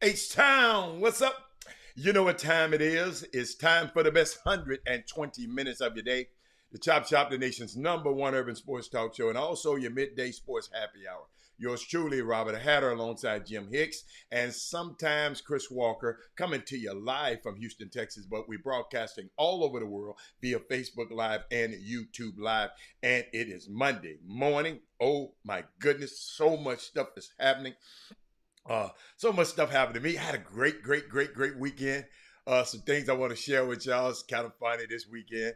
H-Town, what's up? You know what time it is. It's time for the best 120 minutes of your day. The Chop Shop, the nation's #1 urban sports talk show, and also your midday sports happy hour. Yours truly, Robert Hatter, alongside Jim Hicks, and sometimes Chris Walker, coming to you live from Houston, Texas, but we're broadcasting all over the world via Facebook Live and YouTube Live, and it is Monday morning. Oh my goodness, so much stuff is happening. So much stuff happened to me. I had a great weekend. Some things I want to share with y'all. It's kind of funny this weekend.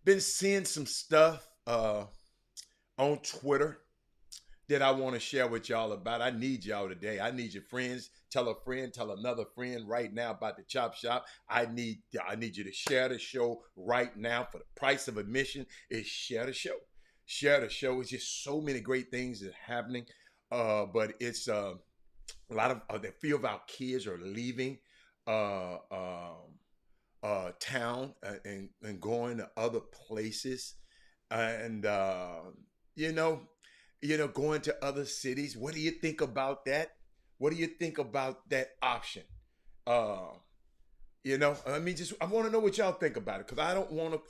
Been seeing some stuff on Twitter that I want to share with y'all about. I need y'all today. I need your friends. Tell a friend, tell another friend right now about the Chop Shop. I need you to share the show right now. For the price of admission is share the show. Share the show. It's just so many great things that are happening. But it's a lot of the few of our kids are leaving town and going to other places, and going to other cities. What do you think about that? What do you think about that option? I want to know what y'all think about it, because I don't want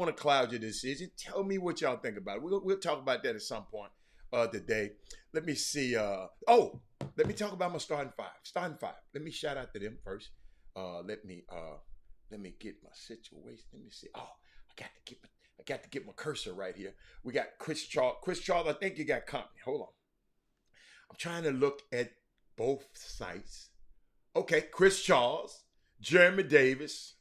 to cloud your decision. Tell me what y'all think about it. We'll talk about that at some point today. Let me see. Let me talk about my starting five. Let me shout out to them first. Let me get my situation. Let me see. Oh, I got to get my cursor right here. We got Chris Charles. Chris Charles, I think you got company. Hold on. I'm trying to look at both sites. Okay, Chris Charles, Jeremy Davis.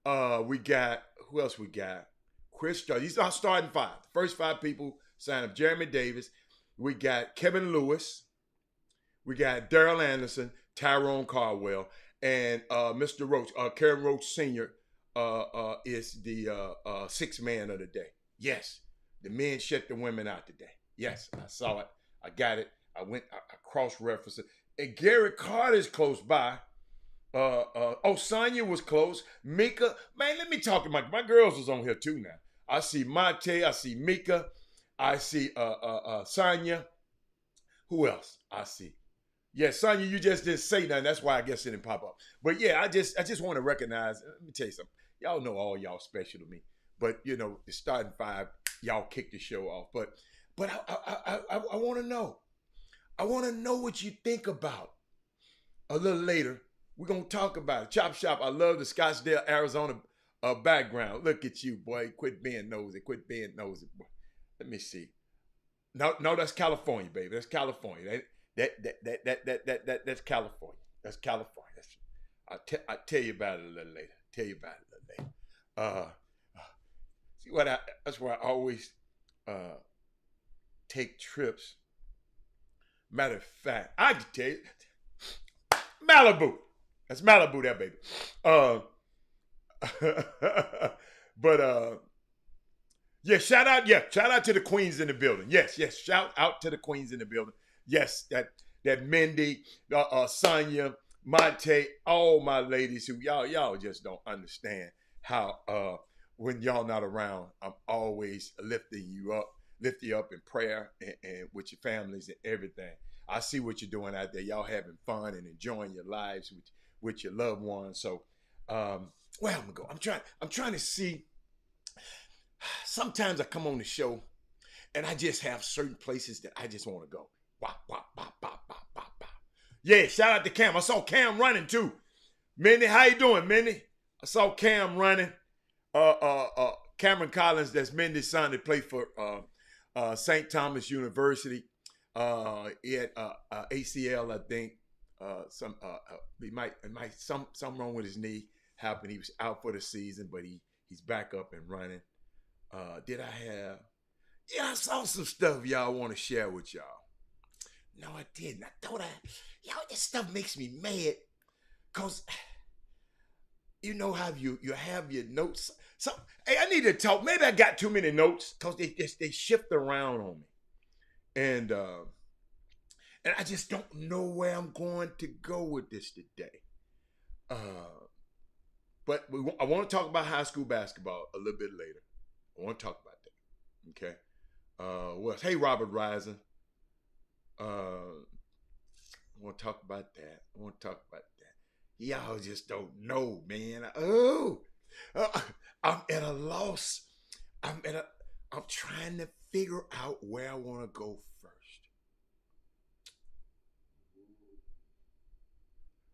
We got, who else we got? Chris Charles. These are starting five. The first five people signed up. Jeremy Davis. We got Kevin Lewis. We got Daryl Anderson, Tyrone Caldwell, and Mr. Roach. Karen Roach Sr. Is the sixth man of the day. Yes, the men shut the women out today. Yes, I saw it. I got it. I cross-referenced it. And Gary Carter's close by. Sonya was close. Mika, man, let me talk to my girls was on here too now. I see Mate, I see Mika, I see Sonya. Who else? I see. Yeah, Sonya, you just didn't say nothing. That's why I guess it didn't pop up. But yeah, I just want to recognize, let me tell you something. Y'all know all y'all special to me. But the starting five, y'all kicked the show off. But I want to know. I want to know what you think about. A little later, we're going to talk about it. Chop Shop, I love the Scottsdale, Arizona background. Look at you, boy. Quit being nosy. Boy. Let me see. No, that's California, baby. That's California. That's California. That's California. I'll tell you about it a little later. That's why I always take trips. Matter of fact, I can tell you, Malibu. That's Malibu, that baby. but yeah, shout out to the queens in the building. Yes, shout out to the queens in the building. Yes, that Mindy, Sonia, Monte, all my ladies who y'all just don't understand how when y'all not around, I'm always lifting you up in prayer and with your families and everything. I see what you're doing out there. Y'all having fun and enjoying your lives with your loved ones. So where I'm gonna go? I'm trying to see. Sometimes I come on the show and I just have certain places that I just want to go. Wah, wah, bah, bah, bah, bah, bah. Yeah, shout out to Cam. I saw Cam running too. Minnie, how you doing, Minnie? I saw Cam running. Cameron Collins, that's Mindy's son, that played for St. Thomas University. He had ACL, I think. Something wrong with his knee happened. He was out for the season, but he's back up and running. Did I have? Yeah, I saw some stuff y'all want to share with y'all. No, I didn't. I thought y'all, this stuff makes me mad. Cause you know how you have your notes. So hey, I need to talk. Maybe I got too many notes because they shift around on me. And I just don't know where I'm going to go with this today. But I want to talk about high school basketball a little bit later. I want to talk about that. Okay. Hey, Robert Risen. I want to talk about that. Y'all just don't know, man. I'm at a loss. I'm trying to figure out where I want to go first.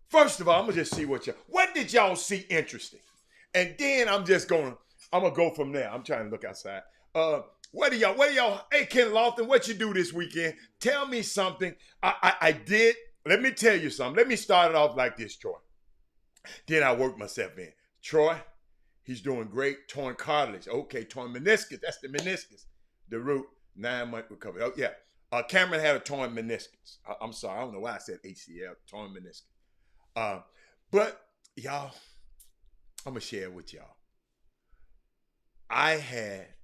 First of all, I'm gonna just see what did y'all see interesting, and then I'm gonna go from there. I'm trying to look outside. What do y'all? Hey, Ken Lofton, what you do this weekend? Tell me something. I did. Let me tell you something. Let me start it off like this, Troy. Then I worked myself in. Troy, he's doing great. Torn cartilage. Okay, torn meniscus. That's the meniscus. The root, 9-month recovery. Oh, yeah. Cameron had a torn meniscus. I'm sorry. I don't know why I said ACL. Torn meniscus. But, y'all, I'm going to share with y'all. I had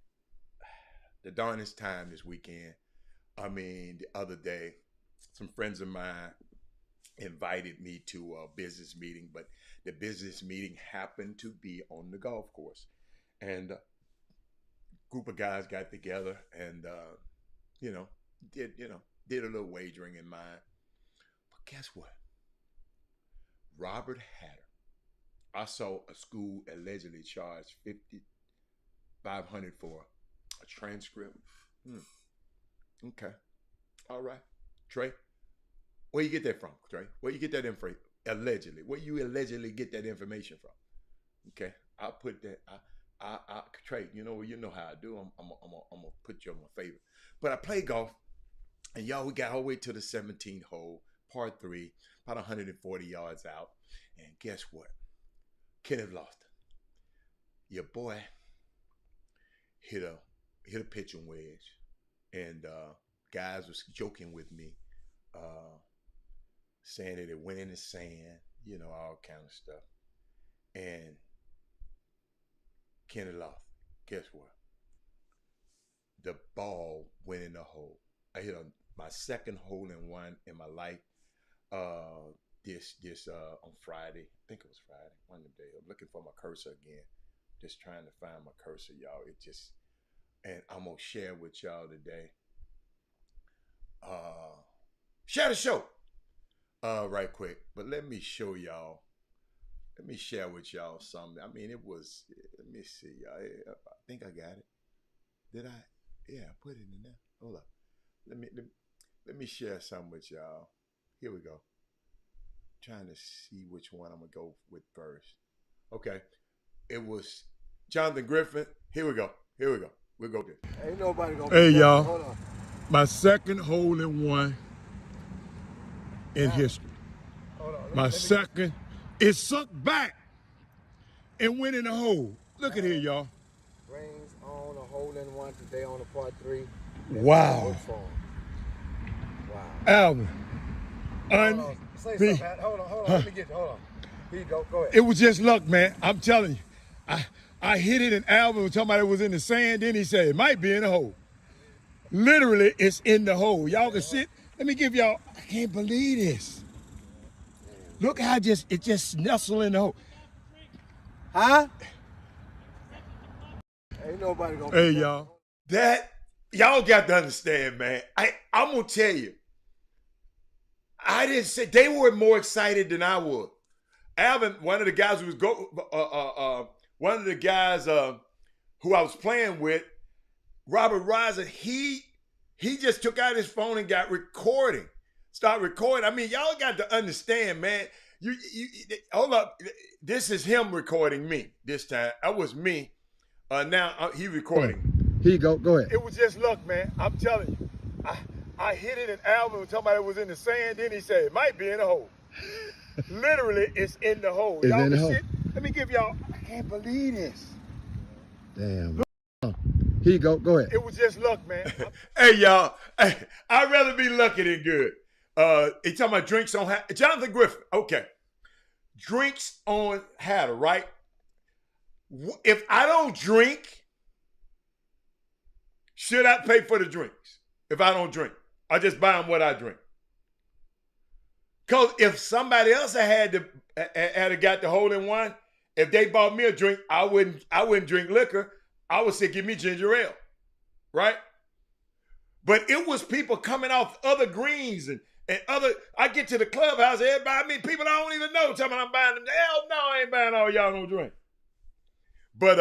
the darnest time this weekend. I mean, the other day, some friends of mine invited me to a business meeting, but the business meeting happened to be on the golf course. And a group of guys got together and, did a little wagering in mine. But guess what? Robert Hatter. I saw a school allegedly charged $5,500 for a transcript. Okay. All right. Trey, where you get that from, Trey? Where you get that info? Allegedly. Where you allegedly get that information from? Okay. I'll put that. Trey, you know how I do. I'm gonna put you on my favor. But I play golf, and y'all, we got all the way to the 17th hole, par 3, about 140 yards out. And guess what? Kenneth Lofton, your boy, hit a pitching wedge, and guys was joking with me, saying that it went in the sand, all kind of stuff. And Kenneth Lofton, guess what? The ball went in the hole. I hit my second hole in one in my life. This on Friday. I think it was Friday. One of the days. I'm looking for my cursor again. Just trying to find my cursor, y'all. And I'm gonna share with y'all today. Share the show. Right quick. But let me show y'all. Let me share with y'all something. I mean, it was. Let me see, y'all. I think I got it. Did I? Yeah, I put it in there. Hold up. Let me share something with y'all. Here we go. Trying to see which one I'm gonna go with first. Okay, it was Jonathan Griffin. Here we go. We'll go there. Ain't nobody gonna. Hey y'all, hold on. My second hole in one in history. Hold on. My second. It sucked back and went in the hole. Look at here, y'all. Rains on a hole in one today on a par 3. Wow. Wow. Alvin. Say something, Pat. Hold on. Let me get you. Hold on. Here you go. Go ahead. It was just luck, man. I'm telling you. I hit it and Alvin was talking about it was in the sand. Then he said it might be in the hole. Literally, it's in the hole. Y'all can see it. Let me give y'all. I can't believe this. Look how it just nestled in the hole. Huh? Ain't nobody gonna. Hey y'all. That y'all got to understand, man. I'm gonna tell you. I didn't say they were more excited than I was. Alvin, one of the guys who was one of the guys who I was playing with, Robert Reiser, he just took out his phone and got recording. Start recording. I mean, y'all got to understand, man. You hold up. This is him recording me this time. That was me. Now he recording. Here you go. Go ahead. It was just luck, man. I'm telling you. I hit it and Alvin was talking about it was in the sand. Then he said it might be in the hole. Literally, it's in the hole. It's Y'all in the can hole. see it? Let me give y'all. I can't believe this. Damn. Here you go. Go ahead. It was just luck, man. Hey, y'all. Hey, I'd rather be lucky than good. He talking about drinks on Jonathan Griffin. Okay. Drinks on Hatter, right? If I don't drink, should I pay for the drinks? If I don't drink, I just buy them what I drink. Because if somebody else had got the hole in one, if they bought me a drink, I wouldn't drink liquor. I would say, give me ginger ale, right? But it was people coming off other greens and other. I get to the clubhouse, everybody, I mean, people I don't even know telling me I'm buying them. Hell no, I ain't buying all y'all no drink. But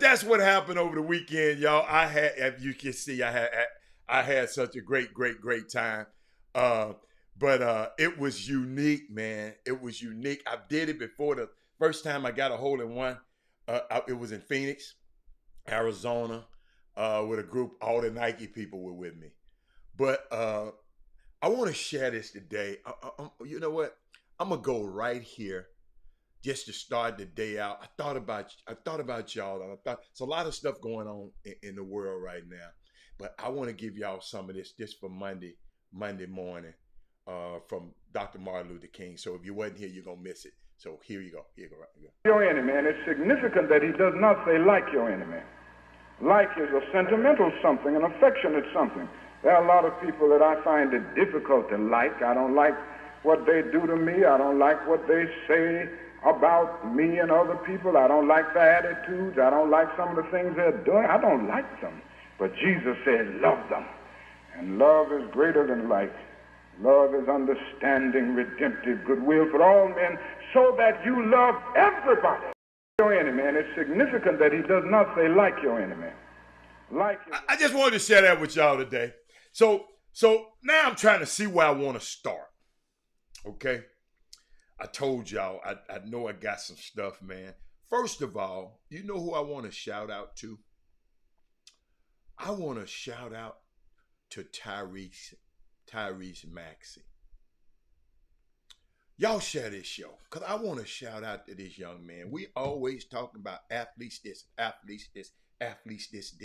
that's what happened over the weekend, y'all. I had, as you can see, I had such a great time. But it was unique, man. It was unique. I did it before the first time I got a hole in one. It was in Phoenix, Arizona, with a group. All the Nike people were with me. But I want to share this today. You know what? I'm gonna go right here, just to start the day out. I thought about y'all. And I thought there's a lot of stuff going on in the world right now. But I want to give y'all some of this just for Monday morning. From Dr. Martin Luther King. So if you wasn't here, you're gonna miss it. So here you go. Right here. Your enemy, and it's significant that he does not say like your enemy. Like is a sentimental something, an affectionate something. There are a lot of people that I find it difficult to like. I don't like what they do to me. I don't like what they say about me and other people. I don't like their attitudes. I don't like some of the things they're doing. I don't like them. But Jesus said, love them. And love is greater than like. Love is understanding, redemptive, goodwill for all men, so that you love everybody. Your enemy, and it's significant that he does not say like your enemy. Like I just wanted to share that with y'all today. So now I'm trying to see where I want to start. Okay, I told y'all I know I got some stuff, man. First of all, you know who I want to shout out to? I want to shout out to Tyrese Maxey. Y'all share this show, because I want to shout out to this young man. We always talking about athletes this, athletes this, athletes this.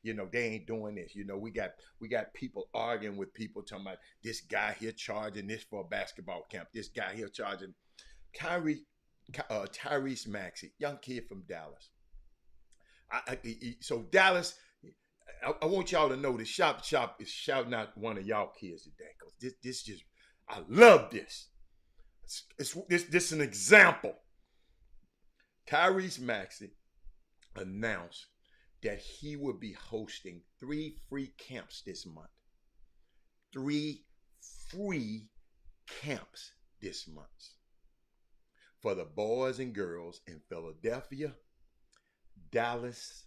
You know, they ain't doing this. You know, we got people arguing with people talking about this guy here charging this for a basketball camp. This guy here charging. Tyrese Maxey, young kid from Dallas. So Dallas, I want y'all to know the shop is shouting out one of y'all kids today, because this just, I love this. This is an example. Tyrese Maxey announced that he would be hosting 3 free camps this month. 3 free camps this month for the boys and girls in Philadelphia, Dallas,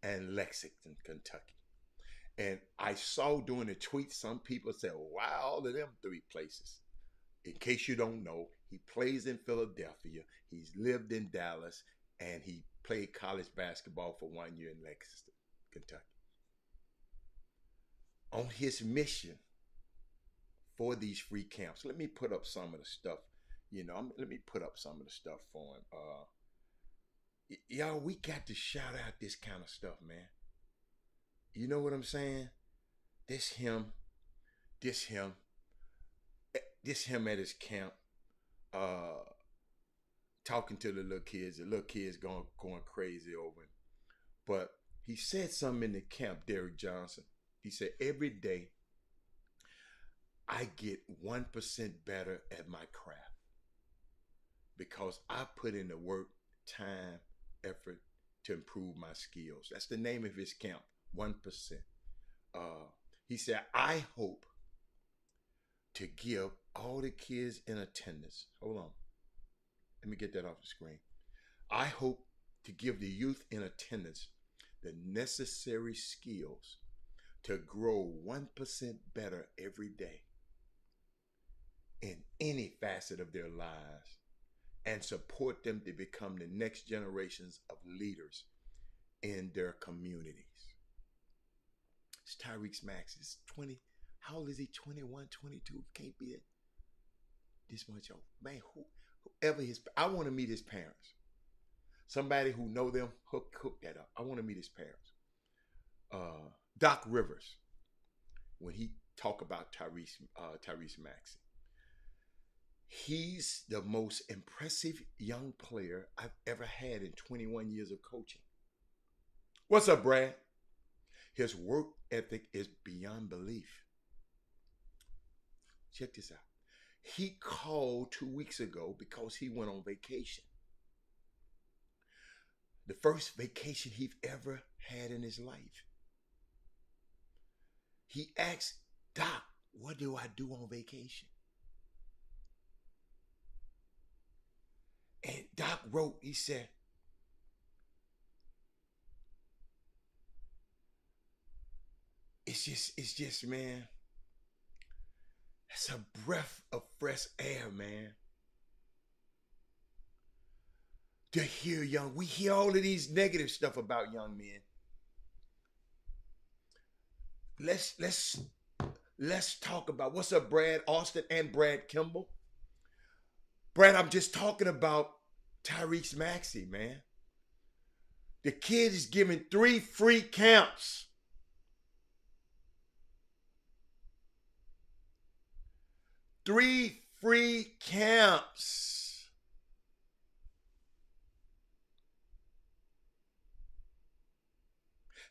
and Lexington, Kentucky. And I saw during the tweet, some people said, why all of them 3 places? In case you don't know, he plays in Philadelphia, he's lived in Dallas, and he played college basketball for 1 year in Lexington, Kentucky. On his mission for these free camps, let me put up some of the stuff, let me put up some of the stuff for him. Y'all, we got to shout out this kind of stuff, man. You know what I'm saying? This him at his camp, talking to the little kids going crazy over him. But he said something in the camp, Derrick Johnson. He said, every day I get 1% better at my craft because I put in the work, time, effort to improve my skills. That's the name of his camp, 1%. He said, I hope to give all the kids in attendance, hold on, let me get that off the screen. I hope to give the youth in attendance the necessary skills to grow 1% better every day in any facet of their lives and support them to become the next generations of leaders in their communities. It's Tyrese Maxey. He's 20. How old is he? 21, 22. Can't be it. This much old. Man, whoever I want to meet his parents. Somebody who know them, hook that up. I want to meet his parents. Doc Rivers, when he talk about Tyrese Maxey, he's the most impressive young player I've ever had in 21 years of coaching. What's up, Brad? His work ethic is beyond belief. Check this out. He called 2 weeks ago because he went on vacation. The first vacation he'd ever had in his life. He asked, Doc, what do I do on vacation? And Doc wrote, he said, it's just, man, it's a breath of fresh air, man. To hear we hear all of these negative stuff about young men. Let's talk about, what's up, Brad Austin and Brad Kimball? Brad, I'm just talking about Tyrese Maxey, man. The kid is giving 3 free camps. 3 free camps.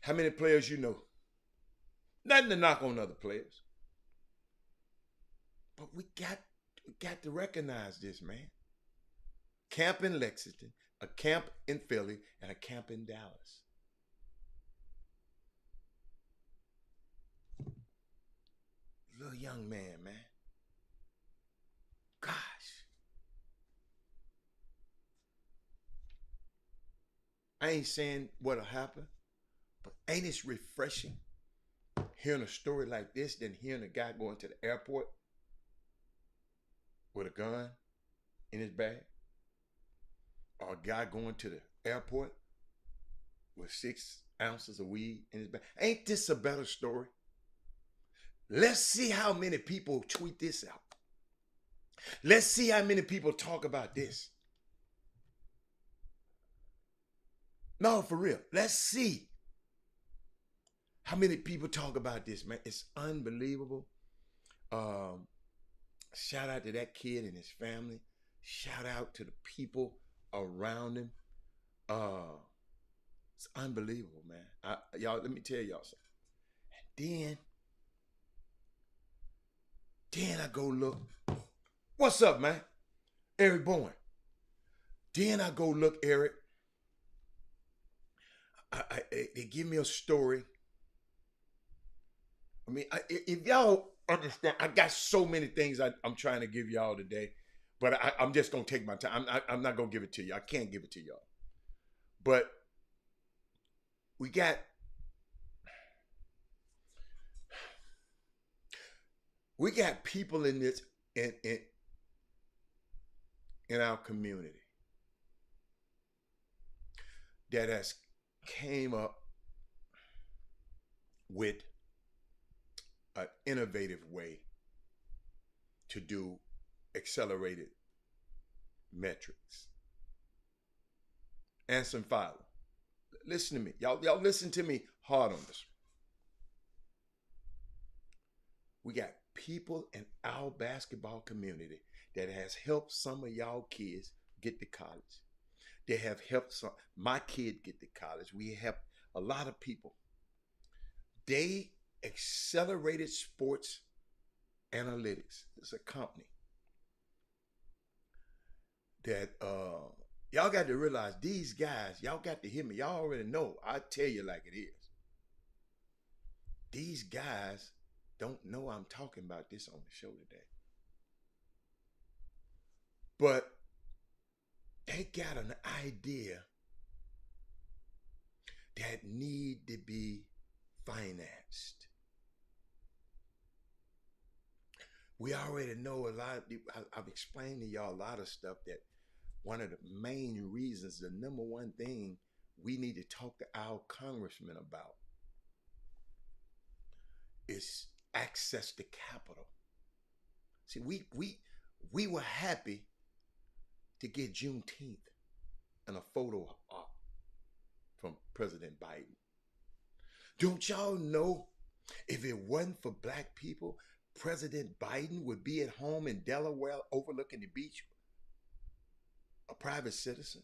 How many players you know? Nothing to knock on other players. But we got to recognize this, man. Camp in Lexington, a camp in Philly, and a camp in Dallas. Little young man, man. Gosh. I ain't saying what'll happen, but ain't it refreshing hearing a story like this than hearing a guy going to the airport with a gun in his bag? Or a guy going to the airport with 6 ounces of weed in his bag? Ain't this a better story? Let's see how many people tweet this out. Let's see how many people talk about this. No, for real. Let's see how many people talk about this, man. It's unbelievable. Shout out to that kid and his family. Shout out to the people around him. It's unbelievable, man. Y'all, let me tell y'all something. And then I go look. What's up, man? Eric Bowen. Then I go look, Eric. They give me a story. I mean, if y'all understand, I got so many things I'm trying to give y'all today, but I'm just going to take my time. I'm not going to give it to you. I can't give it to y'all. But we got people in this in our community that has came up with an innovative way to do accelerated metrics. Anson Fowler. Listen to me. Y'all listen to me hard on this. We got people in our basketball community that has helped some of y'all kids get to college. They have helped my kid get to college. We helped a lot of people. They Accelerated Sports Analytics. It's a company that y'all got to realize these guys, y'all got to hear me. Y'all already know. I tell you like it is. These guys don't know I'm talking about this on the show today. But they got an idea that need to be financed. We already know a lot. I've explained to y'all a lot of stuff that one of the main reasons, the number one thing we need to talk to our congressman about is access to capital. See, we were happy to get Juneteenth and a photo op from President Biden. Don't y'all know if it wasn't for black people, President Biden would be at home in Delaware overlooking the beach, a private citizen,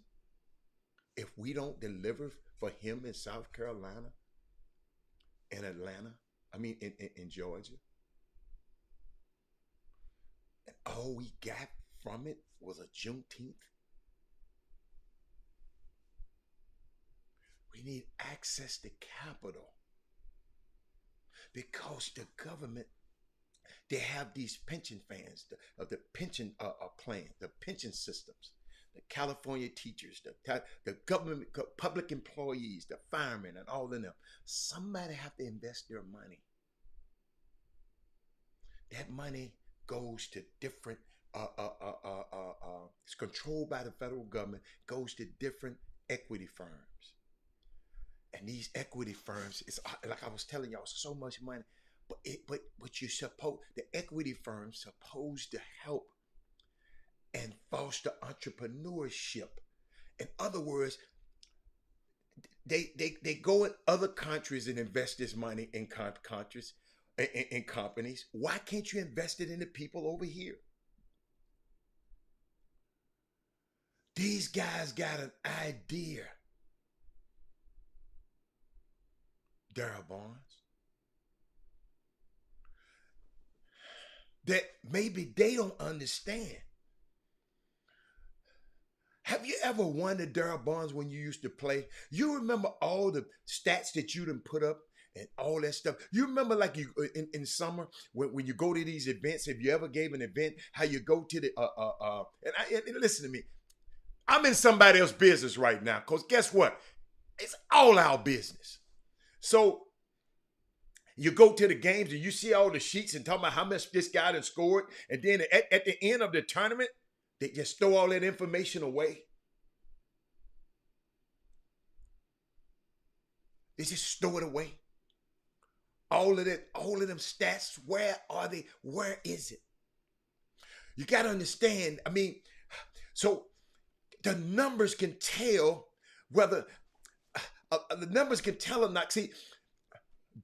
if we don't deliver for him in South Carolina, in Atlanta, in Georgia. And all we got from it was a Juneteenth. We need access to capital because the government, they have these pension funds, the pension plan, the pension systems, the California teachers, the government, public employees, the firemen, and all of them. Somebody have to invest their money. That money goes to different, it's controlled by the federal government, goes to different equity firms. And these equity firms, it's like I was telling y'all, so much money. But the equity firms supposed to help and foster entrepreneurship. In other words, they go in other countries and invest this money in countries, in companies. Why can't you invest it in the people over here? These guys got an idea, Darryl Barnes, that maybe they don't understand. Have you ever wondered, Darryl Barnes, when you used to play? You remember all the stats that you done put up and all that stuff? You remember like you in summer when you go to these events, if you ever gave an event, how you go to the, and listen to me. I'm in somebody else's business right now because guess what? It's all our business. So you go to the games and you see all the sheets and talk about how much this guy done scored. And then at the end of the tournament, they just throw all that information away. They just throw it away. All of them stats, where are they? Where is it? You got to understand, so the numbers can tell whether, the numbers can tell or not. See,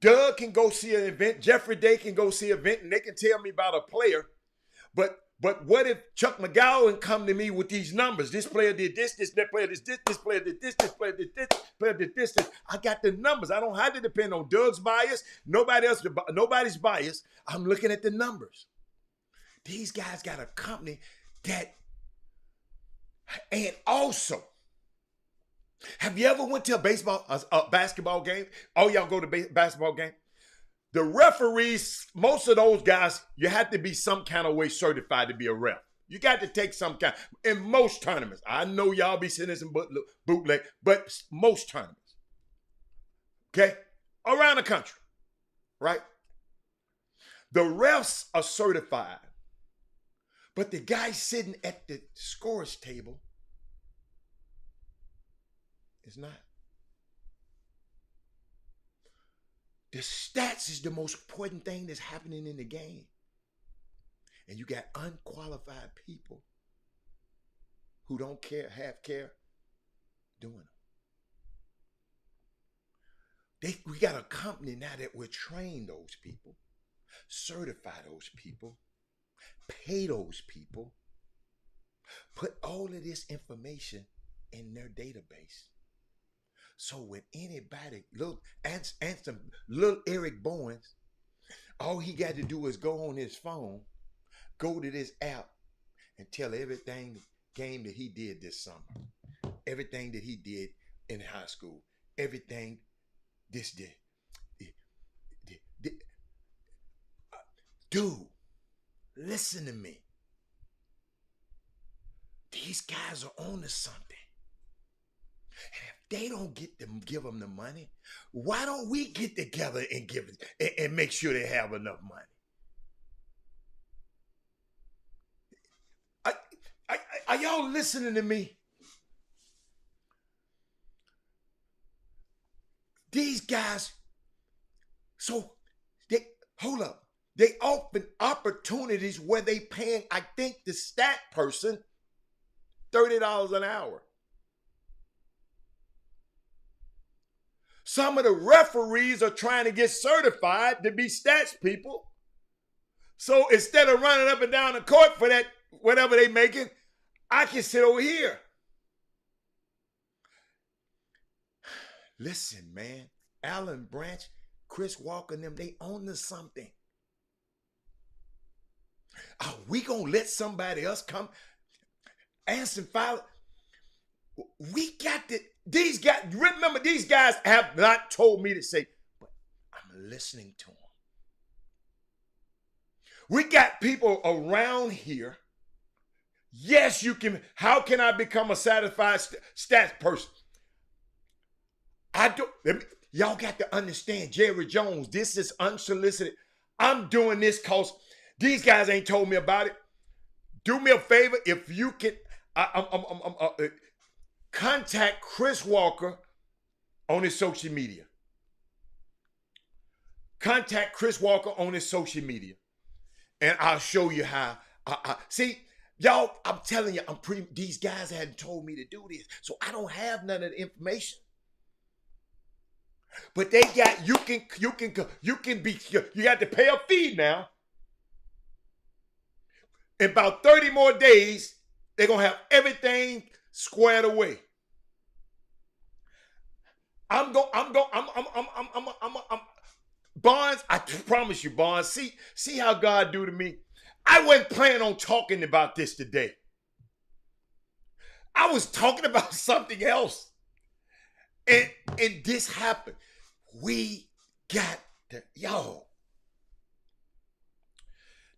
Doug can go see an event, Jeffrey Day can go see an event, and they can tell me about a player. But what if Chuck McGowan come to me with these numbers? This player did this player did this player did this player did this player did this. I got the numbers. I don't have to depend on Doug's bias, nobody's bias. I'm looking at the numbers. These guys got a company that, and also, have you ever went to a basketball game? Oh, y'all go to basketball game? The referees, most of those guys, you have to be some kind of way certified to be a ref. You got to take some kind. In most tournaments, I know y'all be sending some bootleg, but most tournaments, okay, around the country, right? The refs are certified, but the guy sitting at the scorer's table is not. The stats is the most important thing that's happening in the game. And you got unqualified people who don't care, have care, doing them. We got a company now that will train those people, certify those people, pay those people, Put all of this information in their database. So when anybody, little Eric Bowens, all he got to do is go on his phone, go to this app, and tell everything game that he did this summer, everything that he did in high school, everything this did. Dude, listen to me. These guys are on to something. And if they don't give them the money, why don't we get together and give it and make sure they have enough money? Are y'all listening to me? These guys, so they hold up. They open opportunities where they paying, I think, the stat person $30 an hour. Some of the referees are trying to get certified to be stats people. So instead of running up and down the court for that, whatever they making, I can sit over here. Listen, man, Alan Branch, Chris Walker and them, they own to something. Are we going to let somebody else come? Anderson Fowler, we got to, these guys, remember, these guys have not told me to say, but I'm listening to them. We got people around here. Yes, you can. How can I become a satisfied stats person? Y'all got to understand, Jerry Jones, this is unsolicited. I'm doing this because these guys ain't told me about it. Do me a favor, if you can, contact Chris Walker on his social media. Contact Chris Walker on his social media, and I'll show you how. See, y'all, I'm telling you, these guys hadn't told me to do this, so I don't have none of the information. But they got, you got to pay a fee now. In about 30 more days, they're gonna have everything squared away. Barnes, I promise you, Barnes, see how God do to me. I wasn't planning on talking about this today. I was talking about something else. And this happened. We got y'all.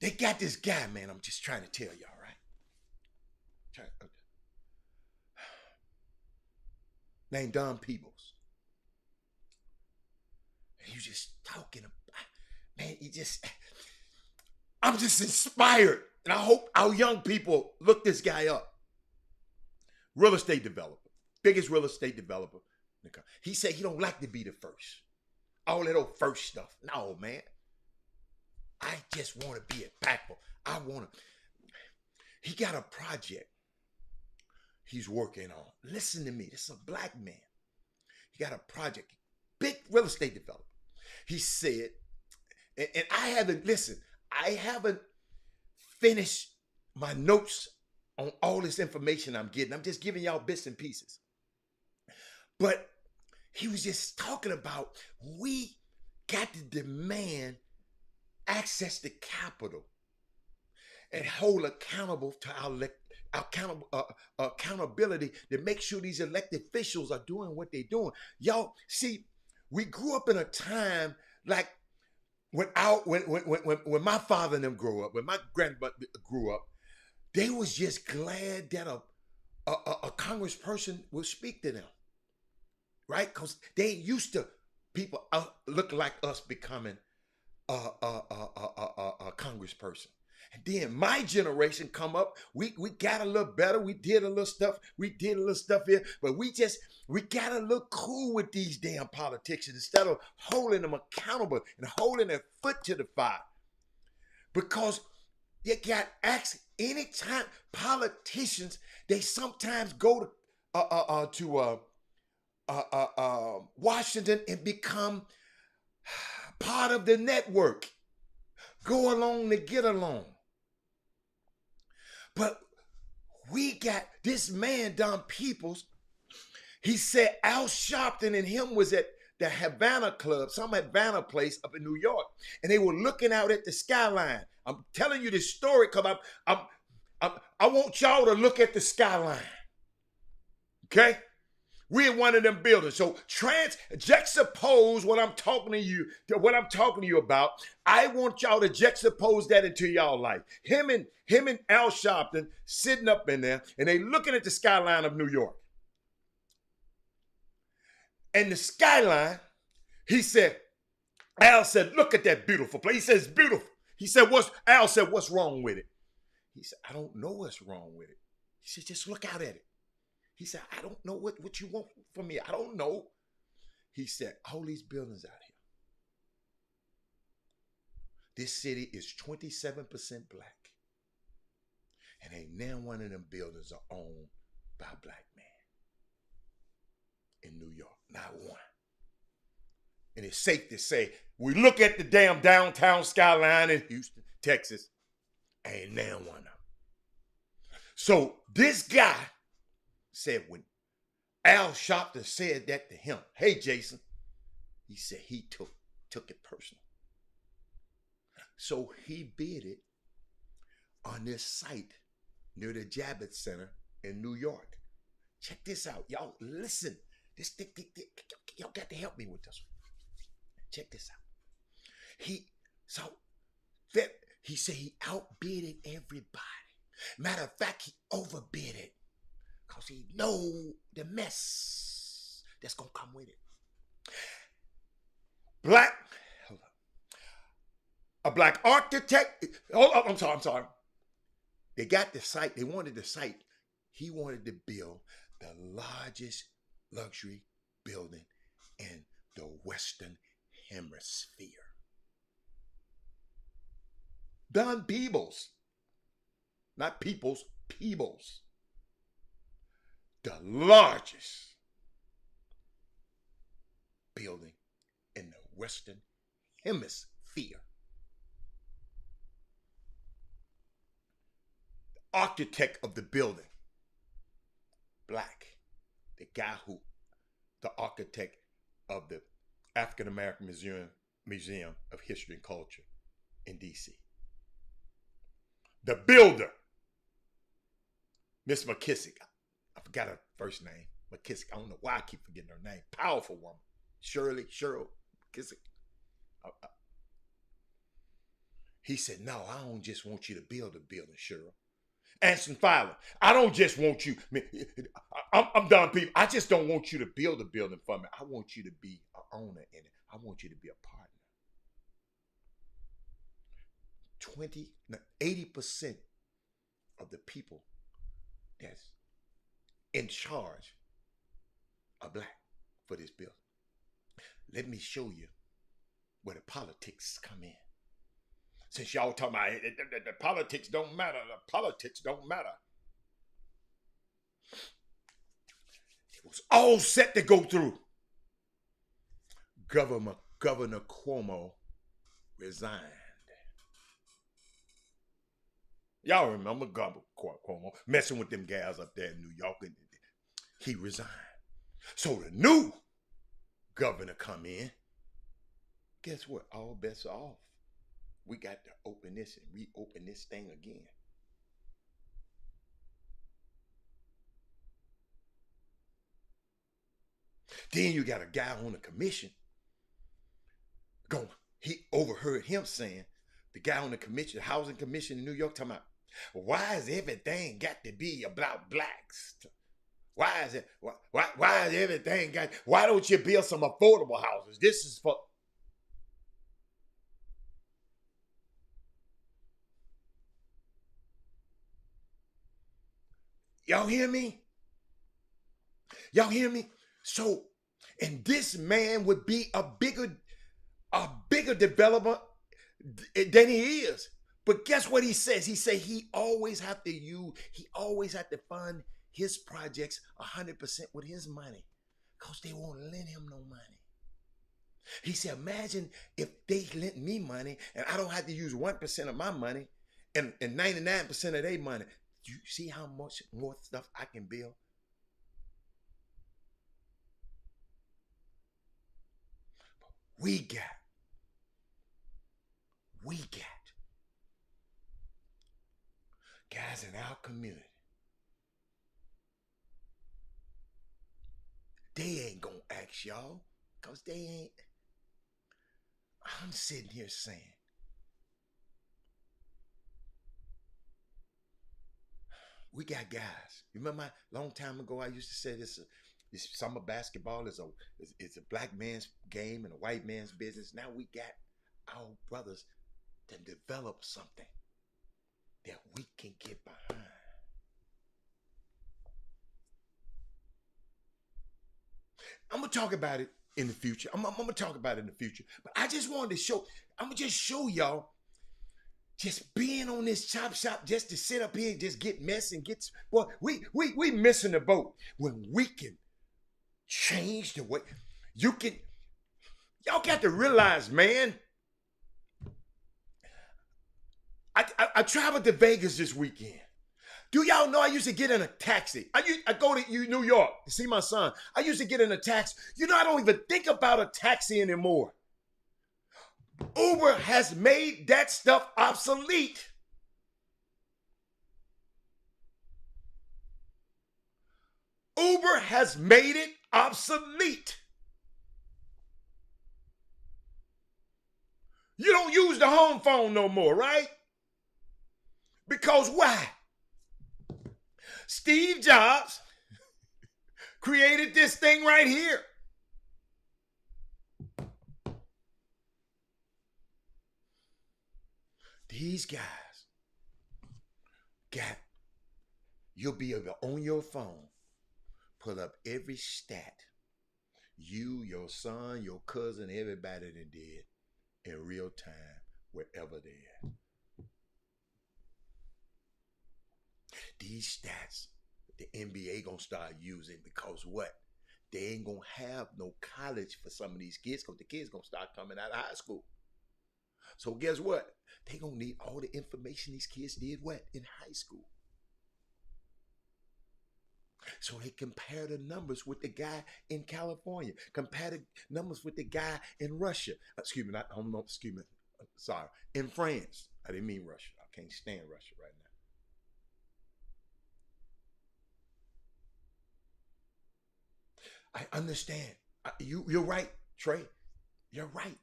They got this guy, man. I'm just trying to tell y'all, right? Named Don Peebles. And you just talking about, man, I'm just inspired. And I hope our young people look this guy up. Real estate developer. Biggest real estate developer. He said he don't like to be the first. All that old first stuff. No, man. I just want to be impactful. He got a project he's working on. Listen to me. This is a black man. He got a project. Big real estate developer. He said, and I haven't finished my notes on all this information I'm getting. I'm just giving y'all bits and pieces. But he was just talking about, we got to demand access to capital and hold accountable to our accountability to make sure these elected officials are doing what they're doing. Y'all, see, we grew up in a time like when my father and them grew up, when my grandmother grew up, they was just glad that a congressperson will speak to them, right? Because they ain't used to people look like us becoming a congressperson. And then my generation come up, we got a little better, we did a little stuff here, but we gotta look cool with these damn politicians instead of holding them accountable and holding their foot to the fire. Because you got access anytime politicians, they sometimes go to Washington and become part of the network. Go along to get along. But We got this man, Don Peoples. He said Al Sharpton and him was at the Havana Club, some Havana place up in New York, and they were looking out at the skyline. I'm telling you this story because I want y'all to look at the skyline. Okay? We're in one of them buildings. So juxtapose what I'm talking to you about. I want y'all to juxtapose that into y'all life. Him and Al Sharpton sitting up in there, and they looking at the skyline of New York. And the skyline, Al said, look at that beautiful place. He said, it's beautiful. Al said, what's wrong with it? He said, I don't know what's wrong with it. He said, just look out at it. He said, I don't know what you want from me. I don't know. He said, all these buildings out here. This city is 27% black. And ain't now one of them buildings are owned by a black man in New York. Not one. And it's safe to say, we look at the damn downtown skyline in Houston, Texas, ain't now one of them. So this guy said when Al Sharpton said that to him, hey, Jason, he said he took it personal. So he bid it on this site near the Javits Center in New York. Check this out. Y'all listen. Y'all got to help me with this one. Check this out. He said he outbidded everybody. Matter of fact, he overbid it because he know the mess that's gonna come with it. A black architect. I'm sorry. They got the site. They wanted the site. He wanted to build the largest luxury building in the Western Hemisphere. Don Peebles, not Peoples, Peebles, the largest building in the Western Hemisphere. The architect of the building, black. The architect of the African American Museum of History and Culture in D.C. The builder, Miss McKissick. I forgot her first name. McKissick. I don't know why I keep forgetting her name. Powerful woman. Cheryl McKissick. He said, no, I don't just want you to build a building, Cheryl. Anson Fowler, I don't just want you. I'm Don Peebles. I just don't want you to build a building for me. I want you to be an owner in it. I want you to be a partner. 80% of the people that's in charge are black for this building. Let me show you where the politics come in. Since y'all talking about the politics don't matter, the politics don't matter. It was all set to go through. Governor Cuomo resigned. Y'all remember Governor Cuomo messing with them guys up there in New York, and he resigned. So the new governor come in. Guess what? All bets are off. We got to open this and reopen this thing again. Then you got a guy on the commission going. He overheard him saying, the guy on the commission, the housing commission in New York, talking about, why has everything got to be about blacks? Why is it? Why is everything got? Why don't you build some affordable houses? This is for. Y'all hear me? Y'all hear me? So, and this man would be a bigger developer than he is. But guess what he says? He said he always have to fund his projects 100% with his money because they won't lend him no money. He said, imagine if they lent me money and I don't have to use 1% of my money and 99% of their money. you see how much more stuff I can build? We got guys in our community. They ain't gonna ask y'all, because they ain't. I'm sitting here saying, we got guys. You remember a long time ago I used to say this summer basketball is a black man's game and a white man's business. Now we got our brothers to develop something that we can get behind. I'm gonna talk about it in the future. I'm gonna talk about it in the future. But I just wanted to show, I'm gonna just show y'all, just being on this chop shop, just to sit up here and just get messy and get, well, we missing the boat when we can change the way you can. Y'all got to realize, man. I traveled to Vegas this weekend. Do y'all know I used to get in a taxi? I go to New York to see my son. I used to get in a taxi. You know, I don't even think about a taxi anymore. Uber has made that stuff obsolete. Uber has made it obsolete. You don't use the home phone no more, right? Because why? Steve Jobs created this thing right here. These guys you'll be able to, on your phone, pull up every stat you, your son, your cousin, everybody that did in real time, wherever they're at. These stats, the NBA gonna start using, because what? They ain't gonna have no college for some of these kids, because the kids gonna start coming out of high school. So guess what? They gonna need all the information these kids did what? In high school. So they compare the numbers with the guy in California, compare the numbers with the guy in Russia. Excuse me, sorry, in France. I didn't mean Russia. I can't stand Russia right now. I understand. You're right, Trey. You're right.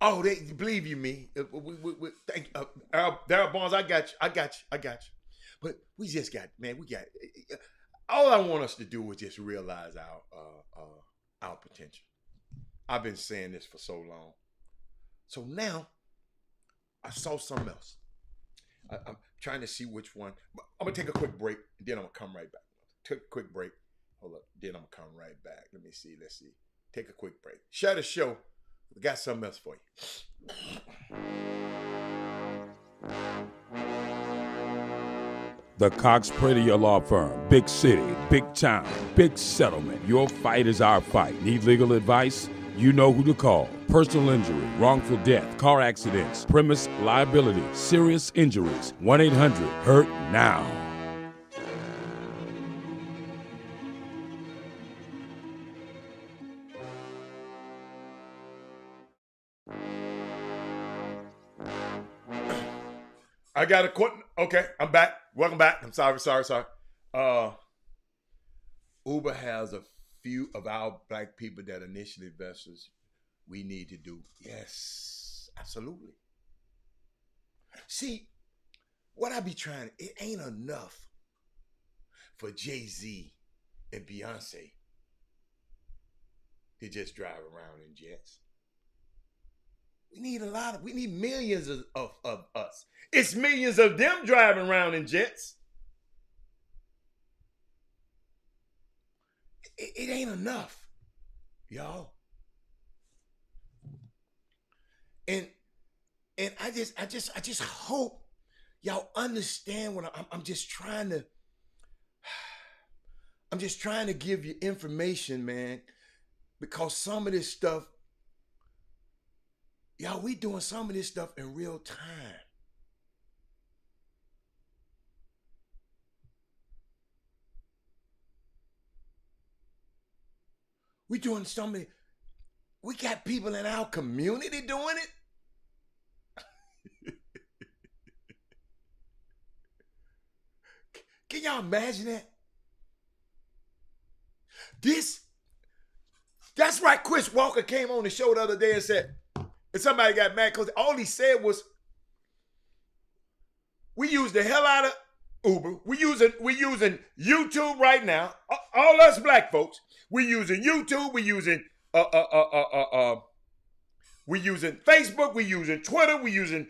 Oh, they believe you me. Thank you. Darryl Barnes, I got you. But we just got, man, all I want us to do is just realize our potential. I've been saying this for so long. So now I saw something else. I'm trying to see which one. I'm going to take a quick break, and then I'm going to come right back. Take a quick break. Hold up. Then I'm going to come right back. Let's see. Take a quick break. Share the show. We got something else for you. The Cox Prater Law Firm. Big city, big town, big settlement. Your fight is our fight. Need legal advice? You know who to call. Personal injury, wrongful death, car accidents, premise liability, serious injuries. 1-800-HURT-NOW. I got a quote. Okay, I'm back. Welcome back. I'm sorry. Uber has a few of our black people that initial investors we need to do. Yes, absolutely. See, what I be trying, it ain't enough for Jay-Z and Beyonce to just drive around in jets. We need millions of us. It's millions of them driving around in jets. It ain't enough, y'all. And I just hope y'all understand what I'm just trying to give you information, man, because some of this stuff, y'all, we doing some of this stuff in real time. We doing something. We got people in our community doing it. Can y'all imagine that? That's right. Chris Walker came on the show the other day and said, and somebody got mad because all he said was, we use the hell out of Uber. We using YouTube right now. All us black folks. We using YouTube. We using Facebook. We using Twitter. We using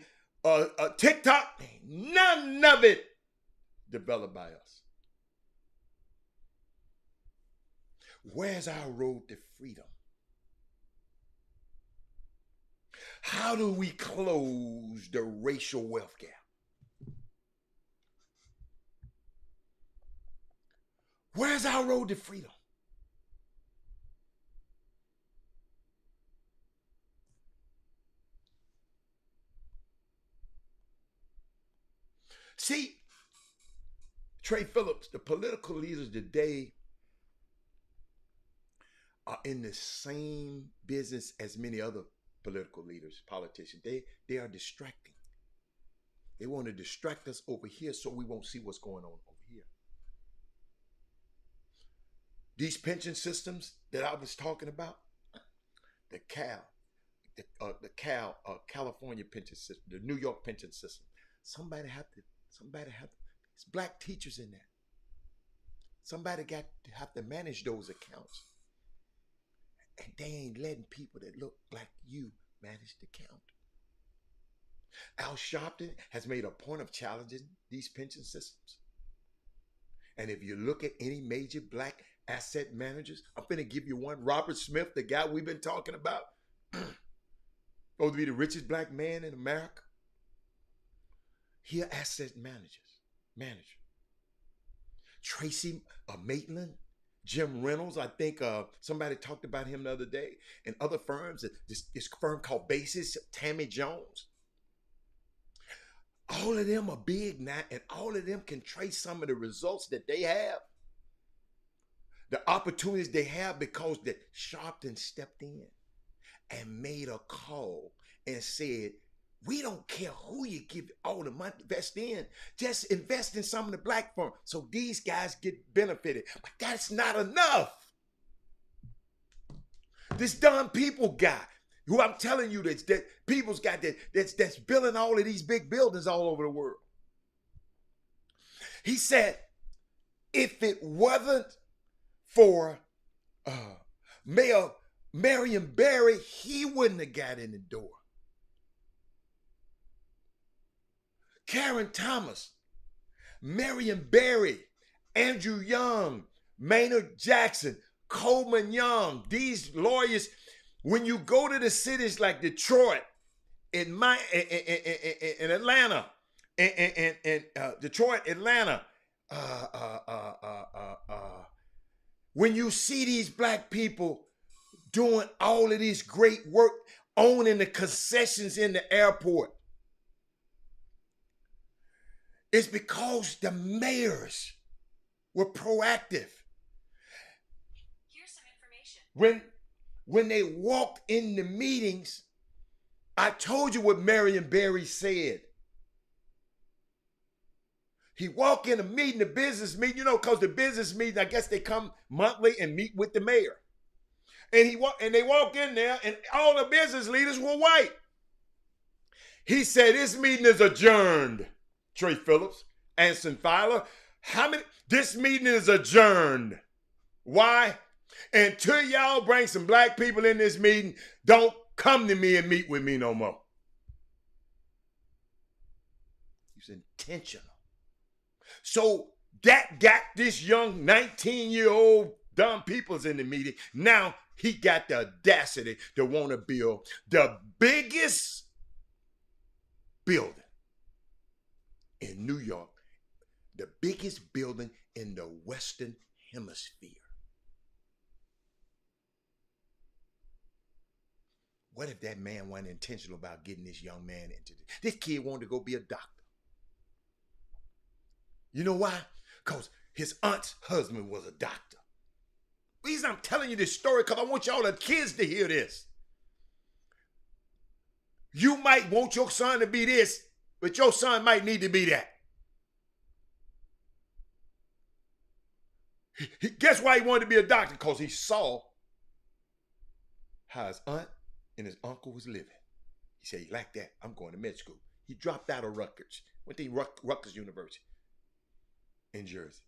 TikTok. None of it developed by us. Where's our road to freedom? How do we close the racial wealth gap? Where's our road to freedom? See, Trey Phillips, the political leaders today are in the same business as many other political leaders, politicians. They are distracting. They want to distract us over here so we won't see what's going on over here. These pension systems that I was talking about, the California pension system, the New York pension system. Somebody have there's black teachers in there. Somebody have to manage those accounts. And they ain't letting people that look like you manage the account. Al Sharpton has made a point of challenging these pension systems. And if you look at any major black asset managers, I'm going to give you one. Robert Smith, the guy we've been talking about, supposed to be the richest black man in America. He an asset manager. Tracy Maitland, Jim Reynolds, I think somebody talked about him the other day, and other firms, this firm called Basis, Tammy Jones. All of them are big now, and all of them can trace some of the results that they have, the opportunities they have, because that Sharpton stepped in and made a call and said, we don't care who you give all the money, invest in. Just invest in some of the black firms so these guys get benefited. But that's not enough. This Don People guy, who I'm telling you that People's got that's building all of these big buildings all over the world. He said, if it wasn't for Mayor Marion Barry, he wouldn't have got in the door. Karen Thomas, Marion Barry, Andrew Young, Maynard Jackson, Coleman Young, these lawyers, when you go to the cities like Detroit, in Atlanta, in Detroit, Atlanta, when you see these black people doing all of this great work, owning the concessions in the airport, it's because the mayors were proactive. Here's some information. When they walked in the meetings, I told you what Marion Barry said. He walked in a meeting, the business meeting, because the business meeting, I guess they come monthly and meet with the mayor. And they walk in there, and all the business leaders were white. He said, this meeting is adjourned. Trey Phillips, Anson Filer, this meeting is adjourned. Why? Until y'all bring some black people in this meeting, don't come to me and meet with me no more. It's intentional. So that got this young 19-year-old Don Peoples in the meeting. Now he got the audacity to want to build the biggest building in New York, the biggest building in the Western Hemisphere. What if that man wasn't intentional about getting this young man into this? This kid wanted to go be a doctor. You know why? Because his aunt's husband was a doctor. reason I'm telling you this story because I want y'all the kids to hear this. You might want your son to be this, but your son might need to be that. Guess why he wanted to be a doctor? Because he saw how his aunt and his uncle was living. He said, he liked that. I'm going to med school. He dropped out of Rutgers. Went to Rutgers University in Jersey.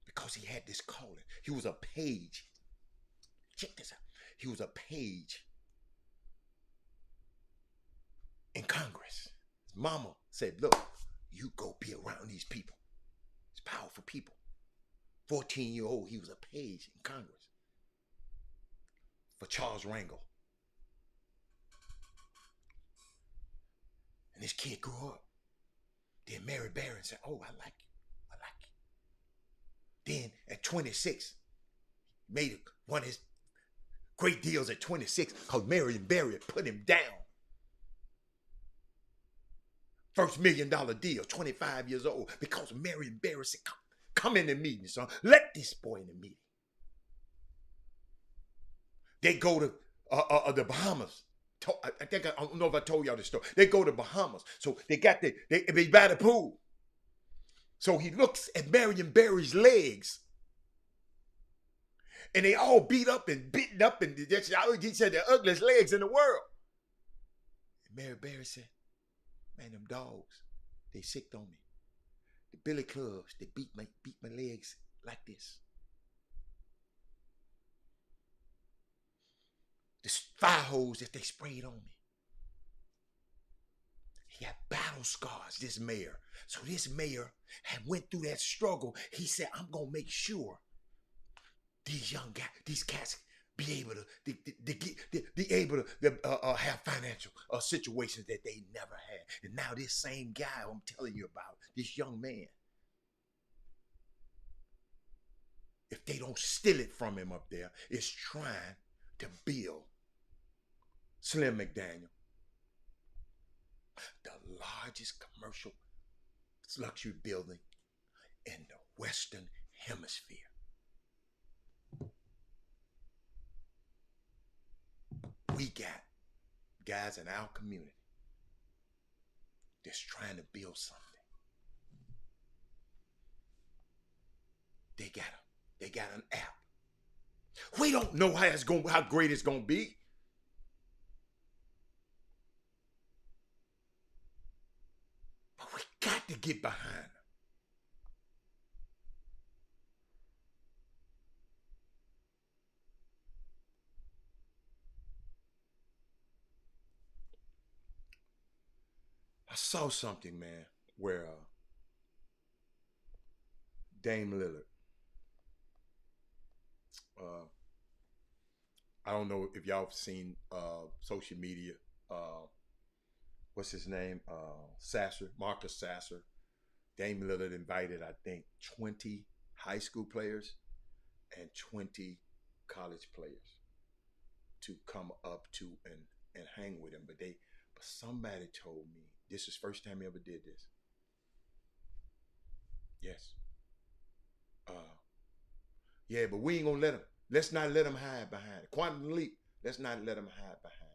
Because he had this calling. He was a page. Check this out. He was a page in Congress. His mama said, look, you go be around these people. It's powerful people. 14-year-old, he was a page in Congress for Charles Rangel. And this kid grew up. Then Mary Barron said, oh, I like you. I like you. Then at 26, made one of his great deals at 26 because Marion Barry put him down. First $1 million deal, 25 years old, because Marion Barry said, come in the meeting, son. Let this boy in the meeting. They go to the Bahamas. I think I don't know if I told y'all this story. They go to Bahamas. So they by the pool. So he looks at Marion Barry's legs. And they all beat up and beaten up. And he said the ugliest legs in the world. And Mary Barry said, man, them dogs, they sicked on me. The billy clubs, they beat my legs like this. The fire hose that they sprayed on me. He had battle scars, this mayor. So this mayor had went through that struggle. He said, I'm going to make sure these young guys, these cats be able to have financial situations that they never had. And now this same guy I'm telling you about, this young man, if they don't steal it from him up there, is trying to build Slim McDaniel, the largest commercial luxury building in the Western Hemisphere. We got guys in our community that's trying to build something. They got an app. We don't know how great it's gonna be. But we got to get behind them. I saw something, man, where Dame Lillard, I don't know if y'all have seen social media, what's his name? Marcus Sasser. Dame Lillard invited, I think, 20 high school players and 20 college players to come up to and hang with him. But somebody told me, this is the first time he ever did this. Yes. Yeah, but we ain't gonna let him. Let's not let him hide behind it. Quantum leap. Let's not let him hide behind it.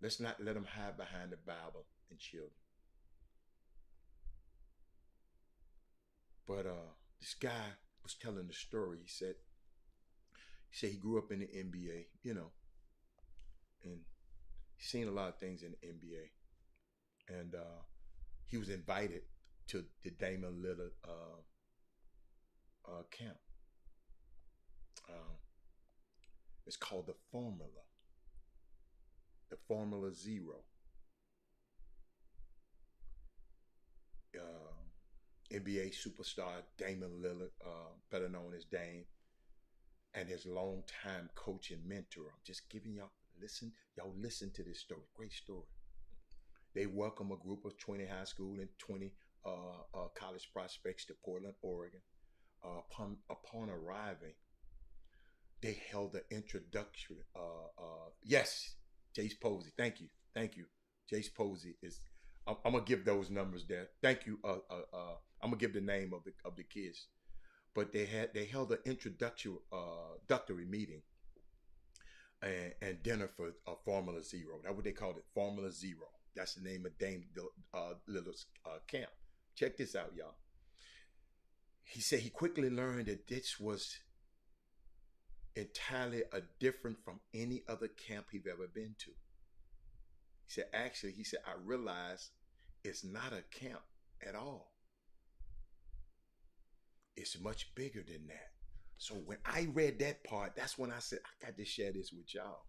Let's not let him hide behind the Bible and children. But this guy was telling the story. He said he grew up in the NBA, and he's seen a lot of things in the NBA. And he was invited to the Damian Lillard camp. It's called the Formula. The Formula Zero. NBA superstar Damian Lillard, better known as Dame, and his longtime coach and mentor. I'm just giving y'all listen to this story. Great story. They welcome a group of 20 high school and 20 college prospects to Portland, Oregon. Upon arriving, they held the introduction. Yes, Jace Posey. Thank you. Jace Posey is. I'm gonna give those numbers there. Thank you. I'm gonna give the name of the kids. but they held an introductory meeting and dinner for Formula Zero. That's what they called it, Formula Zero. That's the name of Dame Lillard's camp. Check this out, y'all. He said he quickly learned that this was entirely different from any other camp he'd ever been to. He said, I realized it's not a camp at all. It's much bigger than that. So when I read that part, that's when I said, I got to share this with y'all.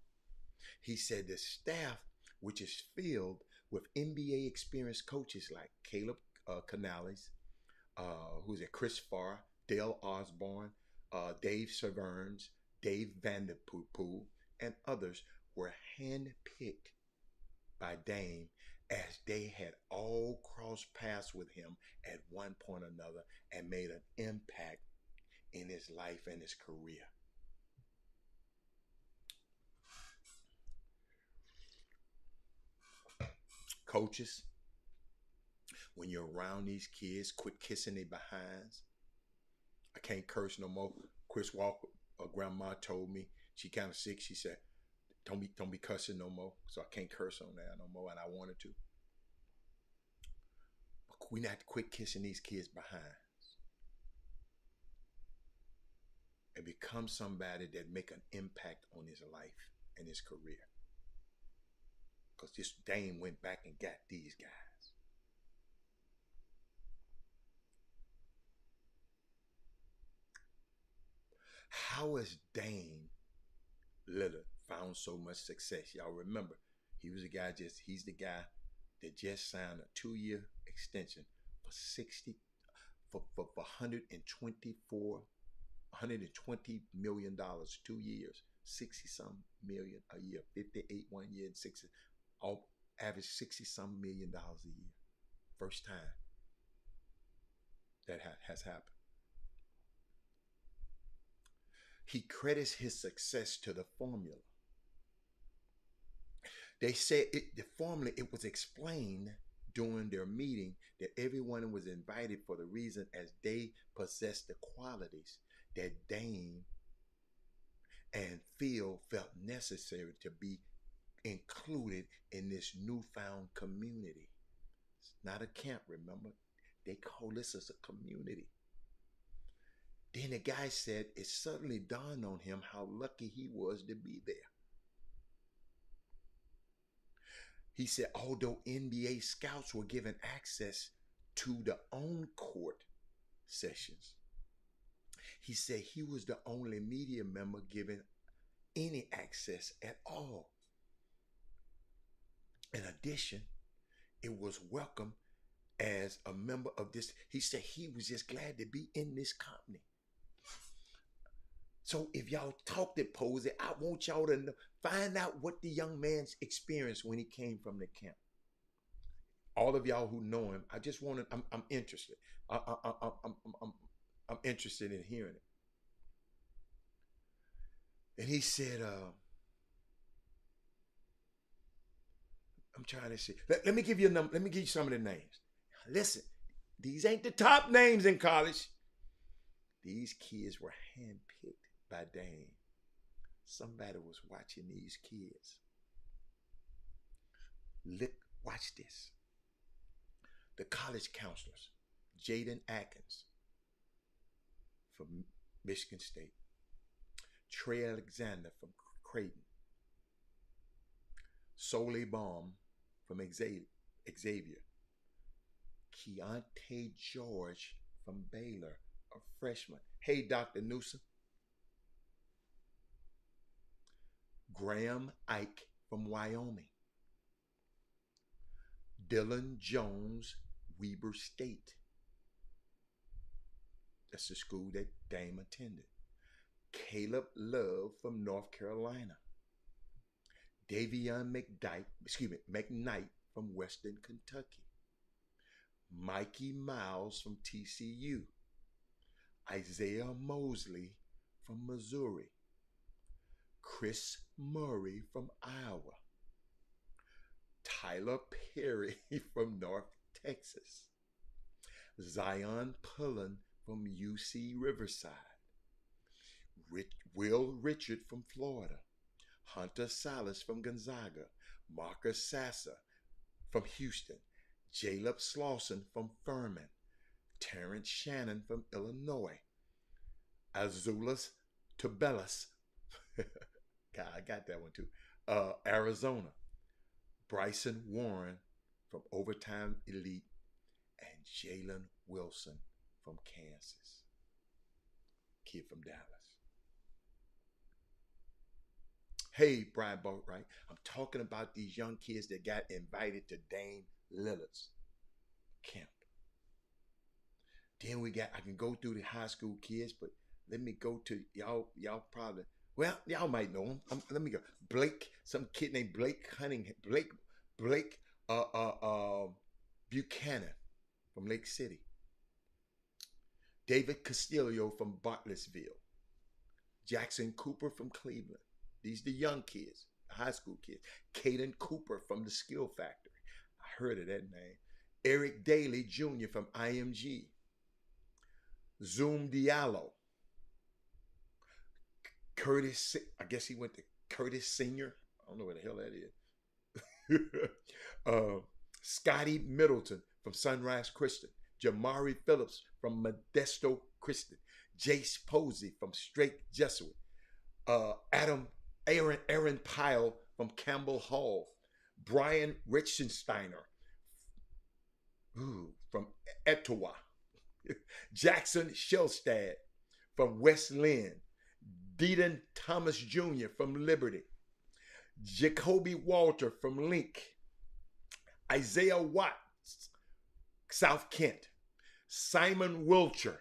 He said the staff, which is filled with NBA experienced coaches like Caleb Canales, who's it, Chris Farr, Dale Osborne, Dave Severns, Dave Vanderpool, and others were handpicked by Dame as they had all crossed paths with him at one point or another and made an impact in his life and his career. Coaches, when you're around these kids, quit kissing their behinds. I can't curse no more. Chris Walker, grandma told me, she kind of sick. She said, don't be cussing no more. So I can't curse on that no more, and I wanted to. But we not to quit kissing these kids behinds and become somebody that make an impact on his life and his career. Because this Dame went back and got these guys. How has Dame Lillard found so much success? Y'all remember, he's the guy that just signed a 2-year extension for $120 million, 2 years, 60-some million a year, 58 1 year and 60, all average 60-some million dollars a year. First time that has happened. He credits his success to the formula. They said the formula, it was explained during their meeting that everyone was invited for the reason as they possessed the qualities that Dame and Phil felt necessary to be included in this newfound community. It's not a camp, remember? They call this as a community. Then the guy said it suddenly dawned on him how lucky he was to be there. He said, although NBA scouts were given access to the on-court sessions, he said he was the only media member given any access at all. In addition, it was welcome as a member of this. He said he was just glad to be in this company. So if y'all talked at Posey, I want y'all to know, find out what the young man's experienced when he came from the camp. All of y'all who know him, I just want to, I'm interested. I'm interested in hearing it. And he said, I'm trying to see. Let me give you a number. Let me give you some of the names. Listen, these ain't the top names in college. These kids were handpicked by Dame. Somebody was watching these kids. Watch this. The college counselors, Jaden Atkins from Michigan State, Trey Alexander from Creighton, Solly Baum from Xavier, Keontae George from Baylor, a freshman. Hey, Dr. Newsom. Graham Ike from Wyoming. Dylan Jones, Weber State. That's the school that Dame attended. Caleb Love from North Carolina. Davion McKnight from Western Kentucky. Mikey Miles from TCU. Isaiah Mosley from Missouri. Chris Murray from Iowa. Tyler Perry from North Texas. Zion Pullen from UC Riverside. Will Richard from Florida. Hunter Salas from Gonzaga. Marcus Sassa from Houston. Jaleb Slauson from Furman. Terrence Shannon from Illinois. Azulas Tubelis. God, I got that one too. Arizona. Bryson Warren from Overtime Elite. And Jalen Wilson from Kansas. Kid from Dallas. Hey, Brian Boatwright, I'm talking about these young kids that got invited to Dame Lillard's camp. Then I can go through the high school kids, but let me go to y'all probably, well, y'all might know him. Let me go. Blake, some kid named Blake Cunningham, Blake Buchanan from Lake City. David Castillo from Bartlesville. Jackson Cooper from Cleveland. These are the young kids, the high school kids. Caden Cooper from the Skill Factory. I heard of that name. Eric Daly Jr. from IMG. Zoom Diallo. Curtis, I guess he went to Curtis Senior. I don't know where the hell that is. Scotty Middleton from Sunrise Christian. Jamari Phillips from Modesto Christian. Jace Posey from Straight Jesuit. Aaron Pyle from Campbell Hall. Brian Richensteiner from Etowah. Jackson Shelstad from West Lynn. Deaton Thomas Jr. from Liberty. Jacoby Walter from Link. Isaiah Watts, South Kent. Simon Wilcher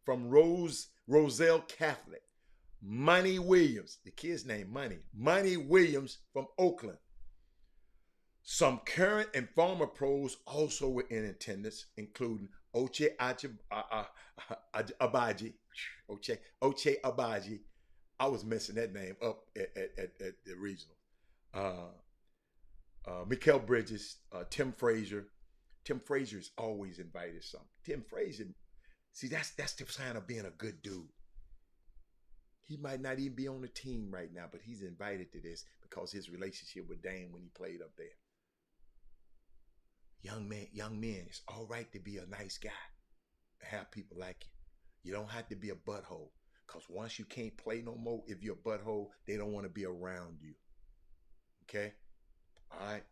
from Roselle Catholic. Money Williams, the kid's name Money Williams from Oakland. Some current and former pros also were in attendance, including Oche Abaji. Oche Abaji. I was messing that name up at the regional. Mikael Bridges, Tim Frazier. Tim Frazier is always invited something. Tim Frazier, see, that's the sign of being a good dude. He might not even be on the team right now, but he's invited to this because his relationship with Dame when he played up there. Young men, it's all right to be a nice guy and have people like you. You don't have to be a butthole, because once you can't play no more, if you're a butthole, they don't want to be around you. Okay? All right?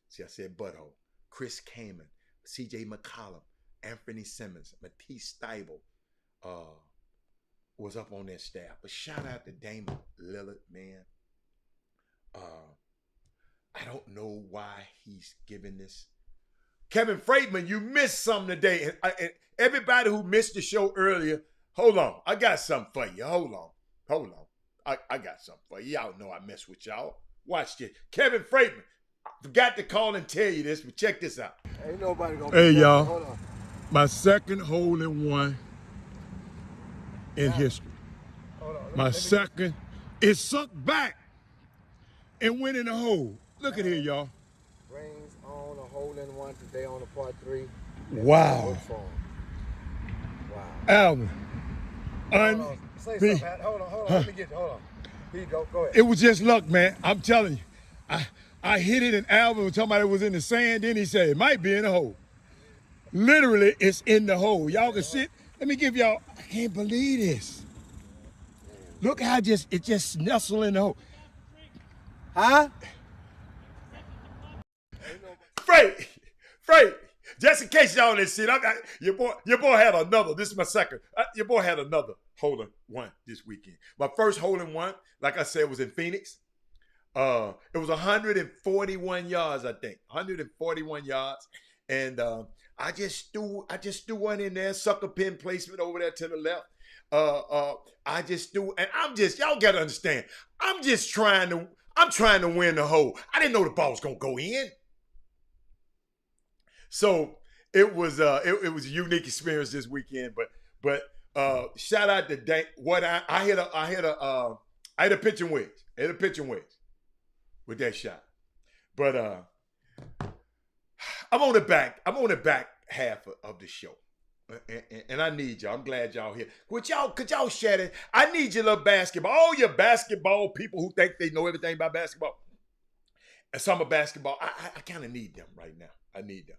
See, I said butthole. Chris Kaman, C.J. McCollum, Anthony Simmons, Matisse Steibel, was up on their staff. But shout out to Damian Lillard, man. I don't know why he's giving this. Kevin Freidman, you missed something today. And everybody who missed the show earlier, hold on. I got something for you. Hold on. I got something for you. Y'all know I mess with y'all. Watch this. Kevin Freidman, I forgot to call and tell you this, but check this out. Ain't nobody gonna Hey, be y'all. Hold on. My second hole-in-one in history. Hold on. My second. It sucked back and went in the hole. Look at here, y'all. Rings on a hole-in-one today on the part 3. Wow. Look for 'em. Wow. Alvin. Hold on. Say something, Pat. Hold on. Let me get you. Hold on. Here you go. Go ahead. It was just luck, man. I'm telling you. I hit it, and Alvin was talking about it was in the sand. Then he said it might be in the hole. Literally, it's in the hole. Y'all can sit. Let me give y'all. I can't believe this. Look how it just nestled in the hole. Huh? Freight. Just in case y'all didn't see it, your boy had another. This is my second. Your boy had another hole-in-one this weekend. My first hole-in-one, like I said, was in Phoenix. It was 141 yards, I think. 141 yards. And I just threw one in there, sucker pin placement over there to the left. I just threw, and y'all gotta understand, I'm trying to win the hole. I didn't know the ball was gonna go in. So it was a unique experience this weekend, but shout out to Dane. What I hit a pitching wedge. I hit a pitching wedge with that shot. But I'm on the back half of the show. And I need y'all. I'm glad y'all here. Could y'all share that? I need your little basketball. All your basketball people who think they know everything about basketball. And summer basketball, I kind of need them right now. I need them.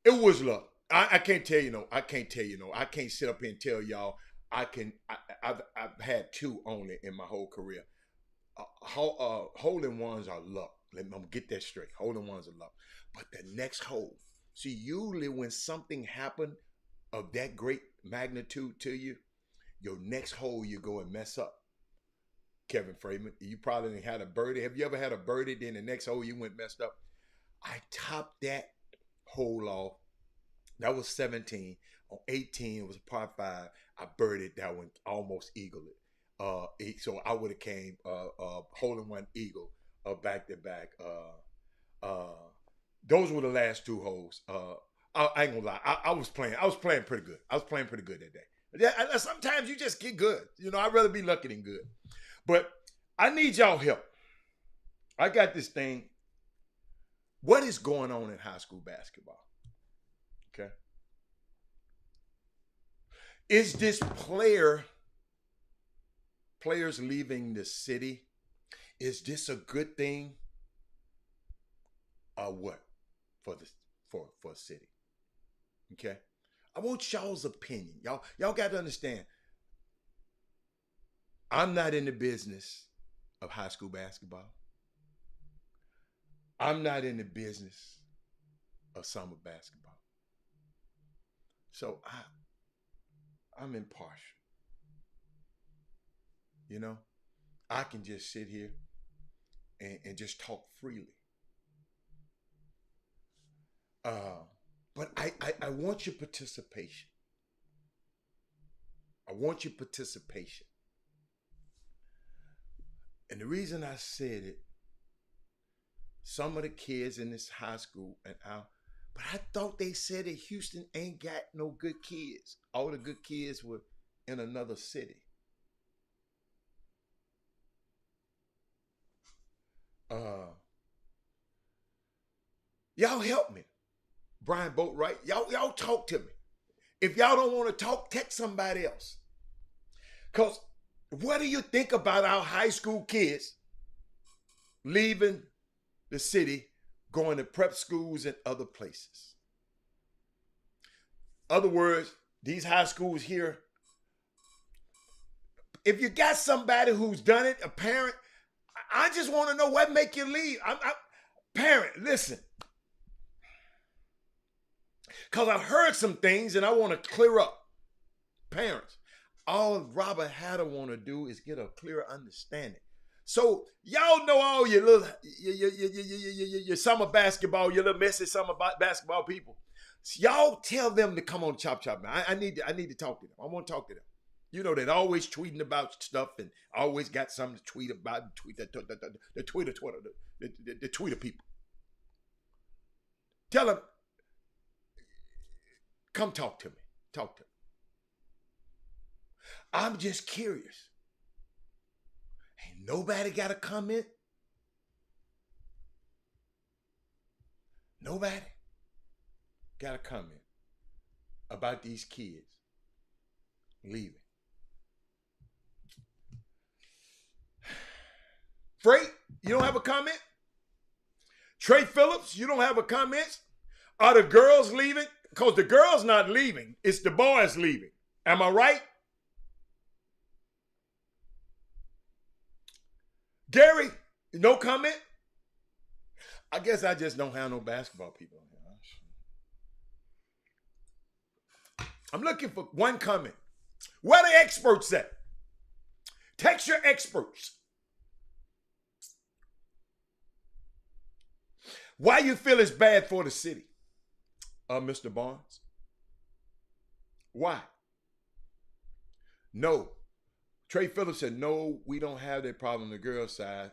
It was love. I can't tell you no. I can't tell you no. I can't sit up here and tell y'all. I've had two only in my whole career. Hole-in-ones are luck. I'm gonna get that straight. Hole-in-ones are luck. But the next hole. See, usually when something happened of that great magnitude to you, your next hole you go and mess up. Kevin Freeman, you probably had a birdie. Have you ever had a birdie, then the next hole you went messed up? I topped that hole off. That was 17. On 18, it was a par 5. I birdied that one, almost eagled it. So I would have came hole-in-one eagle back to back. Those were the last two holes. I ain't gonna lie. I was playing pretty good. I was playing pretty good that day. Yeah, sometimes you just get good. You know, I'd rather be lucky than good. But I need y'all help. I got this thing. What is going on in high school basketball? Okay. Is this players leaving the city? Is this a good thing? Or what for a city? Okay. I want y'all's opinion. Y'all got to understand. I'm not in the business of high school basketball. I'm not in the business of summer basketball. So I'm impartial. You know, I can just sit here and just talk freely. But I want your participation. I want your participation. And the reason I said it, some of the kids in this high school but I thought they said that Houston ain't got no good kids. All the good kids were in another city. Y'all help me. Brian Boatwright, y'all talk to me. If y'all don't want to talk, text somebody else. Because what do you think about our high school kids leaving the city, going to prep schools and other places? Other words, these high schools here, if you got somebody who's done it, a parent, I just want to know what make you leave. Parent, listen. Because I've heard some things and I want to clear up. Parents, all Robert Hatter want to do is get a clearer understanding. So y'all know all your little your summer basketball, your little messy summer basketball people. So y'all tell them to come on Chop Chop. Man. I need to talk to them. I want to talk to them. You know, they're always tweeting about stuff and always got something to tweet about. The Twitter people. Tell them, come talk to me. Talk to me. I'm just curious. Ain't nobody got a comment? Nobody got a comment about these kids leaving. Freight, you don't have a comment? Trey Phillips, you don't have a comment? Are the girls leaving? Because the girls not leaving. It's the boys leaving. Am I right? Gary, no comment? I guess I just don't have no basketball people on here. I'm looking for one comment. Where the experts at? Text your experts. Why you feel it's bad for the city, Mr. Barnes? Why? No. Trey Phillips said, no, we don't have that problem on the girls' side.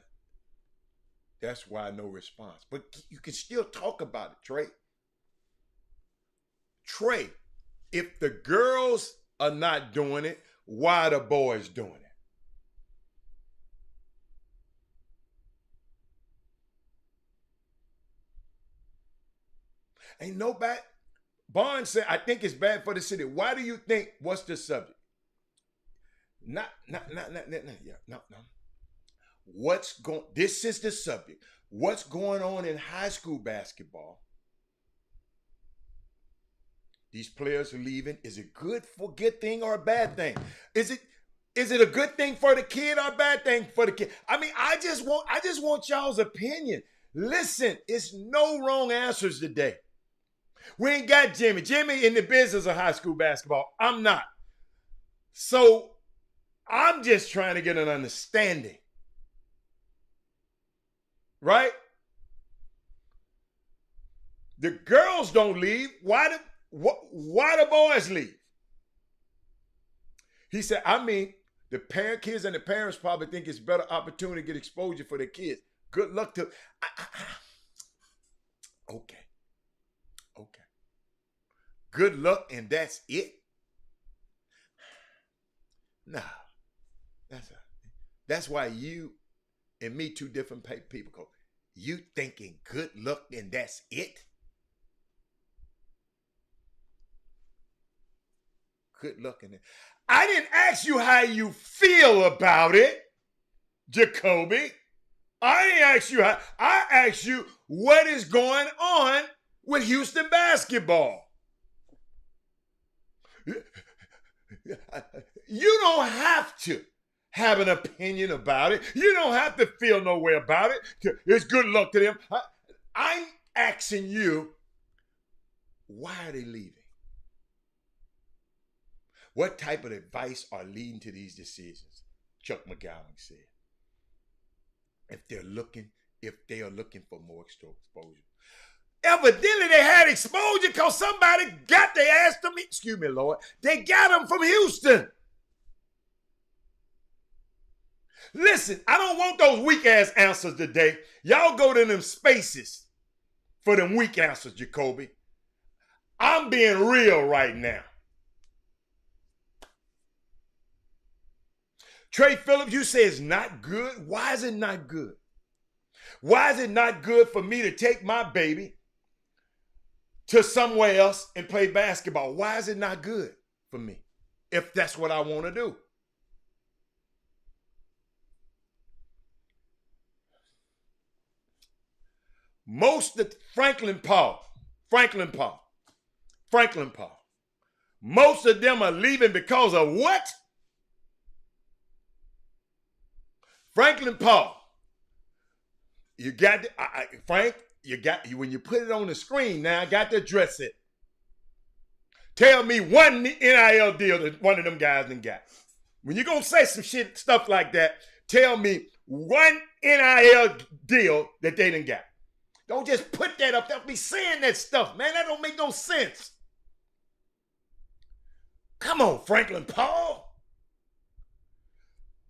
That's why no response. But you can still talk about it, Trey. Trey, if the girls are not doing it, why are the boys doing it? Ain't nobody, Barnes said, I think it's bad for the city. Why do you think? What's the subject? Not, yeah, no. This is the subject. What's going on in high school basketball? These players are leaving. Is it good thing or a bad thing? Is it a good thing for the kid or a bad thing for the kid? I mean, I just want y'all's opinion. Listen, it's no wrong answers today. We ain't got Jimmy. Jimmy in the business of high school basketball. I'm not. So I'm just trying to get an understanding. Right? The girls don't leave. Why the boys leave? He said, I mean, the kids and the parents probably think it's a better opportunity to get exposure for their kids. Good luck to... Okay. Good luck and that's it? No. That's why you and me, two different people. You thinking good luck and that's it? Good luck and I didn't ask you how you feel about it, Jacoby. I didn't ask you how. I asked you what is going on with Houston basketball. You don't have to have an opinion about it. You don't have to feel no way about it. It's good luck to them. I'm asking you, why are they leaving? What type of advice are leading to these decisions? Chuck McGowan said. If they are looking for more exposure. Evidently they had exposure because somebody got their ass to me. Excuse me, Lord. They got them from Houston. Listen, I don't want those weak ass answers today. Y'all go to them spaces for them weak answers, Jacoby. I'm being real right now. Trey Phillips, you say it's not good. Why is it not good? Why is it not good for me to take my baby to somewhere else and play basketball? Why is it not good for me if that's what I want to do? Most of Franklin Paul. Most of them are leaving because of what? Franklin Paul. You got Frank, when you put it on the screen now, I got to address it. Tell me one NIL deal that one of them guys done got. When you're going to say some stuff like that, tell me one NIL deal that they done got. Don't just put that up. Don't be saying that stuff, man. That don't make no sense. Come on, Franklin Paul.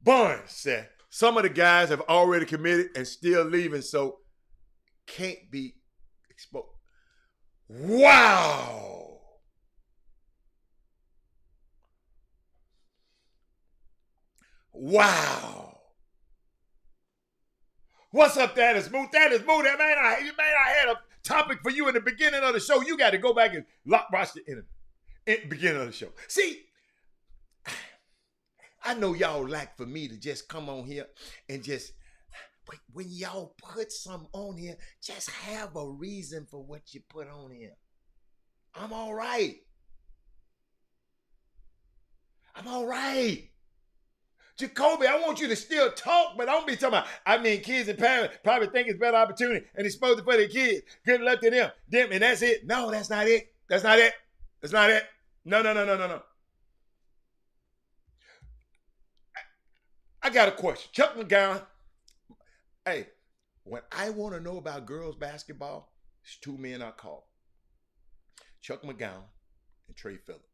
Barnes said, some of the guys have already committed and still leaving, so can't be exposed. Wow. What's up, That Is Smooth? That is Smooth. Man, I had a topic for you in the beginning of the show. You got to go back and watch the beginning of the show. See, I know y'all like for me to just come on here and just, but when y'all put some on here, just have a reason for what you put on here. I'm all right. Jacoby, I want you to still talk, but don't be talking about, kids and parents probably think it's a better opportunity and it's supposed to for their kids. Good luck to them, and that's it. No, that's not it. No. I got a question. Chuck McGowan, hey, when I want to know about girls basketball, it's two men I call. Chuck McGowan and Trey Phillips.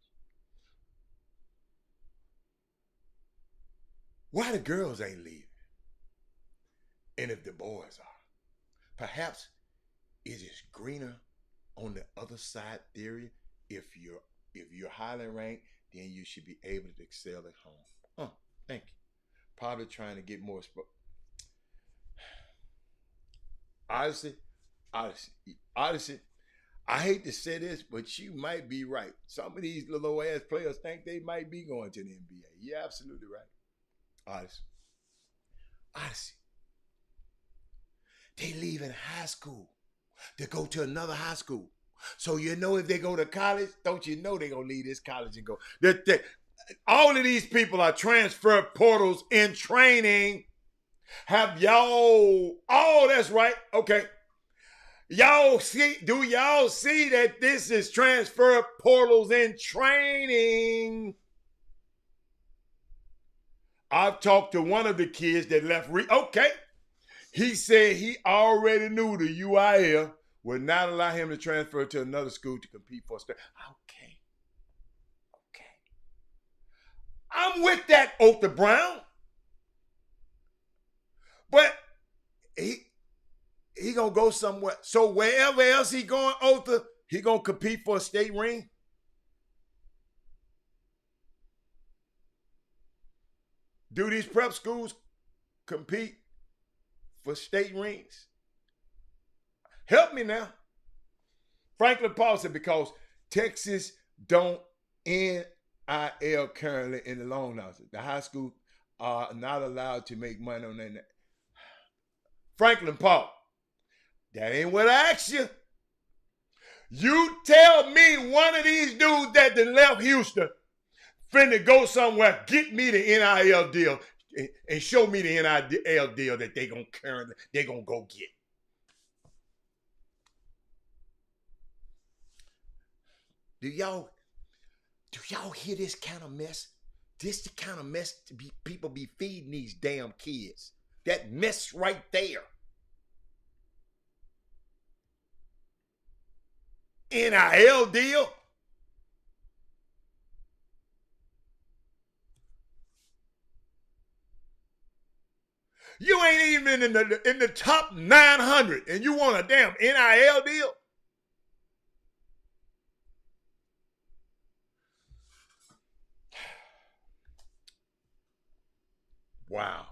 Why the girls ain't leaving? And if the boys are, perhaps it is greener on the other side theory. If you're highly ranked, then you should be able to excel at home. Thank you. Probably trying to get more. Honestly, I hate to say this, but you might be right. Some of these little ass players think they might be going to the NBA. You're absolutely right. Odyssey. They leaving high school to go to another high school. So you know if they go to college, don't you know they're going to leave this college and go. All of these people are transfer portals in training. Have y'all, oh, that's right. Okay. Do y'all see that this is transfer portals in training? I've talked to one of the kids that left. Okay. He said he already knew the UIL would not allow him to transfer to another school to compete for a state. Okay. I'm with that, Otha Brown. But he gonna go somewhere. So wherever else he going, Otha, he gonna compete for a state ring? Do these prep schools compete for state rings? Help me now. Franklin Paul said because Texas don't NIL currently in the loan officer. The high school are not allowed to make money on that. Franklin Paul, that ain't what I asked you. You tell me one of these dudes that done left Houston finna go somewhere, get me the NIL deal and show me the NIL deal that they gonna go get. Do y'all hear this kind of mess? This the kind of mess people be feeding these damn kids. That mess right there. NIL deal. You ain't even in the top 900 and you want a damn NIL deal? Wow.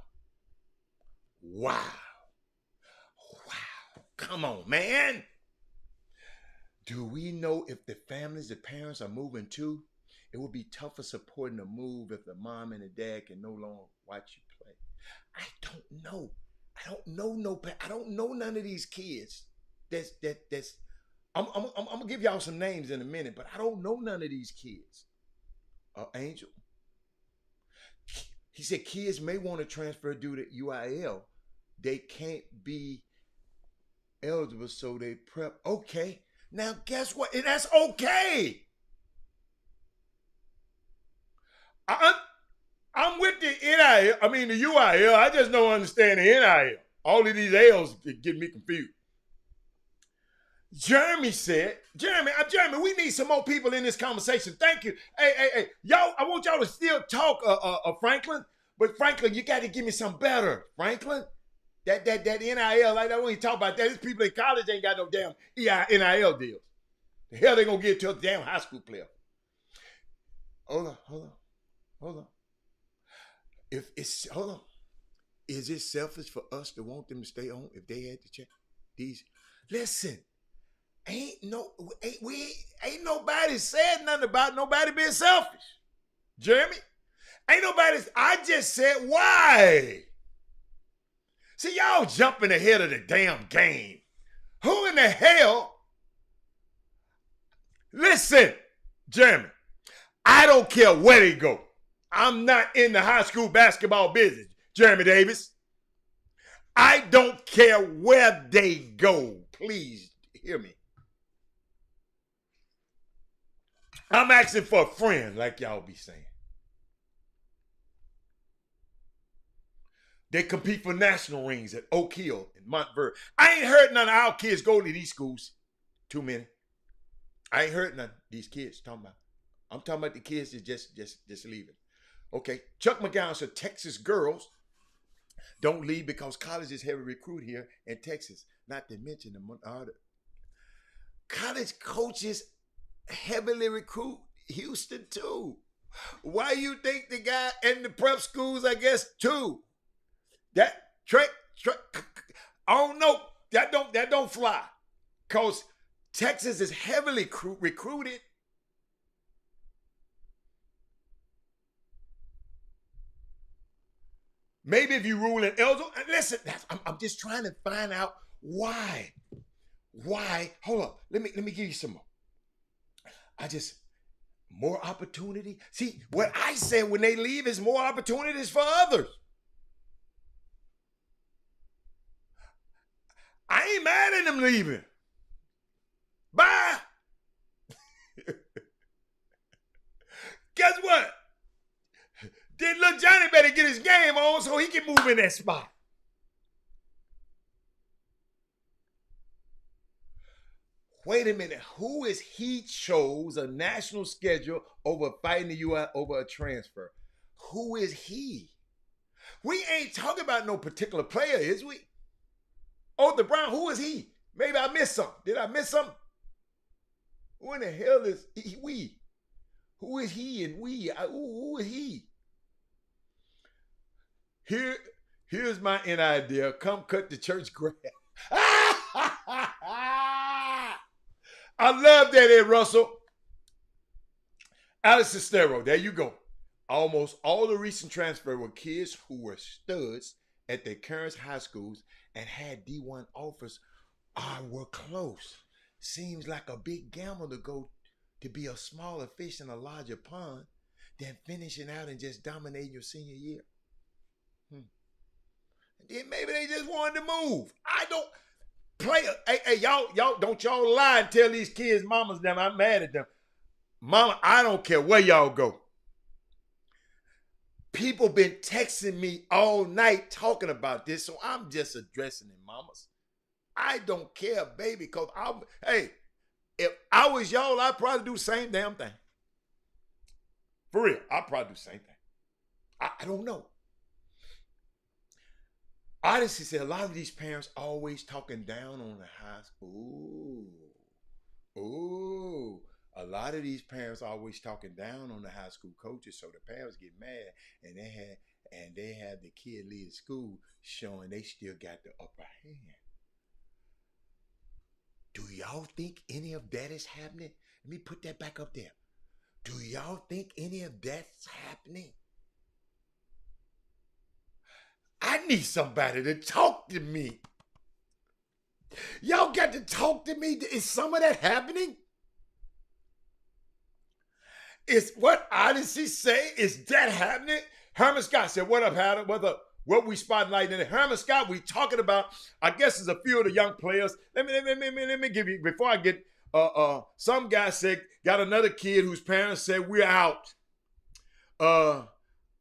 Come on, man. Do we know if the families, the parents are moving too? It would be tougher supporting a move if the mom and the dad can no longer watch you play. I don't know. I don't know none of these kids. I'm gonna give y'all some names in a minute, but I don't know none of these kids. Angel. He said kids may want to transfer due to UIL. They can't be eligible, so they prep. Okay. Now, guess what? That's okay. I'm with the NIL. I mean, the UIL. I just don't understand the NIL. All of these L's get me confused. Jeremy said, Jeremy, we need some more people in this conversation. Thank you. Hey, y'all, I want y'all to still talk, Franklin. But Franklin, you got to give me some better, Franklin. That NIL, like that when you talk about that, these people in college ain't got no damn NIL deals. The hell they gonna get to a damn high school player? Hold on. Hold on. Is it selfish for us to want them to stay on if they had to check these? Listen, ain't nobody said nothing about nobody being selfish. Jeremy, ain't nobody. I just said why. See, y'all jumping ahead of the damn game. Who in the hell? Listen, Jeremy, I don't care where they go. I'm not in the high school basketball business, Jeremy Davis. I don't care where they go. Please hear me. I'm asking for a friend, like y'all be saying. They compete for national rings at Oak Hill and Montverde. I ain't heard none of our kids go to these schools. Too many. I ain't heard none of these kids talking about. I'm talking about the kids that just leaving. Okay. Chuck McGowan said Texas girls don't leave because colleges heavily recruit here in Texas. Not to mention the college coaches heavily recruit Houston too. Why you think the guy in the prep schools, I guess, too? That trick, I don't know. That don't fly. Cause Texas is heavily recruited. Maybe if you rule in eligible, listen, I'm just trying to find out why. Why? Hold on. Let me give you some more. More opportunity. See, what I said when they leave is more opportunities for others. I ain't mad at them leaving. Bye. Guess what? Then little Johnny better get his game on so he can move in that spot. Wait a minute. Who is he chose a national schedule over fighting the U.S. over a transfer? Who is he? We ain't talking about no particular player, is we? Arthur Brown, who is he? Maybe I missed something. Did I miss something? Who in the hell is we? Who is he and we? Who is he? Here's my idea. Come cut the church grass. I love that, Ed Russell. Alex Sestero, there you go. Almost all the recent transfers were kids who were studs at their current high schools and had D1 offers or were close. Seems like a big gamble to go to be a smaller fish in a larger pond than finishing out and just dominating your senior year. And then maybe they just wanted to move. I don't play. Hey, y'all don't y'all lie and tell these kids' mamas them I'm mad at them. Mama, I don't care where y'all go. People been texting me all night talking about this, so I'm just addressing them, mamas. I don't care, baby, because if I was y'all, I'd probably do the same damn thing. For real, I'd probably do the same thing. I don't know. Odyssey said a lot of these parents always talking down on the high school. Ooh. A lot of these parents always talking down on the high school coaches, so the parents get mad and they have the kid leave school showing they still got the upper hand. Do y'all think any of that is happening? Let me put that back up there. Do y'all think any of that's happening? I need somebody to talk to me. Y'all got to talk to me. Is some of that happening? Is what Odyssey say, is that happening? Herman Scott said, what up, Hatter? What we spotlighting in it? Herman Scott, we talking about, I guess there's a few of the young players. Let me give you, before I get, some guy said, got another kid whose parents said, we're out.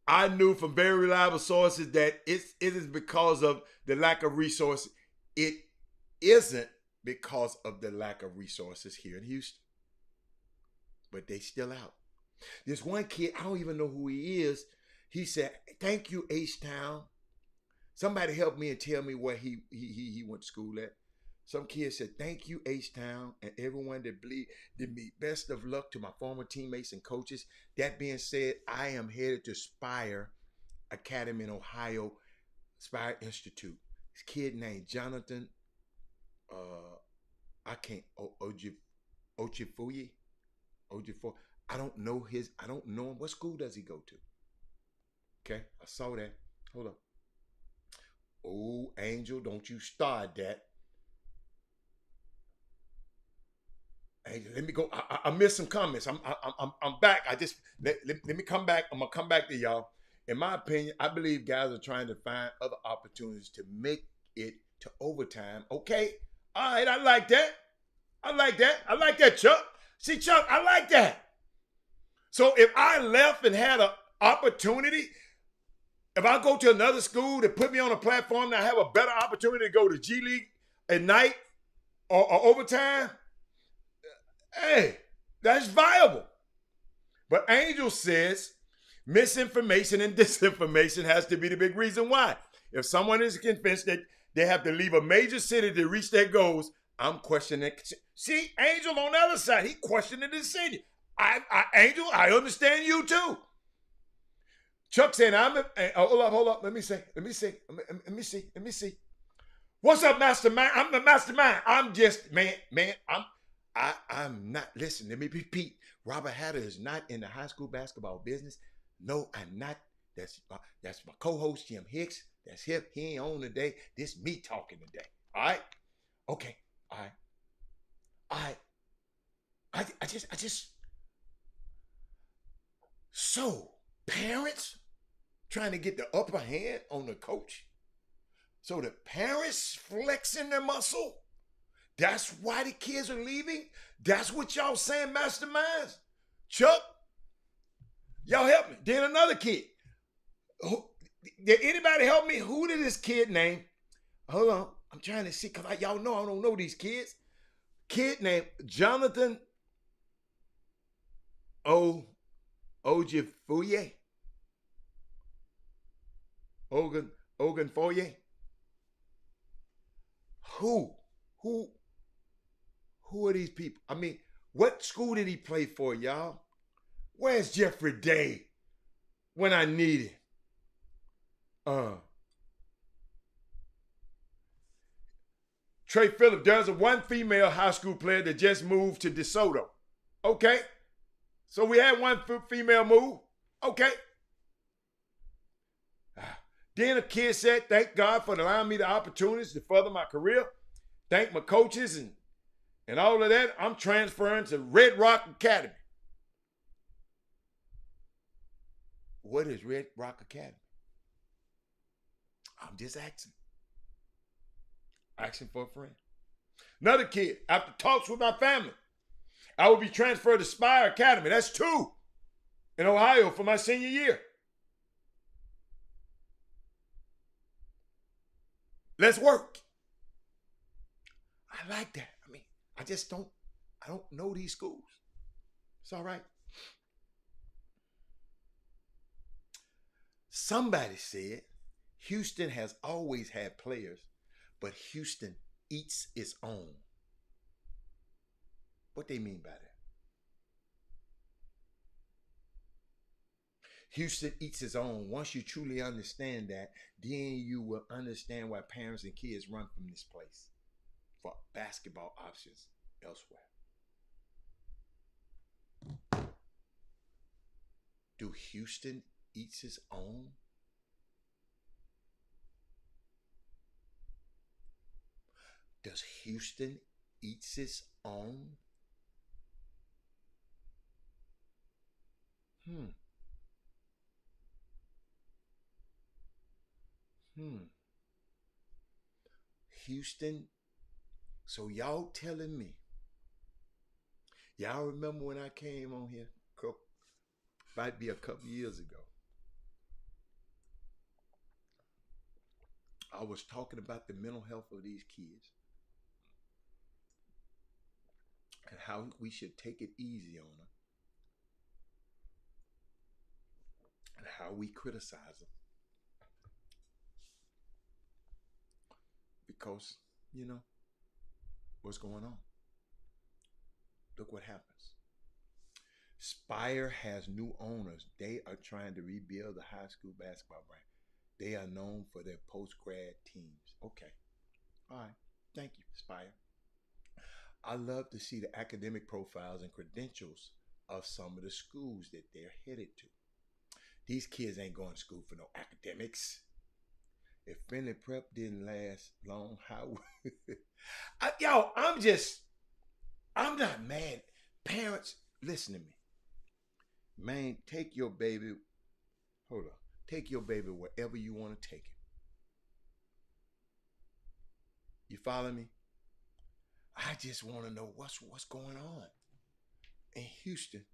I knew from very reliable sources that it is because of the lack of resources. It isn't because of the lack of resources here in Houston. But they still out. There's one kid, I don't even know who he is. He said, thank you, H-Town. Somebody help me and tell me where he went to school at. Some kid said, thank you, H-Town, and everyone that believed in me. Best of luck to my former teammates and coaches. That being said, I am headed to Spire Academy in Ohio, Spire Institute. This kid named Jonathan, Ojifuyi. I don't know him. What school does he go to? Okay, I saw that. Hold up. Oh, Angel, don't you start that. Angel, let me go. I missed some comments. I'm back. Let me come back. I'm gonna come back to y'all. In my opinion, I believe guys are trying to find other opportunities to make it to overtime. Okay, all right, I like that. I like that, Chuck. See, Chuck, I like that. So if I left and had an opportunity, if I go to another school that put me on a platform that I have a better opportunity to go to G League at night or overtime, hey, that's viable. But Angel says misinformation and disinformation has to be the big reason why. If someone is convinced that they have to leave a major city to reach their goals, I'm questioning it. See, Angel on the other side, he questioning the city. Angel, I understand you too. Chuck saying, hold up. Let me see. What's up, mastermind? I'm the mastermind. I'm just, man, I'm not, listen, let me repeat. Robert Hatter is not in the high school basketball business. No, I'm not. That's my co-host, Jim Hicks. That's him. He ain't on today. This me talking today. All right? Okay. All right. I just, so parents trying to get the upper hand on the coach. So the parents flexing their muscle. That's why the kids are leaving. That's what y'all saying, masterminds. Chuck, y'all help me. Then another kid. Did anybody help me? Who did this kid name? Hold on. I'm trying to see, because y'all know I don't know these kids. Kid named Jonathan Ojefuye. Ogunfoye. Who are these people? I mean, what school did he play for, y'all? Where's Jeffrey Day when I need him? Trey Phillips, there's one female high school player that just moved to DeSoto. Okay. So we had one female move. Okay. Then a kid said, thank God for allowing me the opportunities to further my career. Thank my coaches and all of that. I'm transferring to Red Rock Academy. What is Red Rock Academy? I'm just asking. Asking for a friend. Another kid, after talks with my family, I will be transferred to Spire Academy. That's 2 in Ohio for my senior year. Let's work. I like that. I mean, I don't know these schools. It's all right. Somebody said Houston has always had players, but Houston eats its own. What they mean by that? Houston eats its own. Once you truly understand that, then you will understand why parents and kids run from this place for basketball options elsewhere. Do Houston eats its own? Does Houston eats its own? Houston. So y'all telling me, y'all remember when I came on here, might be a couple years ago, I was talking about the mental health of these kids and how we should take it easy on them and how we criticize them. Because, what's going on? Look what happens. Spire has new owners. They are trying to rebuild the high school basketball brand. They are known for their post-grad teams. Okay. All right. Thank you, Spire. I love to see the academic profiles and credentials of some of the schools that they're headed to. These kids ain't going to school for no academics. If Finley Prep didn't last long, how? I'm not mad. Parents, listen to me. Man, take your baby wherever you want to take it. You follow me? I just want to know what's going on in Houston.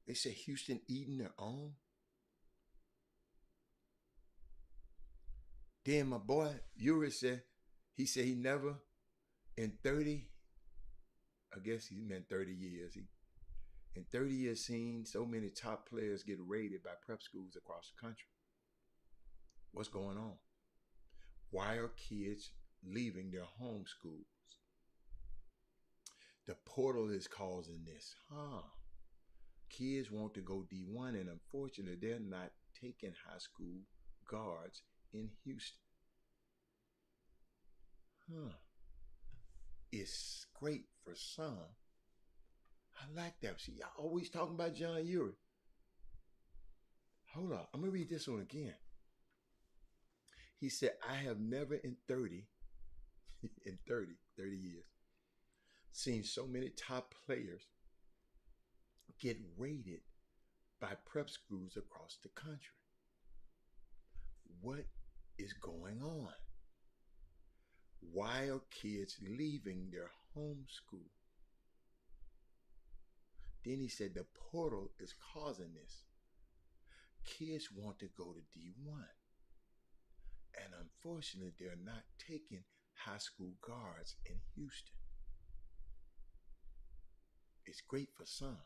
They say Houston eating their own. Then my boy Uri said he never in 30, I guess he meant 30 years. In 30 years seen so many top players get rated by prep schools across the country. What's going on? Why are kids leaving their home schools? The portal is causing this. Kids want to go D1, and unfortunately, they're not taking high school guards in Houston. It's great for some. I like that. See, y'all always talking about John Uri. Hold on. I'm going to read this one again. He said, I have never in 30 years, seen so many top players get rated by prep schools across the country. What is going on? Why are kids leaving their home school? Then he said the portal is causing this. Kids want to go to D1. And unfortunately, they're not taking high school guards in Houston. It's great for some.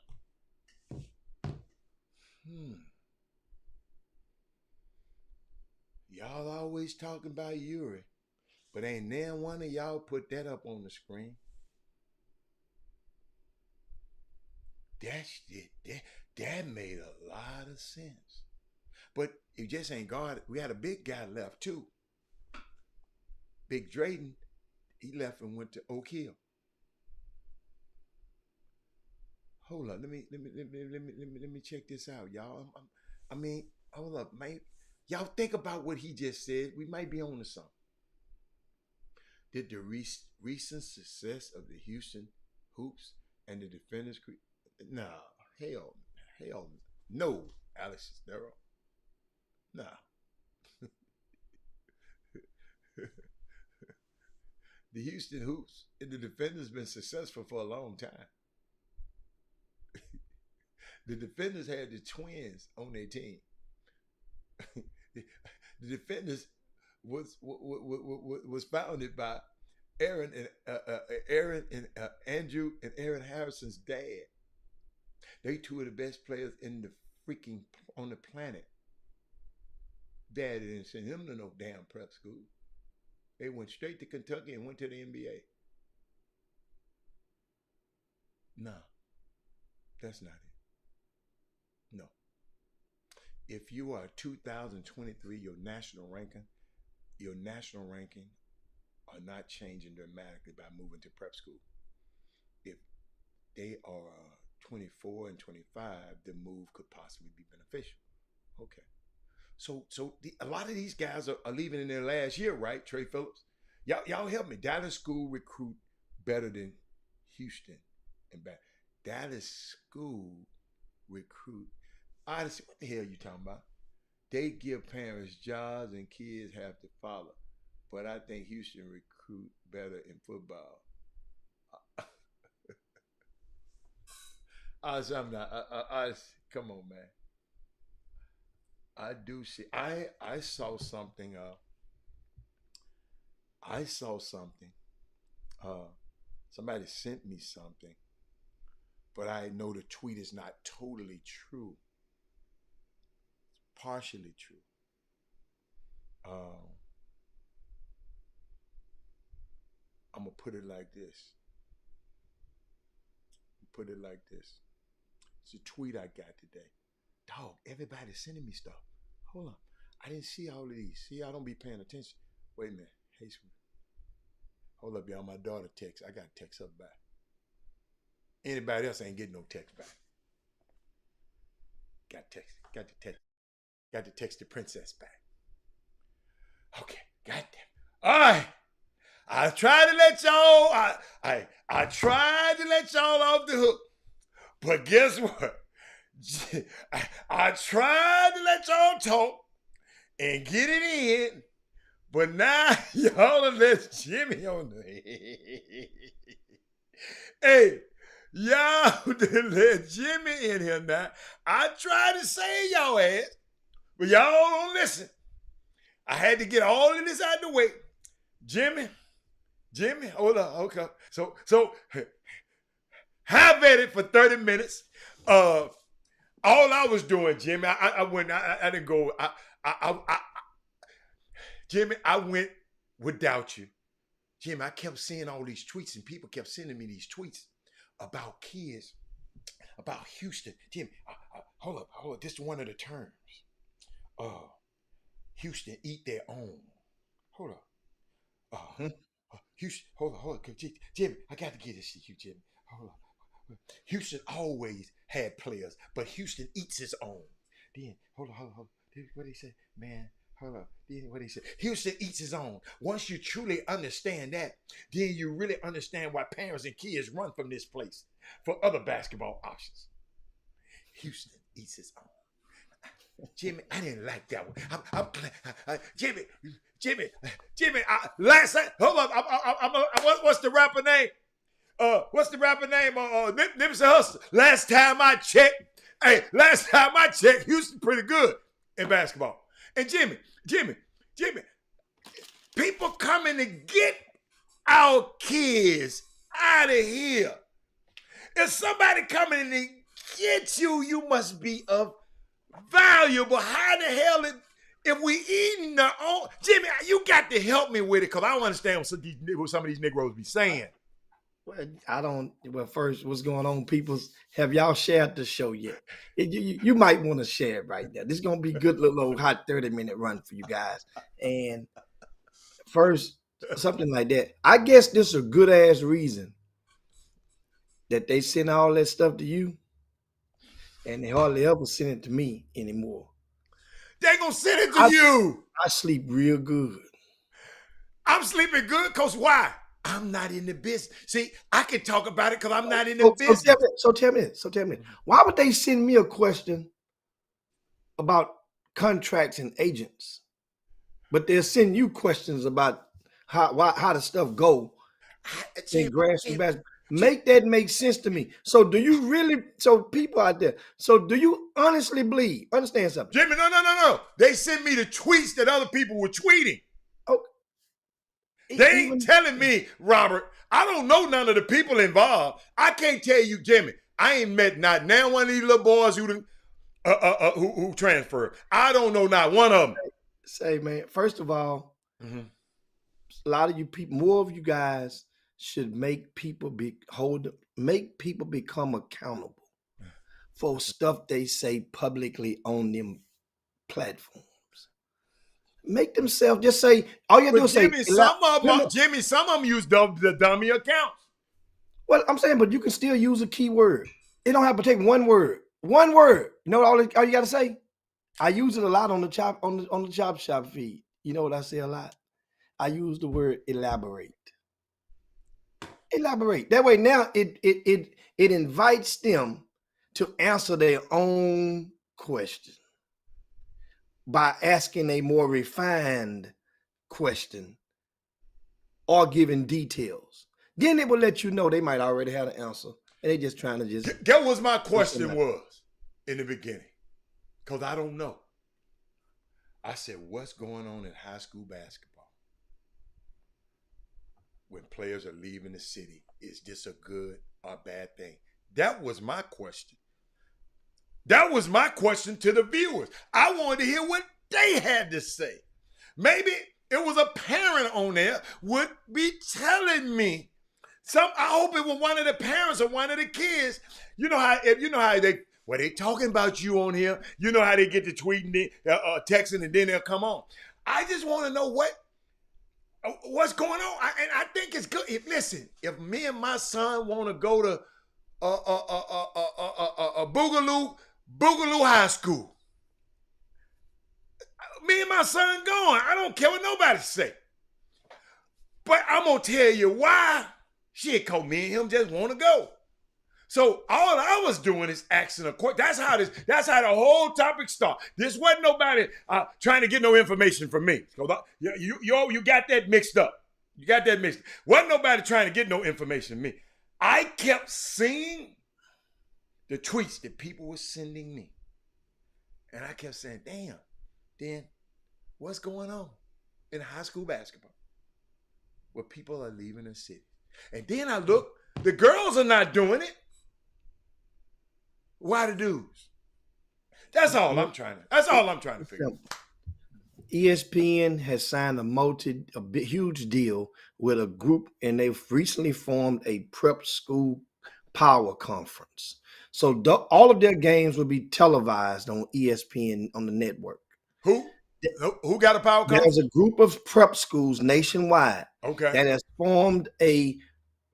Y'all always talking about Uri, but ain't there one of y'all put that up on the screen? That made a lot of sense. But it just ain't guard. We had a big guy left too. Big Drayton, he left and went to Oak Hill. Hold up, let me check this out, y'all. Hold up, man. Y'all think about what he just said. We might be on to something. Did the recent success of the Houston Hoops and the Defenders Nah, hell, no, Alex Cisnero. Nah. The Houston Hoops and the Defenders been successful for a long time. The Defenders had the Twins on their team. The Defenders was founded by Aaron and Andrew and Aaron Harrison's dad. They two of the best players in the freaking on the planet. Dad didn't send him to no damn prep school. They went straight to Kentucky and went to the NBA. No, that's not it. No. If you are 2023, your national ranking are not changing dramatically by moving to prep school. If they are 24 and 25, the move could possibly be beneficial. Okay. So a lot of these guys are leaving in their last year, right? Trey Phillips, y'all help me. Dallas school recruit better than Houston and back. Dallas school recruit. Honestly, what the hell you talking about? They give parents jobs and kids have to follow. But I think Houston recruit better in football. Come on, man. I do see. I saw something. Somebody sent me something, but I know the tweet is not totally true. It's partially true. I'm gonna put it like this. It's a tweet I got today. Dog, everybody's sending me stuff. Hold on. I didn't see all of these. See, I don't be paying attention. Wait a minute. Hey, sweet. Hold up, y'all. My daughter texts. I got to text her back. Anybody else ain't getting no text back. Got to text the princess back. Okay. Goddamn. All right. I tried to let y'all, I tried to let y'all off the hook. But guess what? I tried to let y'all talk and get it in, but now y'all done let Jimmy on the Hey, y'all done let Jimmy in here now. I tried to say y'all ass, but y'all don't listen. I had to get all of this out of the way. Jimmy, hold on, okay. So have at it for 30 minutes. All I was doing, Jimmy, I didn't go. Jimmy, I went without you. Jimmy, I kept seeing all these tweets and people kept sending me these tweets about kids, about Houston. Jimmy, hold up. This is one of the terms. Houston eat their own. Hold up. Houston, hold on. Jimmy, I got to get this to you, Jimmy. Hold on. Houston always had players, but Houston eats his own. Then, hold on. What did he say? Man, hold on. Then what did he say? Houston eats his own. Once you truly understand that, then you really understand why parents and kids run from this place for other basketball options. Houston eats his own. Jimmy, I didn't like that one. Jimmy. Last night, hold on. What's the rapper name? Nipsey Hussle. Last time I checked, Houston pretty good in basketball. And Jimmy, people coming to get our kids out of here. If somebody coming to get you, you must be of valuable. How the hell if we eating our own? Jimmy, you got to help me with it because I don't understand what some of these Negroes be saying. Well, first, what's going on, people? Have y'all shared the show yet? You might want to share it right now. This is going to be a good little old hot 30-minute run for you guys. And first, something like that. I guess this is a good-ass reason that they send all that stuff to you, and they hardly ever send it to me anymore. They gonna send it to you. I sleep real good. I'm sleeping good because why? I'm not in the business. See, I can talk about it because I'm not in the business. So tell me, why would they send me a question about contracts and agents, but they'll send you questions about how the stuff go in grassroots basketball? Make that make sense to me. So do you really, so people out there, so do you honestly believe, understand something? Jimmy, no. They sent me the tweets that other people were tweeting. Oh, they ain't telling me, Robert. I don't know none of the people involved. I can't tell you, Jimmy. I ain't met not now one of these little boys who transferred. I don't know not one of them. Say, man, first of all, a lot of you people, more of you guys should make people become accountable for stuff they say publicly on them platforms. Make themselves just say, all you have to do is say, Jimmy, some of them use the dummy accounts. Well, I'm saying, but you can still use a keyword. It don't have to take one word. One word. You know all you got to say? I use it a lot on the Chop Shop feed. You know what I say a lot? I use the word elaborate. Elaborate. That way now it invites them to answer their own question by asking a more refined question or giving details. Then it will let you know they might already have an answer and they just trying to just. That was my question was in the beginning, because I don't know. I said, what's going on in high school basketball? When players are leaving the city, is this a good or bad thing? That was my question. That was my question to the viewers. I wanted to hear what they had to say. Maybe it was a parent on there would be telling me. I hope it was one of the parents or one of the kids. You know how they talking about you on here. You know how they get to tweeting, texting, and then they'll come on. I just want to know what's going on. And I think it's good. If me and my son want to go to Boogaloo High School, me and my son going. I don't care what nobody say. But I'm gonna tell you why. Shit, cause me and him just want to go. So all I was doing is asking a question. That's how the whole topic started. This wasn't nobody trying to get no information from me. You got that mixed up. Wasn't nobody trying to get no information from me. I kept seeing the tweets that people were sending me. And I kept saying, damn, Dan, what's going on in high school basketball where people are leaving the city? And then I look, the girls are not doing it. Why the dudes? That's all I'm trying to figure out. ESPN has signed a huge deal with a group, and they've recently formed a prep school power conference. So all of their games will be televised on ESPN on the network. Who got a power conference? There's a group of prep schools nationwide Okay. that has formed a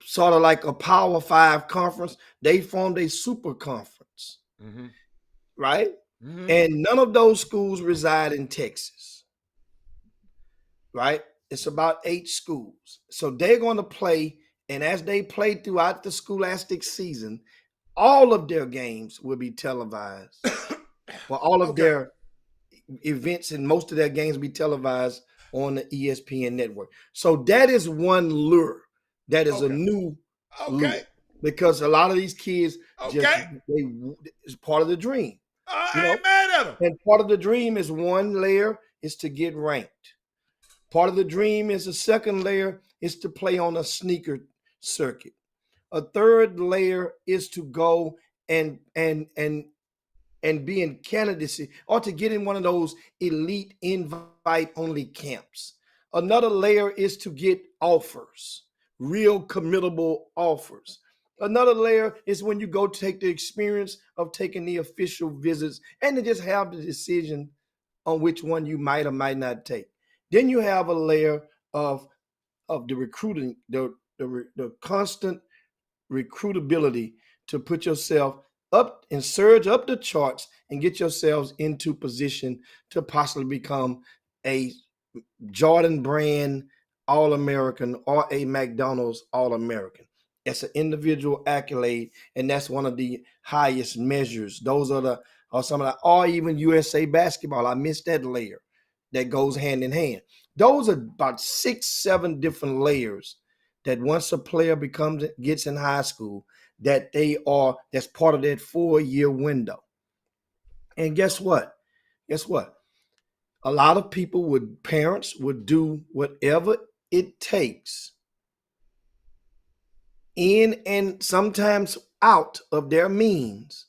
sort of like a Power Five conference. They formed a super conference, Mm-hmm. right? Mm-hmm. And none of those schools reside in Texas, right? It's about 8 schools. So they're going to play, and as they play throughout the scholastic season, all of their games will be televised. Well, all of Okay. their events and most of their games will be televised on the ESPN network. So that is one lure. That is a Okay. new lure Okay. because a lot of these kids just Okay. it's part of the dream. I You know, ain't mad at him. and part of the dream is one layer is to get ranked. Part of the dream is a second layer is to play on a sneaker circuit. A third layer is to go and be in candidacy or to get in one of those elite invite only camps. Another layer is to get offers, real committable offers. Another layer is when you go take the experience of taking the official visits and to just have the decision on which one you might or might not take. Then you have a layer of the recruiting, the constant recruitability to put yourself up and surge up the charts and get yourselves into position to possibly become a Jordan brand All-American or a McDonald's All-American. That's an individual accolade, and that's one of the highest measures. Those are some of the, or even USA basketball. I missed that layer that goes hand in hand. Those are about 6, 7 different layers that once a player gets in high school, that's part of that 4-year window. And guess what? A lot of parents would do whatever it takes in and sometimes out of their means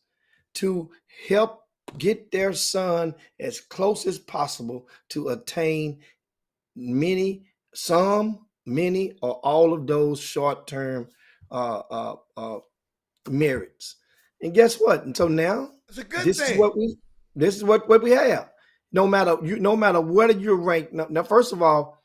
to help get their son as close as possible to attain many or all of those short-term merits. And guess what? And so now It's a good this thing. is what we have. No matter whether you're ranked. Now, first of all,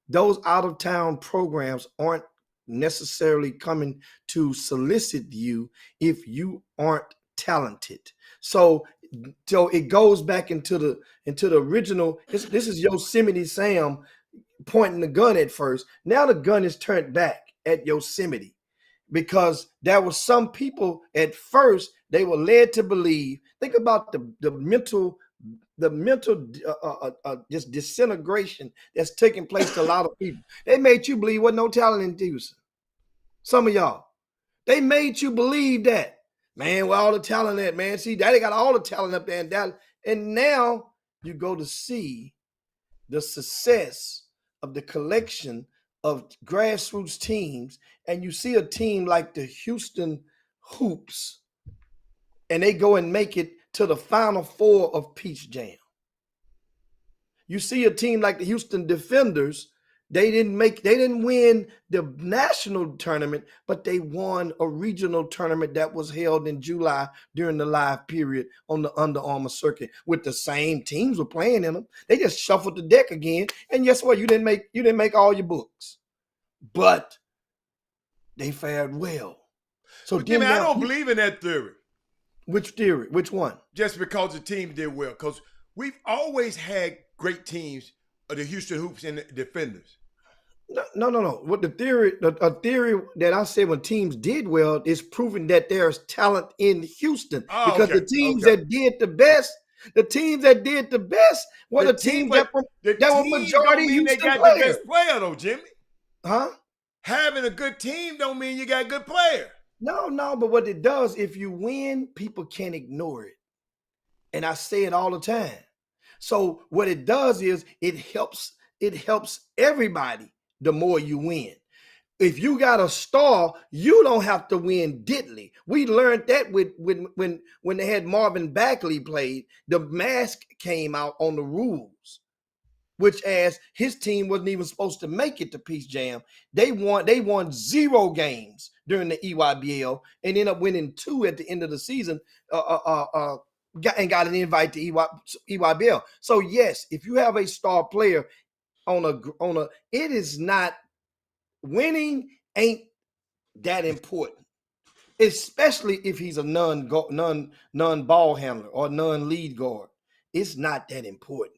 those out-of-town programs aren't necessarily coming to solicit you if you aren't talented. So it goes back into the original. This is Yosemite Sam pointing the gun at first. Now the gun is turned back at Yosemite because there were some people at first they were led to believe. Think about the mental just disintegration that's taking place to a lot of people. They made you believe wasn't no talent in Houston. Some of y'all, they made you believe that, man. Where all the talent at, man? See, Daddy got all the talent up there in Dallas, and now you go to see the success of the collection of grassroots teams, and you see a team like the Houston Hoops, and they go and make it to the Final Four of Peach Jam. You see a team like the Houston Defenders, they didn't win the national tournament, but they won a regional tournament that was held in July during the live period on the Under Armour circuit with the same teams were playing in them. They just shuffled the deck again. And guess what? You didn't make all your books, but they fared well. So Jimmy, I don't believe in that theory. Which theory? Which one? Just because the team did well. Because we've always had great teams of the Houston Hoops and the Defenders. No. What a theory that I said when teams did well is proving that there's talent in Houston. Because the teams that did the best were the teams that were majority Houston they got players. the best player though, Jimmy. Huh? Having a good team don't mean you got a good player. No, but what it does, if you win, people can't ignore it. And I say it all the time. So what it does is it helps everybody the more you win. If you got a star, you don't have to win diddly. We learned that when they had Marvin Bagley played, the mask came out on the rules, which as his team wasn't even supposed to make it to Peach Jam. They won 0 games during the EYBL and ended up winning 2 at the end of the season. Got an invite to EYBL. So yes, if you have a star player on a, it is not winning ain't that important, especially if he's a non-ball handler or non-lead guard. It's not that important.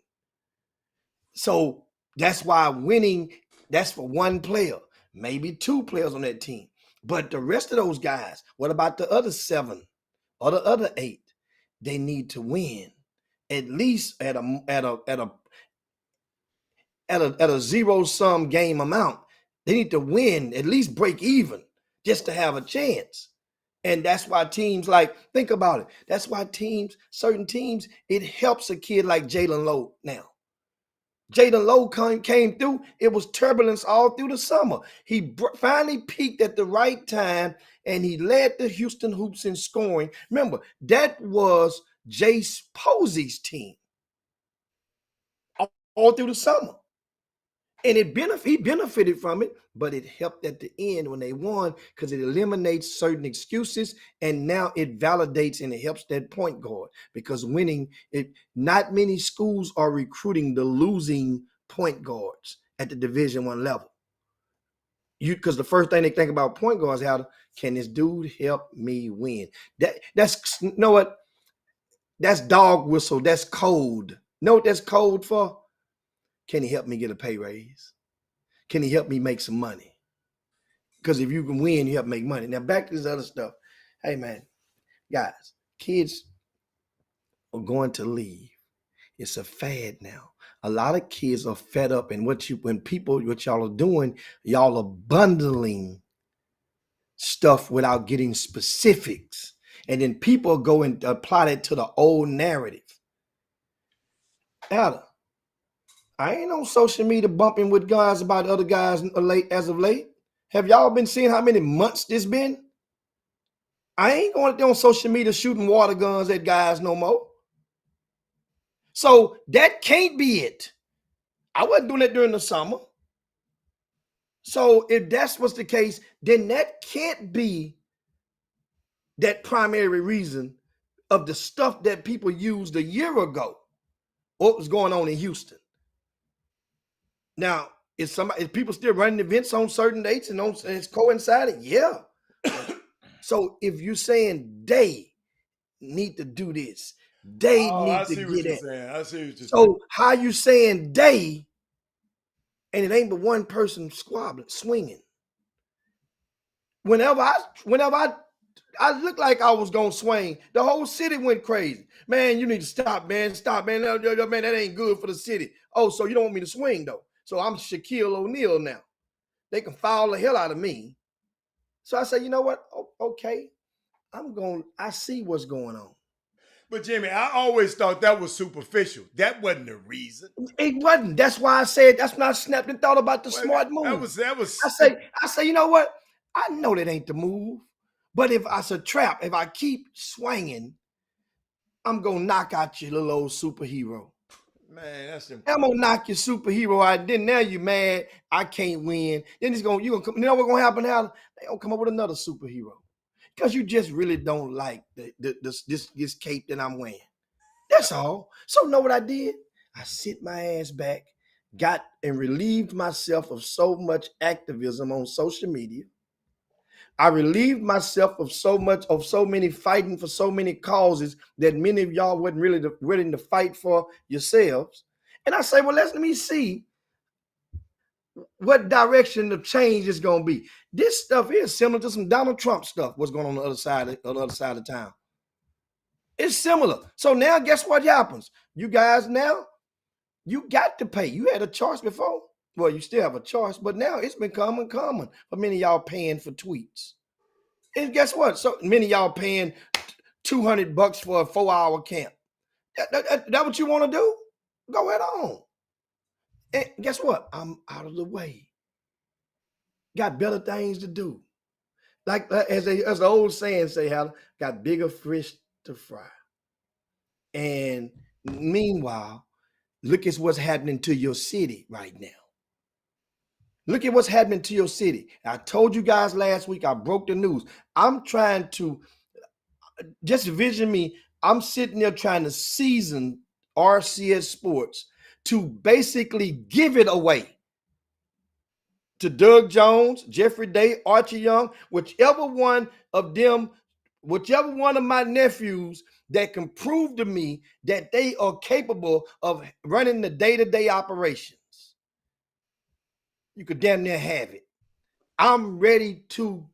So that's why winning, that's for one player, maybe two players on that team. But the rest of those guys, what about the other 7 or the other 8? They need to win at least at a zero-sum game amount. They need to win, at least break even, just to have a chance. And that's why teams think about it. That's why certain teams, it helps a kid like Jalen Lowe now. Jalen Lowe came through. It was turbulence all through the summer. He finally peaked at the right time, and he led the Houston Hoops in scoring. Remember, that was Jace Posey's team all through the summer. And he benefited from it, but it helped at the end when they won because it eliminates certain excuses, and now it validates and it helps that point guard because winning, not many schools are recruiting the losing point guards at the Division I level. Because the first thing they think about point guards, can this dude help me win? That's you know what? That's dog whistle. That's code. Know what that's code for? Can he help me get a pay raise? Can he help me make some money? Because if you can win, you help make money. Now, back to this other stuff. Hey, man, guys, kids are going to leave. It's a fad now. A lot of kids are fed up, and what y'all are doing, y'all are bundling stuff without getting specifics. And then people go and apply that to the old narrative. Adam, I ain't on social media bumping with guys about other guys as of late. Have y'all been seeing how many months this been? I ain't going on social media shooting water guns at guys no more. So that can't be it. I wasn't doing that during the summer. So if that's what's the case, then that can't be that primary reason of the stuff that people used a year ago. What was going on in Houston? Now, is people still running events on certain dates and it's coincided? Yeah. So if you're saying they need to do this, they need to get it. I see what you're saying. So how you saying they, and it ain't but one person swinging? Whenever I looked like I was gonna swing, the whole city went crazy. Man, you need to stop, man. Stop, man. Man, that ain't good for the city. Oh, so you don't want me to swing though? So I'm Shaquille O'Neal now. They can foul the hell out of me. So I say, you know what? Okay, I see what's going on. But Jimmy, I always thought that was superficial. That wasn't the reason. It wasn't. That's why I said, that's when I snapped and thought about the smart move. That was. I say, you know what? I know that ain't the move. But if it's a trap, if I keep swinging, I'm going to knock out your little old superhero. Man, that's important. I'm gonna knock your superhero out. Then now you mad. I can't win. Then you know what's gonna happen now? They gonna come up with another superhero because you just really don't like this cape that I'm wearing. That's all. So know what I did? I sit my ass back, got and relieved myself of so much activism on social media. I relieved myself of so many fighting for so many causes that many of y'all wasn't really willing to fight for yourselves. And I say, well, let me see what direction the change is going to be. This stuff is similar to some Donald Trump stuff, what's going on the other side of town. It's similar. So now guess what happens? You guys now, you got to pay. You had a choice before. Well, you still have a choice, but now it's becoming common for many of y'all paying for tweets. And guess what? So many of y'all paying $200 for a 4-hour camp. That what you want to do? Go ahead on. And guess what? I'm out of the way. Got better things to do. Like as the old saying say, Hal, got bigger fish to fry. And meanwhile, look at what's happening to your city right now. Look at what's happening to your city. I told you guys last week, I broke the news. I'm trying to, just vision me, I'm sitting there trying to season RCS Sports to basically give it away. to Doug Jones, Jeffrey Day, Archie Young, whichever one of my nephews that can prove to me that they are capable of running the day-to-day operations. You could damn near have it. I'm ready to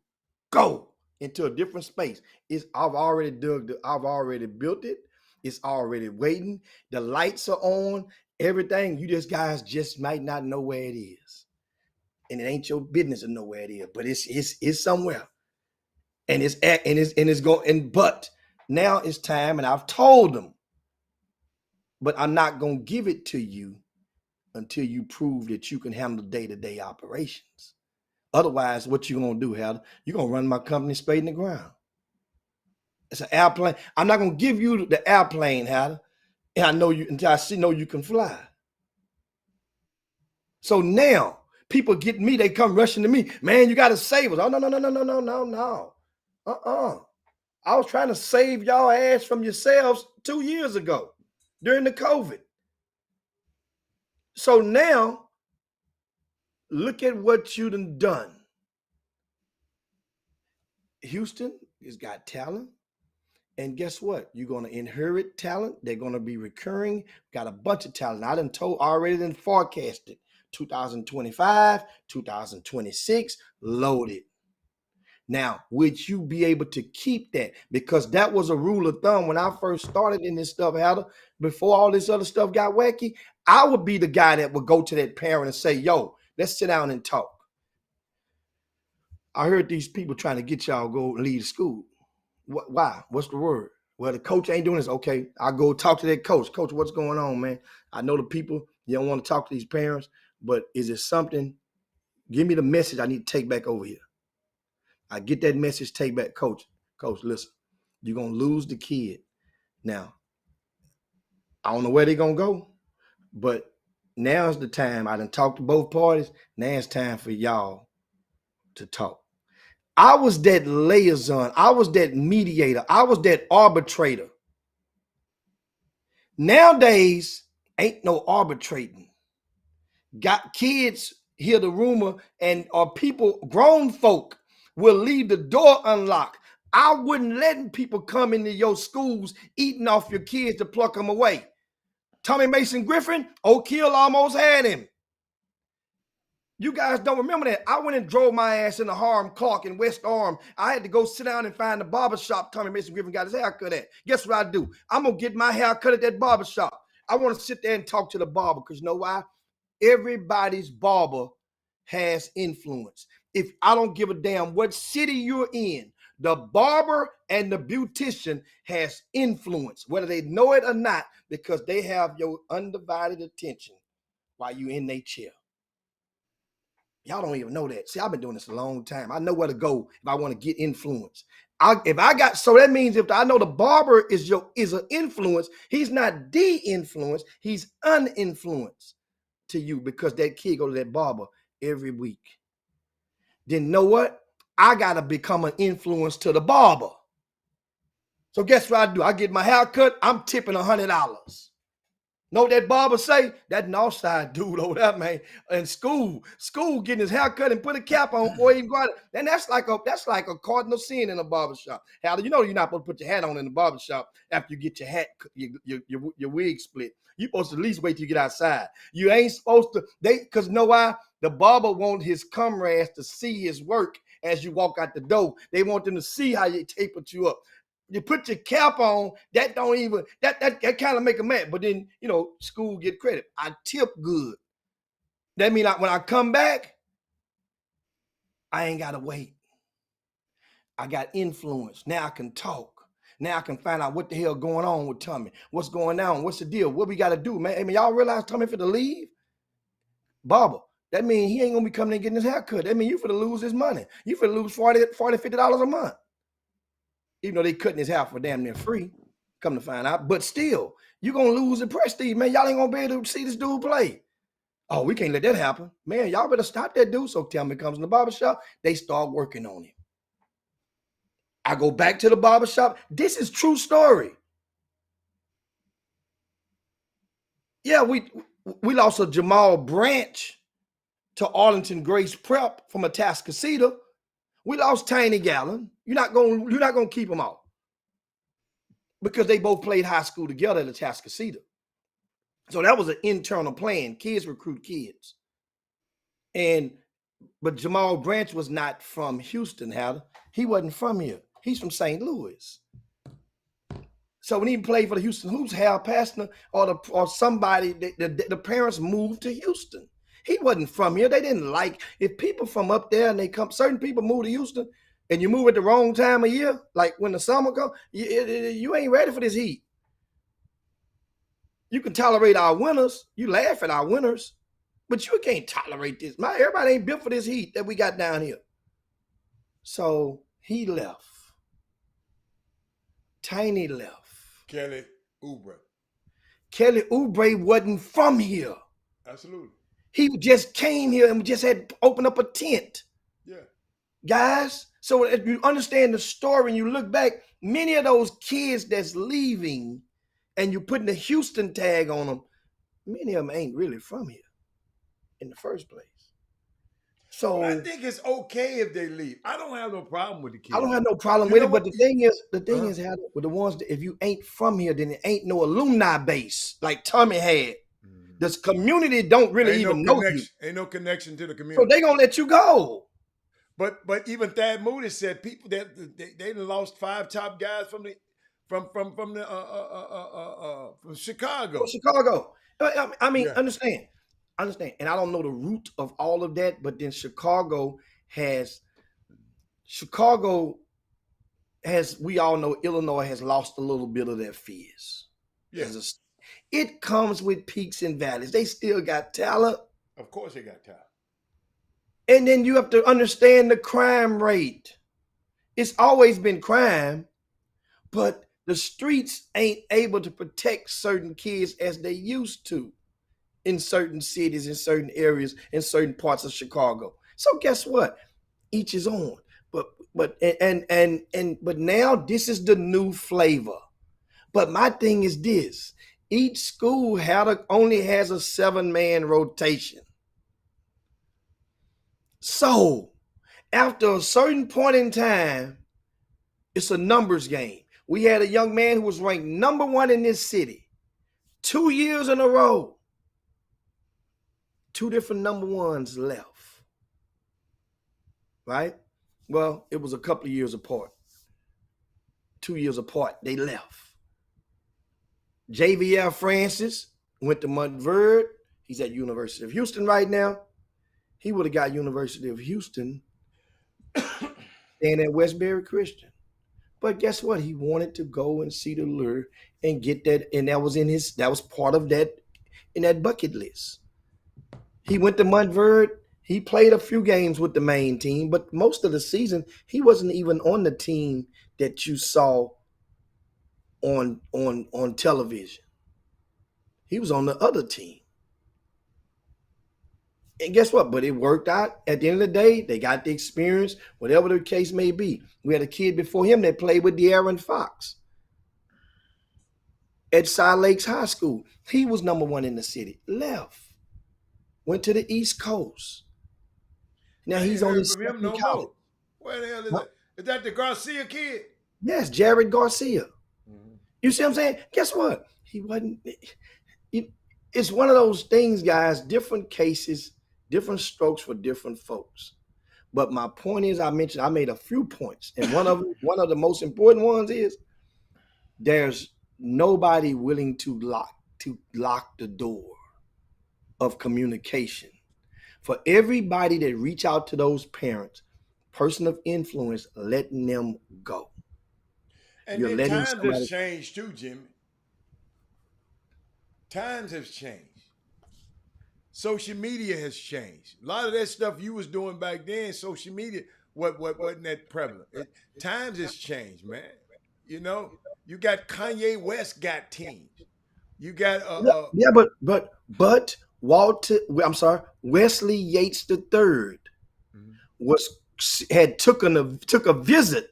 go into a different space. I've already built it. It's already waiting. The lights are on, everything. You guys just might not know where it is. And it ain't your business to know where it is, but it's somewhere. But now it's time, and I've told them, but I'm not gonna give it to you until you prove that you can handle day-to-day operations. Otherwise, what you gonna do, Heather? You're gonna run my company spade in the ground. It's an airplane. I'm not gonna give you the airplane, Heather, and I know you until I know you can fly. So now people get me, they come rushing to me, man, you gotta save us. Oh, no. I was trying to save y'all ass from yourselves 2 years ago during the COVID. So now, look at what you done. Houston has got talent. And guess what? You're going to inherit talent. They're going to be recurring. Got a bunch of talent. I already forecasted 2025, 2026, loaded. Now, would you be able to keep that? Because that was a rule of thumb when I first started in this stuff, Heather, before all this other stuff got wacky. I would be the guy that would go to that parent and say, yo, let's sit down and talk. I heard these people trying to get y'all go leave school. Why? What's the word? Well, the coach ain't doing this. Okay, I'll go talk to that coach. Coach, what's going on, man? I know the people, you don't want to talk to these parents, but is it something? Give me the message I need to take back over here. I get that message, take back. Coach, listen, you're going to lose the kid. Now, I don't know where they're going to go, but now's the time. I done talked to both parties. Now it's time for y'all to talk. I was that liaison. I was that mediator. I was that arbitrator. Nowadays, ain't no arbitrating. Got kids hear the rumor or people, grown folk, will leave the door unlocked. I wouldn't let people come into your schools eating off your kids to pluck them away. Tommy Mason Griffin, Oak Hill almost had him. You guys don't remember that. I went and drove my ass into Harlem Clark in West Arm. I had to go sit down and find the barbershop Tommy Mason Griffin got his haircut at. Guess what I do? I'm going to get my hair cut at that barbershop. I want to sit there and talk to the barber because you know why? Everybody's barber has influence. If I don't give a damn what city you're in, the barber and the beautician has influence, whether they know it or not, because they have your undivided attention while you're in their chair. Y'all don't even know that. See, I've been doing this a long time. I know where to go if I want to get influence. So that means if I know the barber is an influence, he's not de-influence, he's uninfluenced to you because that kid go to that barber every week. Then know what? I got to become an influence to the barber. So guess what I do? I get my hair cut, I'm tipping $100. Know what that barber say? That Northside dude over there, man, in school getting his hair cut and put a cap on before he even go out. And that's like a cardinal sin in a barbershop. How do you know you're not supposed to put your hat on in the barbershop after you get your hat, your wig split? You're supposed to at least wait till you get outside. You ain't supposed to, because you know why? The barber wants his comrades to see his work as you walk out the door. They want them to see how you tapered you up. You put your cap on, that don't even, that kind of make a mad. But then, school get credit. I tip good. That means when I come back, I ain't got to wait. I got influence. Now I can talk. Now I can find out what the hell going on with Tommy. What's going on? What's the deal? What we got to do, man? I mean, y'all realize Tommy for the leave? Barber. That means he ain't going to be coming and getting his hair cut. That means you for to lose his money. You for to lose $40, $50 a month. Even though they cutting his hair for damn near free, come to find out. But still, you're going to lose the prestige, man. Y'all ain't going to be able to see this dude play. Oh, we can't let that happen. Man, y'all better stop that dude. So Tommy comes in the barbershop, they start working on him. I go back to the barbershop. This is true story. Yeah, we lost a Jamal Branch to Arlington Grace Prep from Atascocita. We lost Tiny Gallon. You're not gonna keep them out because they both played high school together at Atascocita. So that was an internal plan. Kids recruit kids. But Jamal Branch was not from Houston, Hatter. He wasn't from here. He's from St. Louis. So when he played for the Houston Hoops, Hal Pastner or somebody, the parents moved to Houston. He wasn't from here. They didn't like, if people from up there and certain people move to Houston and you move at the wrong time of year, like when the summer comes, you ain't ready for this heat. You can tolerate our winters. You laugh at our winters, but you can't tolerate this. Everybody ain't built for this heat that we got down here. So he left. Tiny left. Kelly Oubre. Kelly Oubre wasn't from here. Absolutely. He just came here and just had to open up a tent. Yeah. Guys, so if you understand the story and you look back, many of those kids that's leaving and you're putting the Houston tag on them, many of them ain't really from here in the first place. So Well, I think it's okay if they leave. I don't have no problem with the kids. I don't have no problem with it, but the thing is, Hatter, with the ones that if you ain't from here, then it ain't no alumni base like Tommy had. This community don't really even know you. Ain't no connection to the community. So they gonna let you go. But even Thad Moody said people that they lost 5 top guys from Chicago. From Chicago. I mean, Yeah. understand. And I don't know the root of all of that, but then Chicago has, we all know Illinois has lost a little bit of their fizz. Yeah. It comes with peaks and valleys. They still got talent. Of course they got talent. And then you have to understand the crime rate. It's always been crime, but the streets ain't able to protect certain kids as they used to in certain cities, in certain areas, in certain parts of Chicago. So guess what? Each is on. But now this is the new flavor. But my thing is this. Each school only has a 7-man rotation. So after a certain point in time, it's a numbers game. We had a young man who was ranked number 1 in this city 2 years in a row. 2 different number 1s left. Right? Well, it was a couple of years apart. 2 years apart, they left. JVL Francis went to Montverde. He's at University of Houston right now. He would have got University of Houston and at Westbury Christian. But guess what? He wanted to go and see the lure and get that, and that was part of that in that bucket list. He went to Montverde. He played a few games with the main team, but most of the season he wasn't even on the team that you saw on television. He was on the other team. And guess what? But it worked out. At the end of the day, they got the experience, whatever the case may be. We had a kid before him that played with De'Aaron Fox at Side Lakes High School. He was number 1 in the city. Left. Went to the East Coast. Now he's on his from him no more. Where the hell is that? Is that the Garcia kid? Yes, Jared Garcia. You see what I'm saying? Guess what? He wasn't. It's one of those things, guys, different cases, different strokes for different folks. But my point is, I made a few points. And one of the most important ones is there's nobody willing to lock the door of communication. For everybody that reach out to those parents, person of influence, letting them go. And then times have changed too, Jimmy. Times have changed. Social media has changed. A lot of that stuff you was doing back then, social media wasn't that prevalent. Times has changed, man. You know, you got Kanye West got teams. You got but Wesley Yates III took a visit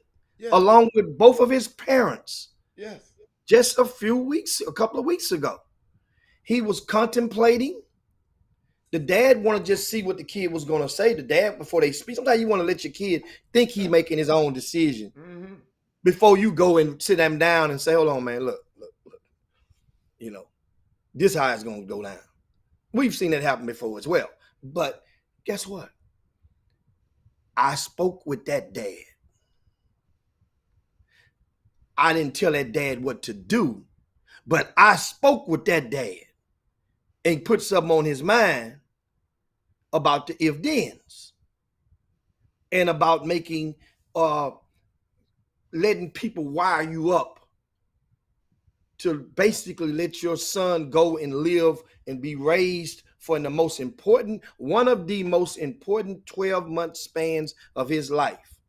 along with both of his parents. Yes. Just a couple of weeks ago. He was contemplating The dad want to just see what the kid was going to say. The dad, before they speak, sometimes you want to let your kid think he's making his own decision before you go and sit them down and say, hold on, man, look. This how it's going to go down. We've seen that happen before as well. But guess what? I spoke with that dad. I didn't tell that dad what to do, but I spoke with that dad and put something on his mind about the if-thens and about making, letting people wire you up to basically let your son go and live and be raised for one of the most important 12-month spans of his life.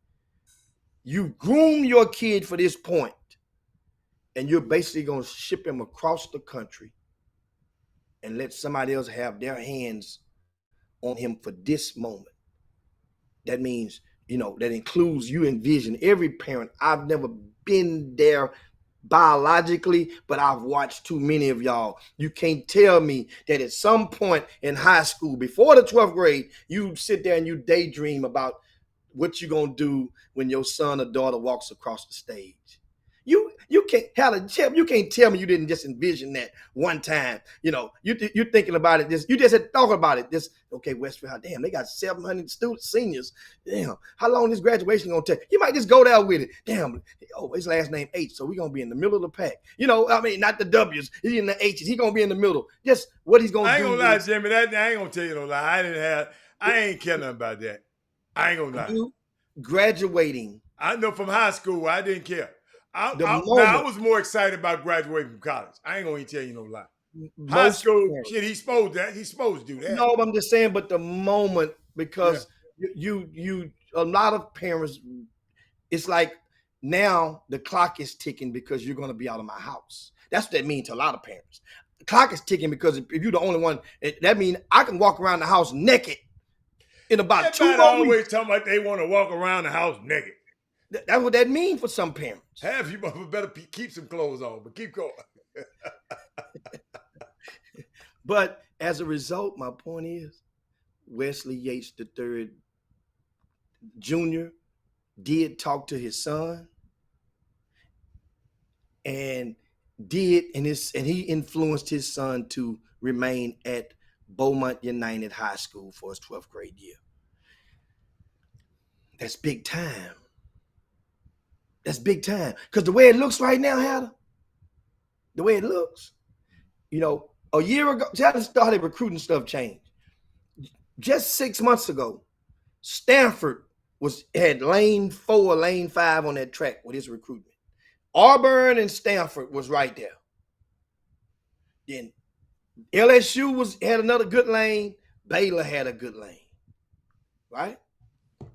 You groom your kid for this point, and you're basically going to ship him across the country and let somebody else have their hands on him for this moment. That means, that includes you envision every parent. I've never been there biologically, but I've watched too many of y'all. You can't tell me that at some point in high school, before the 12th grade, you sit there and you daydream about what you're going to do when your son or daughter walks across the stage. You can't, Helen, you can't tell me you didn't just envision that one time. You're thinking about it. You just had thought about it. Okay, Westfield, damn, they got 700 students, seniors. Damn, how long this graduation gonna take? You might just go there with it. Damn, his last name H, so we're gonna be in the middle of the pack. Not the W's, he's in the H's. He's gonna be in the middle. Just what he's gonna do. I ain't gonna lie, Jimmy. I ain't gonna tell you no lie. I ain't care nothing about that. I ain't gonna lie. Graduating. I know from high school, I didn't care. I was more excited about graduating from college. I ain't gonna even tell you no lie. High school, shit, he's supposed to do that. No, I'm just saying, but the moment, because you a lot of parents, it's like now the clock is ticking because you're gonna be out of my house. That's what that means to a lot of parents. The clock is ticking because if you're the only one, that means I can walk around the house naked in about 2 more weeks. Always talking about they want to walk around the house naked. That's what that means for some parents. Half you better keep some clothes on, but keep going. But as a result, my point is, Wesley Yates III Jr. did talk to his son, and he influenced his son to remain at Beaumont United High School for his 12th grade year. That's big time. That's big time. Because the way it looks right now, Hatter, the way it looks, a year ago, Hatter started recruiting stuff changed. Just 6 months ago, Stanford had lane 4 or lane 5 on that track with his recruitment. Auburn and Stanford was right there. Then LSU had another good lane. Baylor had a good lane. Right?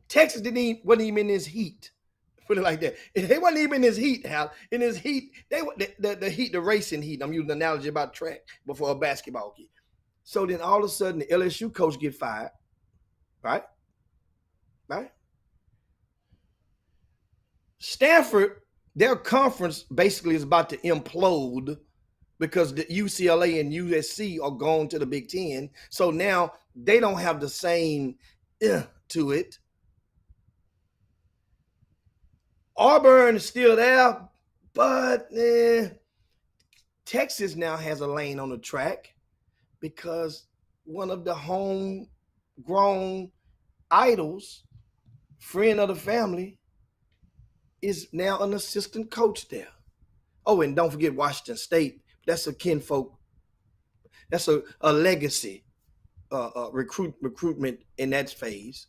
Texas wasn't even in his heat. Put it like that. They wasn't even in his heat, Hal. In his heat, the racing heat. I'm using an analogy about track before a basketball game. So then all of a sudden the LSU coach get fired. Right? Stanford, their conference basically is about to implode because the UCLA and USC are going to the Big Ten. So now they don't have the same to it. Auburn is still there, but Texas now has a lane on the track because one of the homegrown idols, friend of the family, is now an assistant coach there. Oh, and don't forget Washington State. That's a kinfolk. That's a legacy recruitment in that phase.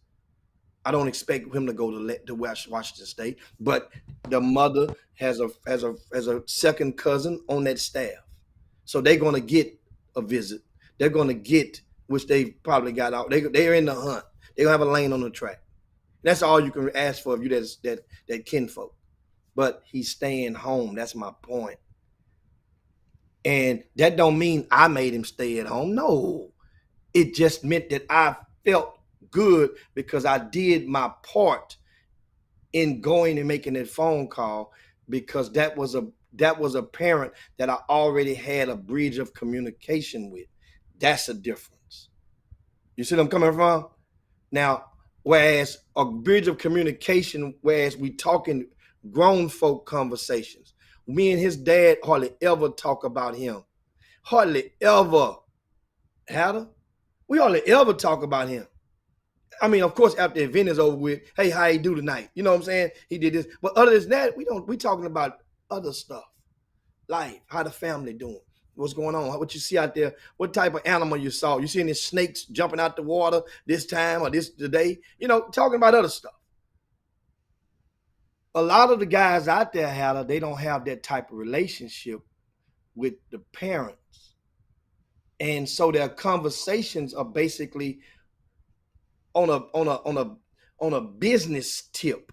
I don't expect him to go to Washington State, but the mother has a second cousin on that staff, so they're going to get a visit. They're going to get, which they probably got out. They're in the hunt. They're gonna have a lane on the track. That's all you can ask for if you that kinfolk. But he's staying home. That's my point. And that don't mean I made him stay at home. No, it just meant that I felt good because I did my part in going and making that phone call, because that was a parent that I already had a bridge of communication with. That's a difference. You see what I'm coming from? Now, whereas a bridge of communication, whereas we talking grown folk conversations, me and his dad hardly ever talk about him. Hardly ever. Hatter? We hardly ever talk about him. I mean, of course, after the event is over with, hey, how he do tonight? You know what I'm saying? He did this. But other than that, we talking about other stuff. Life, how the family doing, what's going on, what you see out there, what type of animal you saw. You see any snakes jumping out the water this time or this today? You know, talking about other stuff. A lot of the guys out there, Hatter, they don't have that type of relationship with the parents. And so their conversations are basically on a business tip,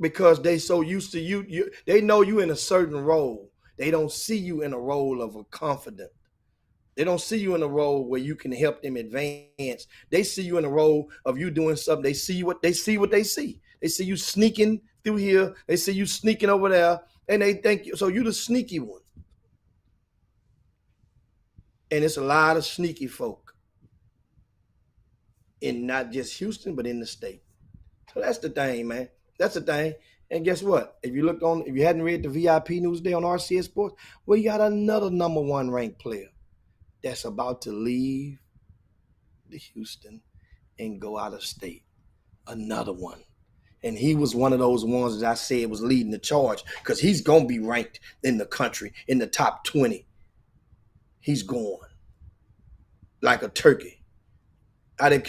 because they so used to you they know you in a certain role. They don't see you in a role of a confidant. They don't see you in a role where you can help them advance. They see you in a role of you doing something. They see what they see. They see you sneaking through here. They see you sneaking over there, and they think so you the sneaky one. And it's a lot of sneaky folk in not just Houston, but in the state. So that's the thing, man. That's the thing. And guess what? If you hadn't read the VIP news day on RCS Sports, well, you got another number one ranked player that's about to leave the Houston and go out of state. Another one. And he was one of those ones that I said was leading the charge, because he's going to be ranked in the country in the top 20. He's going like a turkey. How did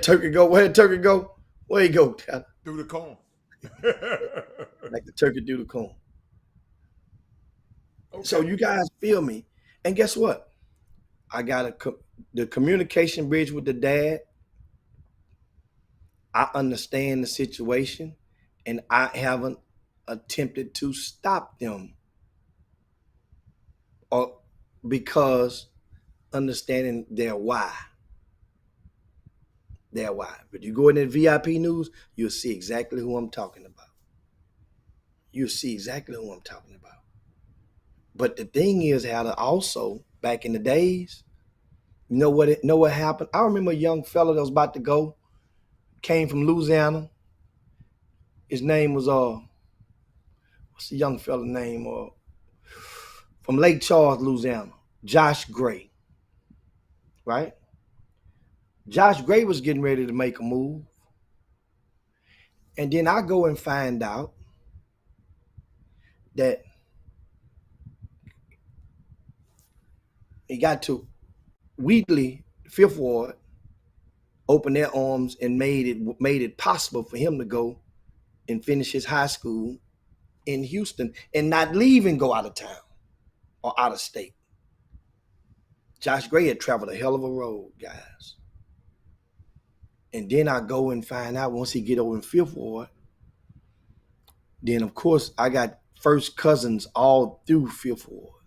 turkey go? Where did turkey go? Where he go? Through the corn. Like the turkey do the corn. Okay. So you guys feel me? And guess what? I got the communication bridge with the dad. I understand the situation, and I haven't attempted to stop them, or because understanding their why. Their why. But you go in the VIP news, you'll see exactly who I'm talking about. You'll see exactly who I'm talking about. But the thing is, how to also back in the days, you know what happened? I remember a young fella that was about to go, came from Louisiana. His name was what's the young fella's name? From Lake Charles, Louisiana, Josh Gray. Right? Josh Gray was getting ready to make a move. And then I go and find out that he got to Wheatley, Fifth Ward, opened their arms and made it possible for him to go and finish his high school in Houston and not leave and go out of town or out of state. Josh Gray had traveled a hell of a road, guys. And then I go and find out once he get over in Fifth Ward, then of course I got first cousins all through Fifth Ward.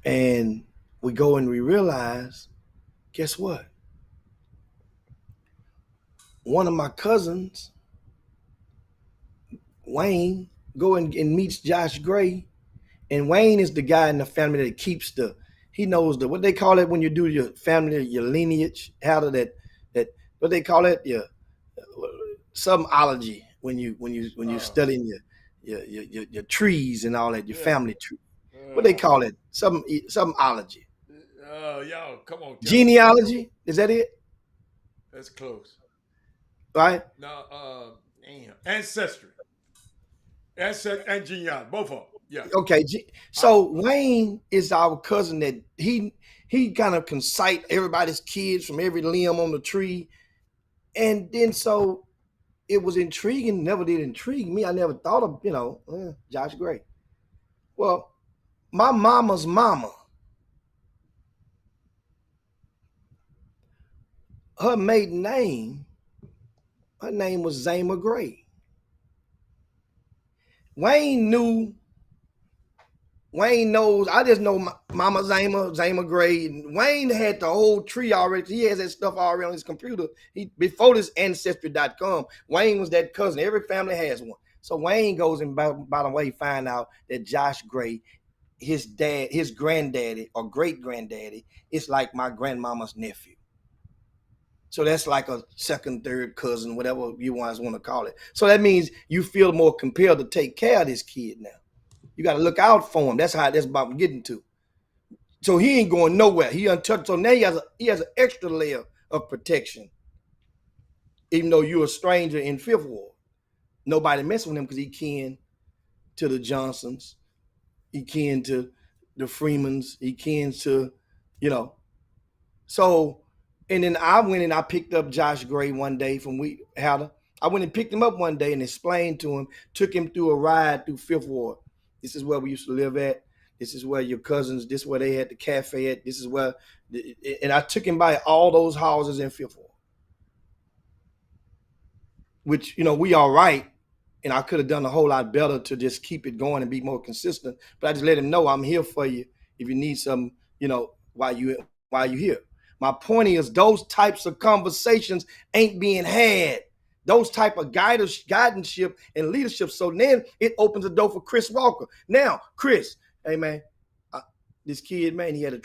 And we go and we realize, guess what? One of my cousins, Wayne, go and meets Josh Gray. And Wayne is the guy in the family that keeps he knows what they call it when you do your family, your lineage, how to that what they call it, your somethology when you studying your trees and all that, your family tree. What they call it? Somethology. Y'all, come on. Genealogy? Is that it? That's close. Right? No, ancestry. Ancestry and genealogy, both of them. Yeah. Okay. So Wayne is our cousin that he kind of can cite everybody's kids from every limb on the tree. And then so it was intriguing, never did intrigue me. I never thought of, Josh Gray. Well, my mama's mama, her maiden name, her name was Zama Gray. Wayne knows, I just know Mama Zama Gray. And Wayne had the whole tree already. He has that stuff already on his computer. Before this Ancestry.com, Wayne was that cousin. Every family has one. So Wayne goes and by the way, find out that Josh Gray his dad, his granddaddy or great granddaddy is like my grandmama's nephew. So that's like a second, third cousin, whatever you guys want to call it. So that means you feel more compelled to take care of this kid now. You got to look out for him. That's about I'm getting to. So he ain't going nowhere. He untouched. So now he has an extra layer of protection. Even though you're a stranger in Fifth Ward, nobody messing with him because he kin to the Johnsons, he kin to the Freemans, he kin to, you know. So, and then I went and I picked up Josh Gray one day from Hatter. I went and picked him up one day and explained to him, took him through a ride through Fifth Ward. This is where we used to live at. This is where your cousins, this is where they had the cafe at. This is where, and I took him by all those houses in Fifth Ward. Which, you know, we all right. And I could have done a whole lot better to just keep it going and be more consistent. But I just let him know I'm here for you if you need some, you know, while you here. My point is those types of conversations ain't being had. Those type of guidance and leadership. So then it opens the door for Chris Walker. Now, Chris, hey man, this kid, man, he had a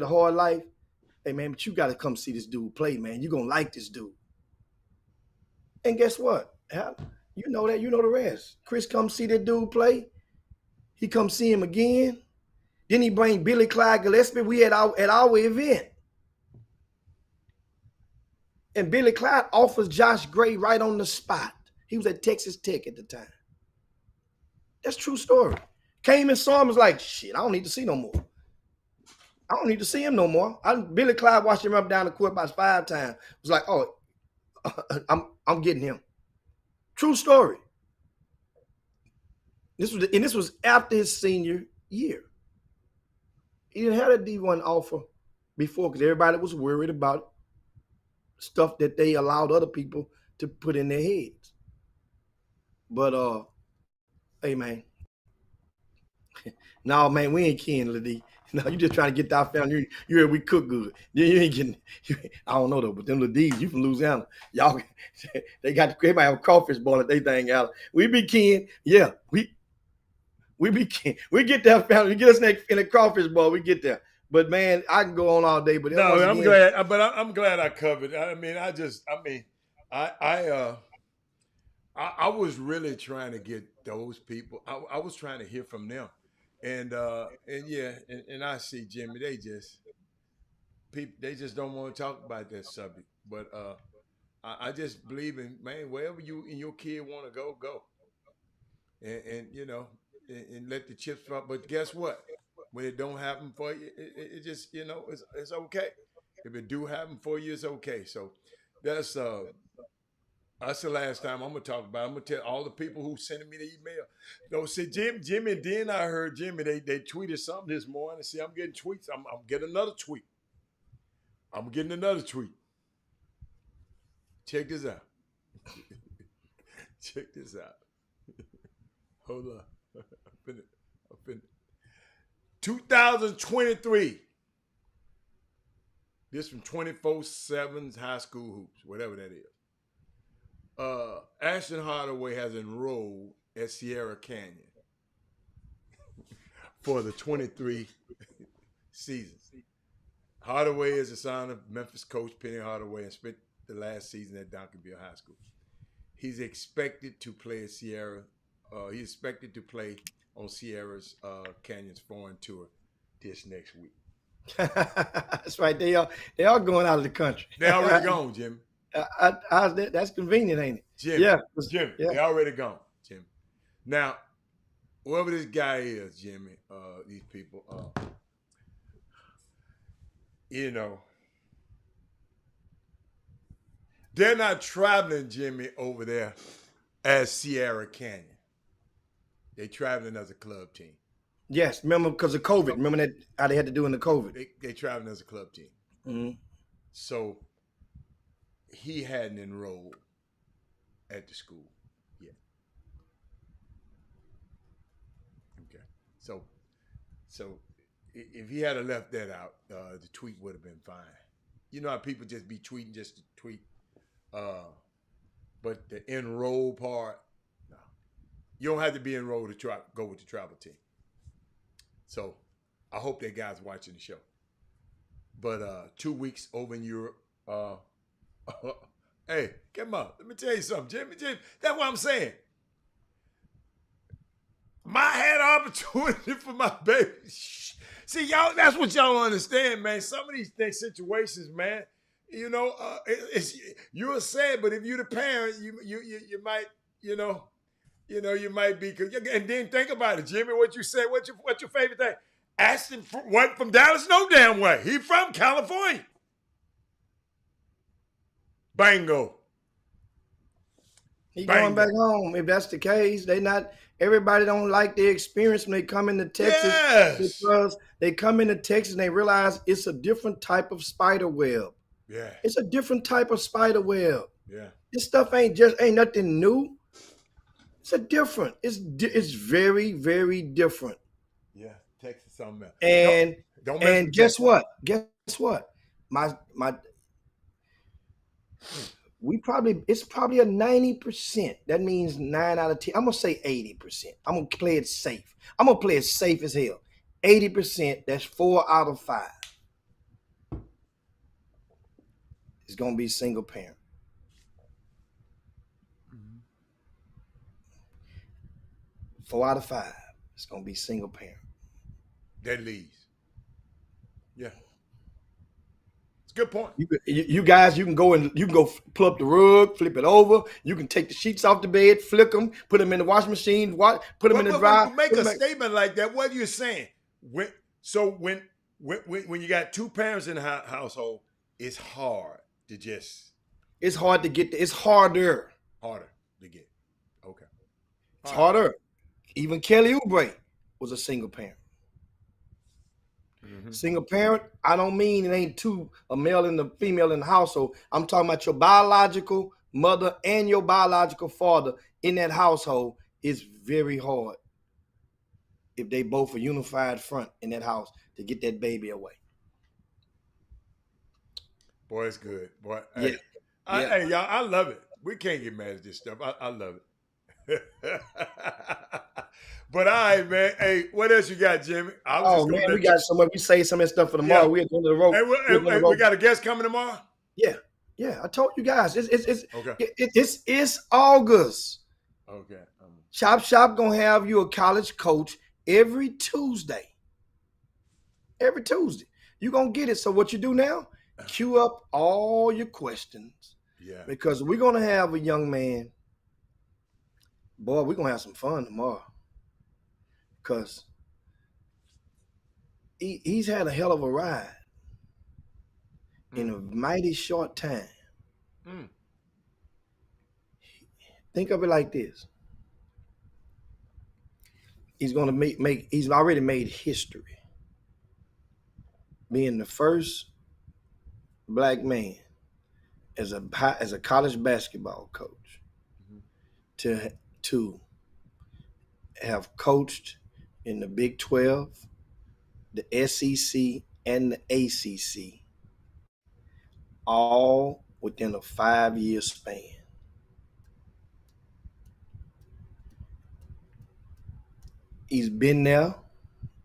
hard life. Hey man, but you got to come see this dude play, man. You're going to like this dude. And guess what? You know that. You know the rest. Chris come see that dude play. He come see him again. Then he bring Billy Clyde Gillespie. We at our event. And Billy Clyde offers Josh Gray right on the spot. He was at Texas Tech at the time. That's a true story. Came and saw him, was like, shit, I don't need to see no more. I don't need to see him no more. Billy Clyde watched him up down the court about 5 times. Was like, oh, I'm getting him. True story. This was after his senior year. He didn't have a D1 offer before because everybody was worried about stuff that they allowed other people to put in their heads. But hey man. No, man, we ain't kin, Ladie. No, you just trying to get our family. You heard we cook good. You ain't getting. I don't know though, but them Ladies, you from Louisiana, y'all, they might have a crawfish ball at they thing out. We be kin, yeah. We be kin. We get that family. We get us in a crawfish ball. We get there. But man, I can go on all day. But no, I'm glad. But I'm glad I covered. I was really trying to get those people. I was trying to hear from them. And I see Jimmy. They just don't want to talk about that subject. But I just believe in, man, wherever you and your kid want to go, and you know, and let the chips drop. But guess what? When it don't happen for you, it just, you know, it's okay. If it do happen for you, it's okay. So that's the last time I'm gonna talk about it. I'm gonna tell all the people who sending me the email. No, see, Jimmy, then I heard Jimmy, they tweeted something this morning. See, I'm getting tweets. I'm getting another tweet. Check this out. Check this out. Hold on. I'm finna. 2023. This from 24/7's High School Hoops, whatever that is. Ashton Hardaway has enrolled at Sierra Canyon for the 23 season. Hardaway is the son of Memphis coach Penny Hardaway and spent the last season at Duncanville High School. He's expected to play at Sierra. He's expected to play on Sierra's Canyon's foreign tour this next week. That's right. They are going out of the country. They already gone, Jimmy. That's convenient, ain't it? Jimmy, yeah. Jimmy, they already gone, Jimmy. Now, whoever this guy is, Jimmy, these people, you know, they're not traveling, Jimmy, over there as Sierra Canyon. They traveling as a club team. Yes, remember because of COVID. Remember that how they had to do in the COVID. They traveling as a club team. Mm-hmm. So he hadn't enrolled at the school yet. Okay, so if he had left that out, the tweet would have been fine. You know how people just be tweeting just to tweet, but the enroll part, no, you don't have to be enrolled to go with the travel team. So I hope that guy's watching the show. But 2 weeks over in Europe. Hey, come on. Let me tell you something, Jimmy. That's what I'm saying. I had an opportunity for my baby. See, y'all, that's what y'all don't understand, man. Some of these situations, man, you know, you're sad, but if you're the parent, you might, you might be. And then think about it, Jimmy. What you said? What's your favorite thing? Ashton went from Dallas no damn way. He from California. Bango. He going back home. If that's the case, everybody don't like the experience when they come into Texas because they come into Texas and they realize it's a different type of spider web. Yeah. It's a different type of spider web. Yeah. This stuff ain't nothing new. It's very, very different. Yeah. Texas something else. And guess what? It's probably a 90%. That means 9 out of 10. I'm gonna say 80%. I'm gonna play it safe. I'm gonna play it safe as hell. 80%. That's 4 out of 5. It's gonna be single parent. 4 out of 5. It's gonna be single parent. That leaves. Yeah. It's a good point. You guys, you can go pull up the rug, flip it over. You can take the sheets off the bed, flick them, put them in the washing machine, put them in the dryer. Make a statement like that. What are you saying? When you got two parents in the household, it's hard to just. It's hard to get. It's harder. Harder to get. Okay. It's harder. Even Kelly Oubre was a single parent. Mm-hmm. Single parent, I don't mean it ain't a male and a female in the household. I'm talking about your biological mother and your biological father in that household. Is very hard if they both are unified front in that house to get that baby away. Boy, it's good. Boy, yeah. Hey, y'all, I love it. We can't get mad at this stuff. I love it. But all right, man. Hey, what else you got, Jimmy? We got somewhere. We say some of that stuff for tomorrow. We're at the end of the road. Hey, we got a guest coming tomorrow? Yeah. I told you guys. Okay. It's August. Okay. Chop Shop gonna have you a college coach every Tuesday. Every Tuesday. You're gonna get it. So what you do now? Queue up all your questions. Yeah. Because we're gonna have a young man. Boy, we're gonna have some fun tomorrow. Because he's had a hell of a ride in a mighty short time. Think of it like this. He's gonna he's already made history. Being the first black man as a college basketball coach to have coached in the Big 12, the SEC, and the ACC, all within a 5-year span. He's been there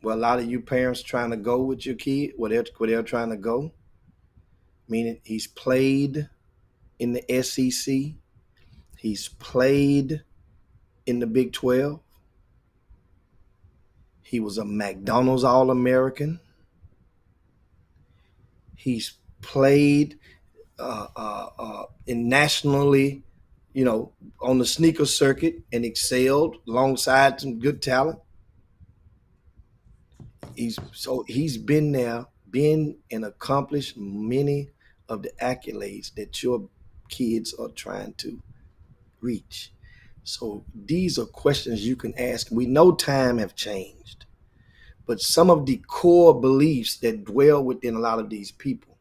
where a lot of you parents trying to go with your kid, where they're trying to go. Meaning he's played in the SEC. He's played in the Big 12. He was a McDonald's All-American. He's played nationally, on the sneaker circuit and excelled alongside some good talent. He's been there, been and accomplished many of the accolades that your kids are trying to reach. So these are questions you can ask. We know time have changed, but some of the core beliefs that dwell within a lot of these people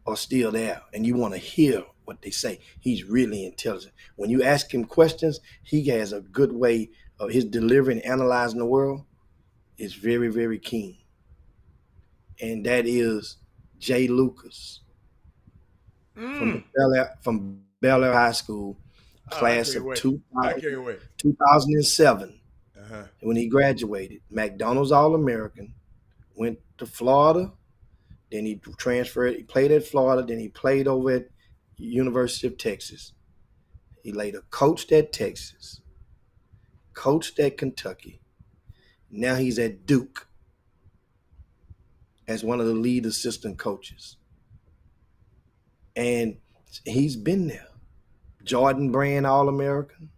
are still there, and you want to hear what they say. He's really intelligent. When you ask him questions, he has a good way of his delivery and analyzing the world. Is very, very keen. And that is Jay Lucas from Bel Air High School, class of 2007. Uh-huh. When he graduated, McDonald's All-American, went to Florida, then he transferred, he played at Florida, then he played over at University of Texas. He later coached at Texas, coached at Kentucky. Now he's at Duke as one of the lead assistant coaches. And he's been there. Jordan Brand All-American.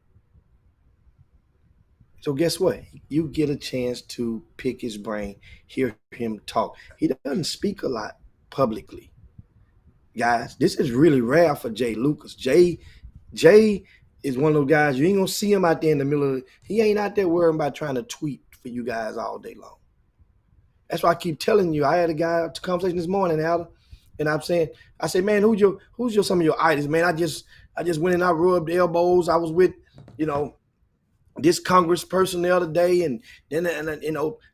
So guess what? You get a chance to pick his brain, hear him talk. He doesn't speak a lot publicly. Guys, this is really rare for Jay Lucas. Jay is one of those guys, you ain't gonna see him out there in the middle of it. He ain't out there worrying about trying to tweet for you guys all day long. That's why I keep telling you. I had a guy conversation this morning, Alda, and I said, man, who's some of your idols, man? I just went and I rubbed elbows. I was with, this Congress person the other day, and then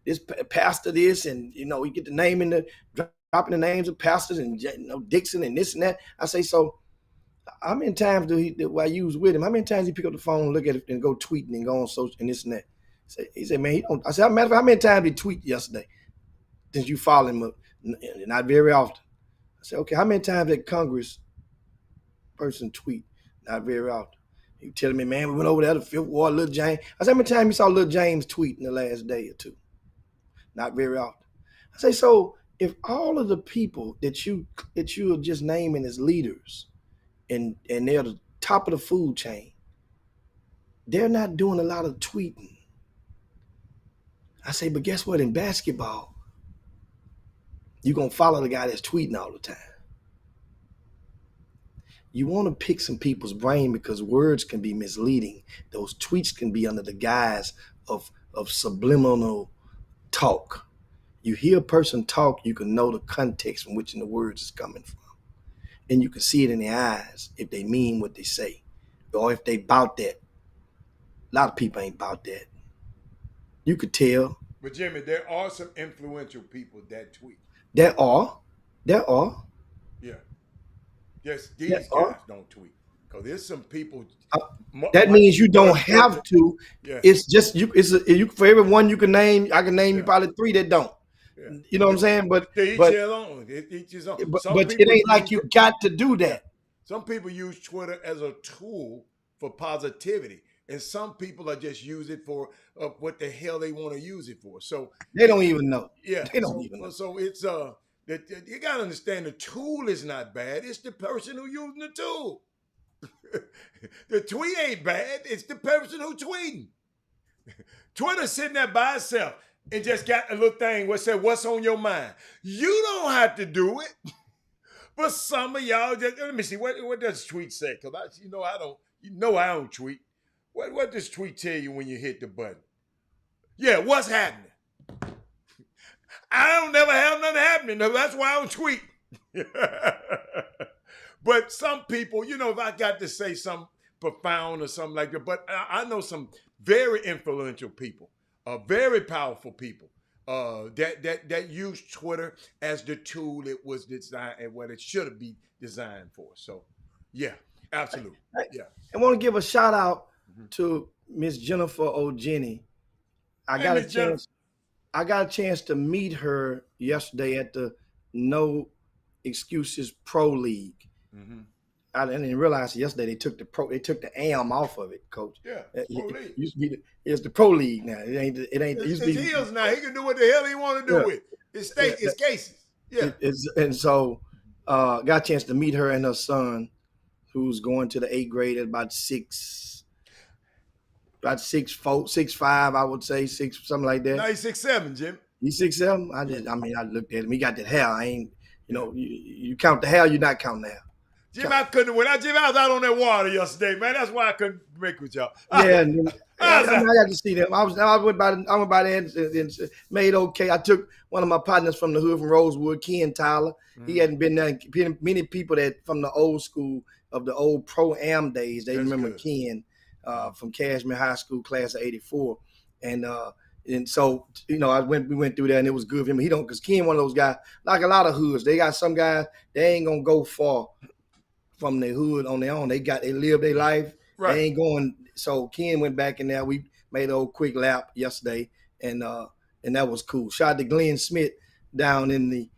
this pastor this, and you get the name in the dropping the names of pastors and Dixon and this and that. I say, so how many times while you was with him, how many times he pick up the phone and look at it and go tweeting and go on social and this and that? He said, man, he don't. I said, how many times did he tweet yesterday since you follow him up? Not very often. I said, okay, how many times did Congress person tweet? Not very often. He telling me, man, we went over there to Fifth Ward, Lil James. I said, how many times you saw Lil James tweet in the last day or two? Not very often. I say, so if all of the people that you are just naming as leaders and they're the top of the food chain, they're not doing a lot of tweeting. I say, but guess what? In basketball, you're going to follow the guy that's tweeting all the time. You want to pick some people's brain because words can be misleading. Those tweets can be under the guise of subliminal talk. You hear a person talk, you can know the context from which the words is coming from. And you can see it in their eyes if they mean what they say or if they bout that. A lot of people ain't about that. You could tell. But Jimmy, there are some influential people that tweet. There are. Yeah. Yes, these guys don't tweet. Because there's some people. That means you don't have to. Yeah. It's just for every one you can name, I can name you probably 3 that don't. Yeah. You know what I'm saying? But it ain't like you got to do that. Some people use Twitter as a tool for positivity, and some people are just use it for what the hell they want to use it for. So they don't even know. Yeah, they don't even know. So it's you gotta understand the tool is not bad. It's the person who using the tool. The tweet ain't bad. It's the person who tweeting. Twitter's sitting there by itself and just got a little thing where said, "What's on your mind?" You don't have to do it. But some of y'all just let me see what does tweet say? Because I don't tweet. What does tweet tell you when you hit the button? Yeah, what's happening? I don't never have nothing happening. That's why I don't tweet. But some people, if I got to say something profound or something like that, but I know some very influential people, very powerful people that use Twitter as the tool it was designed and what it should be designed for. So, yeah, absolutely. Yeah. I want to give a shout out to Miss Jennifer O'Jenny. I got a chance to meet her yesterday at the No Excuses Pro League. Mm-hmm. I didn't realize yesterday they took the AM off of it, Coach. Yeah, Pro League. It's the Pro League now. It ain't. It's Hills now. He can do what the hell he want to do with it's cases. Yeah. And so got a chance to meet her and her son, who's going to the 8th grade at about 6'5", I would say, 6, something like that. No, he's 6'7", Jim. He's 6'7"? I looked at him. He got that hair. I ain't, you count the hair, you're not counting the hair. Jim, I was out on that water yesterday, man. That's why I couldn't make with y'all. Yeah, I got to see them. I went by there and made okay. I took one of my partners from the hood from Rosewood, Ken Tyler. Mm-hmm. He hadn't been there. Many people that from the old school of the old Pro-Am days, they remember Ken from Cashmere High School, class of '84, and so we went through that and it was good for him. Because Ken one of those guys like a lot of hoods. They got some guys they ain't gonna go far from their hood on their own. They live their life. Right. They ain't going. So Ken went back in there. We made a old quick lap yesterday, and that was cool. Shout out to Glenn Smith down in the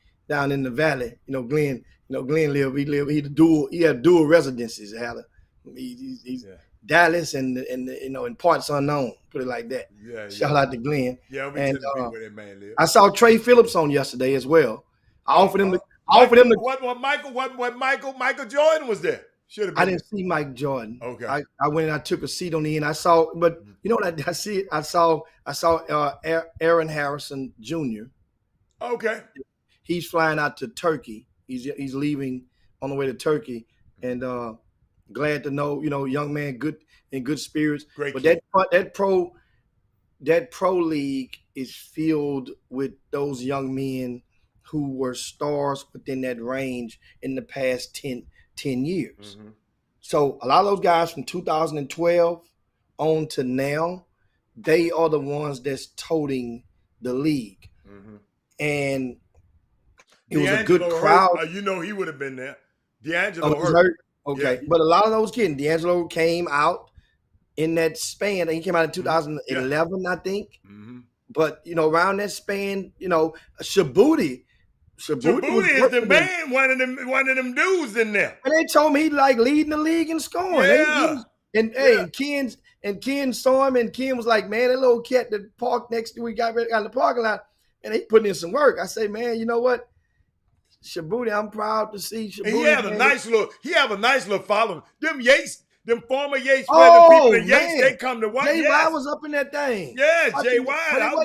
valley. Glenn he had dual residences. He's Dallas and in parts unknown, put it like that. Yeah. Shout out to Glenn. Yeah, we And, tend to be where that man lives. I saw Trey Phillips on yesterday as well. I offered him to. What Michael Jordan was there. Should have been. I didn't see Mike Jordan. Okay. I went and I took a seat on the end. I saw, but you know what I see? I saw Aaron Harrison Jr. Okay. He's flying out to Turkey. He's leaving on the way to Turkey, and glad to know, young man, in good spirits. Great But kid. that pro league is filled with those young men who were stars within that range in the past 10 years. Mm-hmm. So a lot of those guys from 2012 on to now, they are the ones that's toting the league. Mm-hmm. And it was a D'Angelo good crowd. Hurt, he would have been there. D'Angelo Oh, he's Hurt. hurt? Okay. Yeah. But a lot of those kids, D'Angelo came out in that span. He came out in 2011, I think. Mm-hmm. But, around that span, Shabuti Shabuti is the man, one of them dudes in there. And they told me he leading the league in scoring. Yeah. And Ken saw him, and Ken was like, man, that little cat that parked next to we got in the parking lot, and he putting in some work. I say, man, you know what? Shabuti, I'm proud to see Shabuti. And he have a nice little following. Them former Yates Oh, people in Yates, man. they come to watch. J.Y. was up in that thing. Yeah, I J.Y. think- That's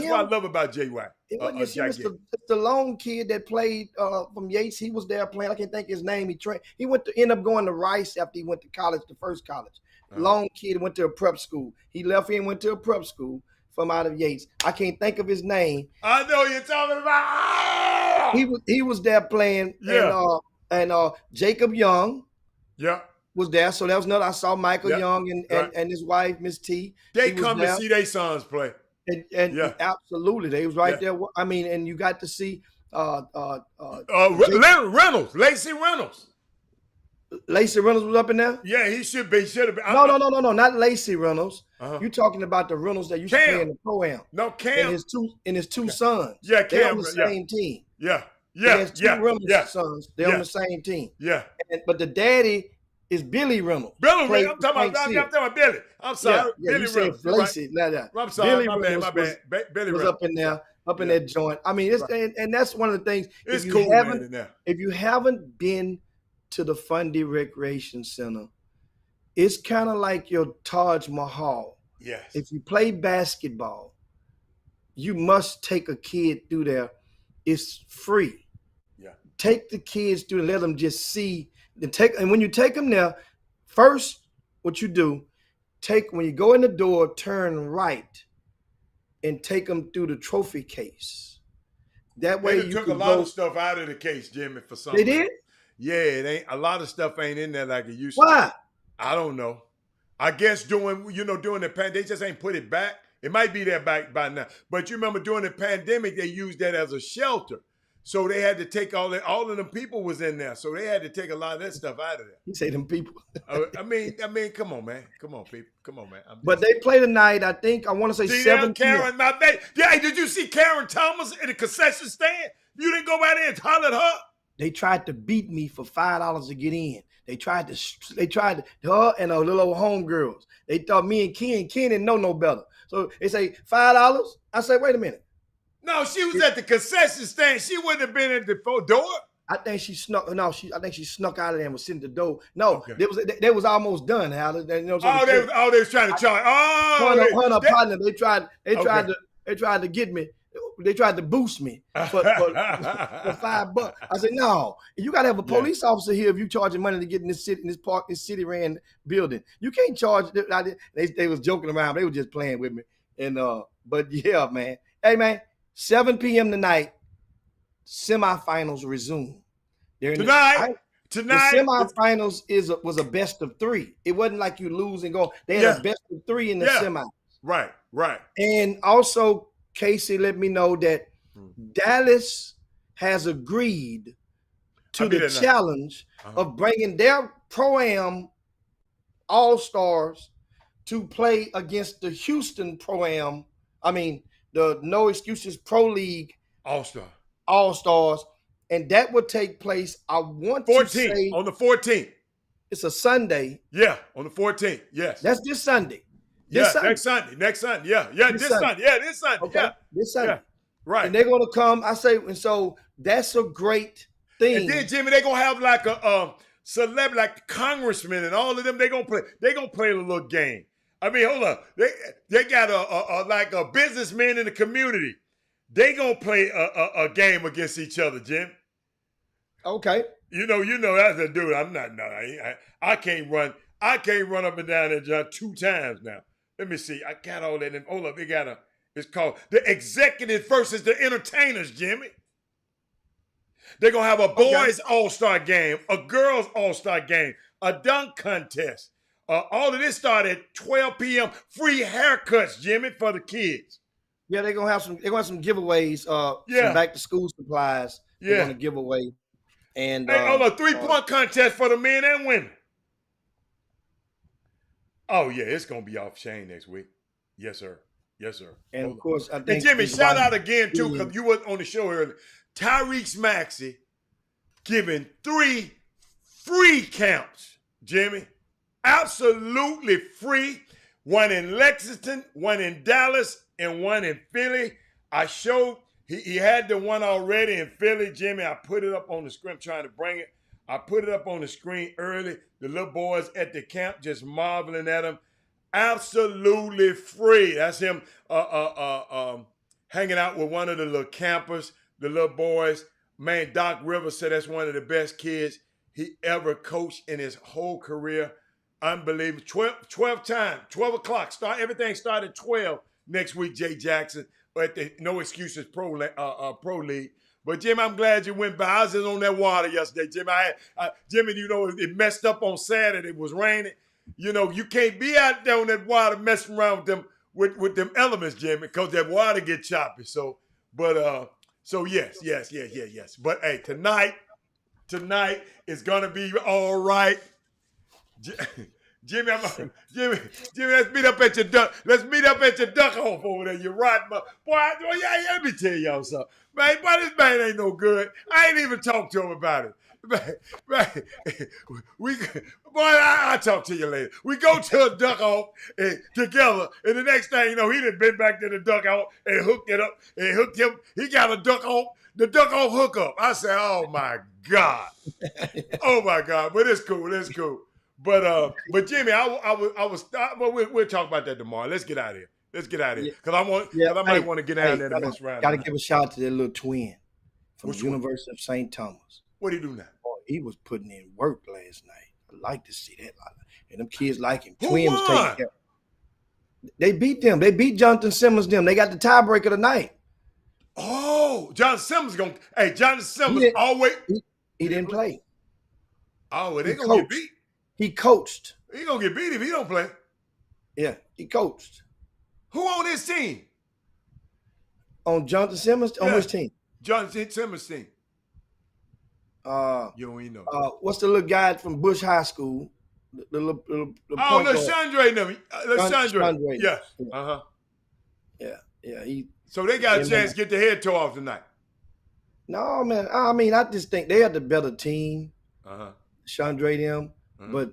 what I love about J.Y. It wasn't just him. It's the lone kid that played from Yates. He was there playing. I can't think his name. He end up going to Rice after he went to college, the first college. Lone kid went to a prep school. He left here and went to a prep school from out of Yates. I can't think of his name. I know you're talking about. He was there playing. Yeah. And Jacob Young. Yeah. Was there, so that was another. I saw Michael Yep. Young and his wife, Miss T. They come to see their sons play. And Yeah. absolutely, they was right Yeah. there. I mean, and you got to see Reynolds, Lacey Reynolds. Lacey Reynolds was up in there. Yeah, he should be. Should have been. No, not Lacey Reynolds. Uh-huh. You're talking about the Reynolds that used to Cam. play in the pro-am. No, Cam. And his two sons. Yeah, They're Cam. on the Yeah. same team. Yeah. He Yeah. has two Yeah. Reynolds Yeah. sons. They're Yeah. on the same team. Yeah. But the daddy is Billy Reynolds. Billy, Played I'm for talking St. about Cyr. Billy. I'm sorry. Yeah, Billy you said Reynolds. You're right. Lacey. I'm sorry. Billy My Reynolds bad. Billy was Reynolds. up in there, in that joint. I mean, and that's one of the things. It's if you cool, haven't, man, in there. If you haven't been to the Fundy Recreation Center, it's kind of like your Taj Mahal. Yes. If you play basketball, you must take a kid through there. It's free. Yeah. Take the kids through and let them just see. And when you take them there, first, what you do, when you go in the door, turn right and take them through the trophy case. That way They you took can a lot go. of stuff out of the case, Jimmy, for some They reason. did? Yeah, it ain't a lot of stuff ain't in there like it used to. Why? I don't know. I guess during the pandemic, they just ain't put it back. It might be there back by now. But you remember during the pandemic, they used that as a shelter. So they had to take all of them people was in there. So they had to take a lot of that stuff out of there. You say them people. I mean, come on, man. Come on, people. Come on, man. But they play tonight, I think, I want to say See 7 that, Karen, my baby. Yeah, did you see Karen Thomas in the concession stand? You didn't go by there and holler at her? They tried to beat me for $5 to get in. They tried her and her little old homegirls. They thought me and Ken didn't know no better. So they say $5. I say, wait a minute. No, she was at the concession stand. She wouldn't have been at the door. I think she snuck. No, I think she snuck out of there and was sitting at the door. No, Okay. they was almost done. Hal. You know, They was trying to charge. her and her partner. They tried to get me. They tried to boost me for $5. I said, no, you got to have a police officer here if you charging money to get in this city ran building. You can't charge. They was joking around. They were just playing with me. And but yeah, man. Hey, man. 7 p.m. tonight. Semifinals resume. Tonight. The semifinals was a best of 3. It wasn't like you lose and go. They had a best of 3 in the semis. Right. And also, Casey let me know that Dallas has agreed to the challenge of bringing their Pro-Am All-Stars to play against the Houston Pro-Am. I mean, the No Excuses Pro League All-Star. All-Stars, and that would take place, I want to 14th, say, on the 14th. it's a Sunday. Yeah, on the 14th. Yes. That's this Sunday. yeah, This Sunday. next Sunday. Next Sunday. Yeah, This this Sunday. Sunday. Yeah, this Sunday. Okay, Yeah. this Sunday. Yeah. Right. And they're going to come, I say, and so that's a great thing. And then Jimmy, they're gonna have like a celebrity, like congressmen and all of them. They're gonna play a little game. I mean, hold up. They got a like a businessman in the community. They gonna play a game against each other, Jim. Okay. You know, as a dude, I'm not. No, I can't run. I can't run up and down there, John, 2 times now. Let me see. I got all that. Hold up. It's called the executive versus the entertainers, Jimmy. They're going to have a boys all-star game, a girls all-star game, a dunk contest. All of this started at 12 p.m. Free haircuts, Jimmy, for the kids. Yeah, they're gonna have some giveaways, Yeah. some back to school supplies they're Yeah. gonna give away. And Hey, a 3-point contest for the men and women. Oh, yeah, it's going to be off chain next week. Yes, sir. Yes, sir. and Hold of on. course, I think And Jimmy, his shout wife- out again, too, because you were on the show earlier. Tyrese Maxey giving 3 free camps, Jimmy. Absolutely free. One in Lexington, one in Dallas, and one in Philly. I showed, he had the one already in Philly, Jimmy. I put it up on the screen, trying to bring it. I put it up on the screen early. The little boys at the camp just marveling at him. Absolutely free. That's him hanging out with one of the little campers, the little boys. Man, Doc Rivers said that's one of the best kids he ever coached in his whole career. Unbelievable. 12 times, 12 o'clock. Everything started at 12 next week, Jay Jackson, at the No Excuses Pro League. But, Jim, I'm glad you went by. I was just on that water yesterday, Jim. Jimmy, you know, it messed up on Saturday. It was raining. You know, you can't be out there on that water messing around with them elements, Jimmy, because that water get choppy. So yes. But hey, tonight is gonna be all right. Jimmy, let's meet up at your duck. Let's meet up at your duck off over there. You're right, boy. Let me tell y'all something, man. Boy, this man ain't no good. I ain't even talked to him about it. Man, I'll talk to you later. We go to a duck off together, and the next thing you know, he done been back to the duck off and hooked it up and hooked him. He got a duck off, the duck off hookup. I said, oh my God. But it's cool. But Jimmy, we'll talk about that tomorrow. Let's get out of here. Because I might want to get down there to mess around. Gotta give a shout out to that little twin from Which the one? University of St. Thomas. What do you do now? Boy, he was putting in work last night. I like to see that. And them kids like him. Who Twin was won? taking care. They beat them. They beat Jonathan Simmons them. They got the tiebreaker tonight. Oh, Jonathan Simmons Yeah. always. He didn't play. Oh, well, they He gonna get coached. beat. He coached. He gonna get beat if he don't play. Yeah, he coached. Who on his team? On Jonathan Simmons, on Yeah. which team? Jonathan Simmons' team. You don't even know. What's the little guy from Bush High School? The Oh, point guard. LeChandre and them. LeChandre. LeChandre. Yeah. Yeah. Yeah. So they got a chance to get their head tore off tonight. No, man. I mean, I just think they had the better team. Chandre them, but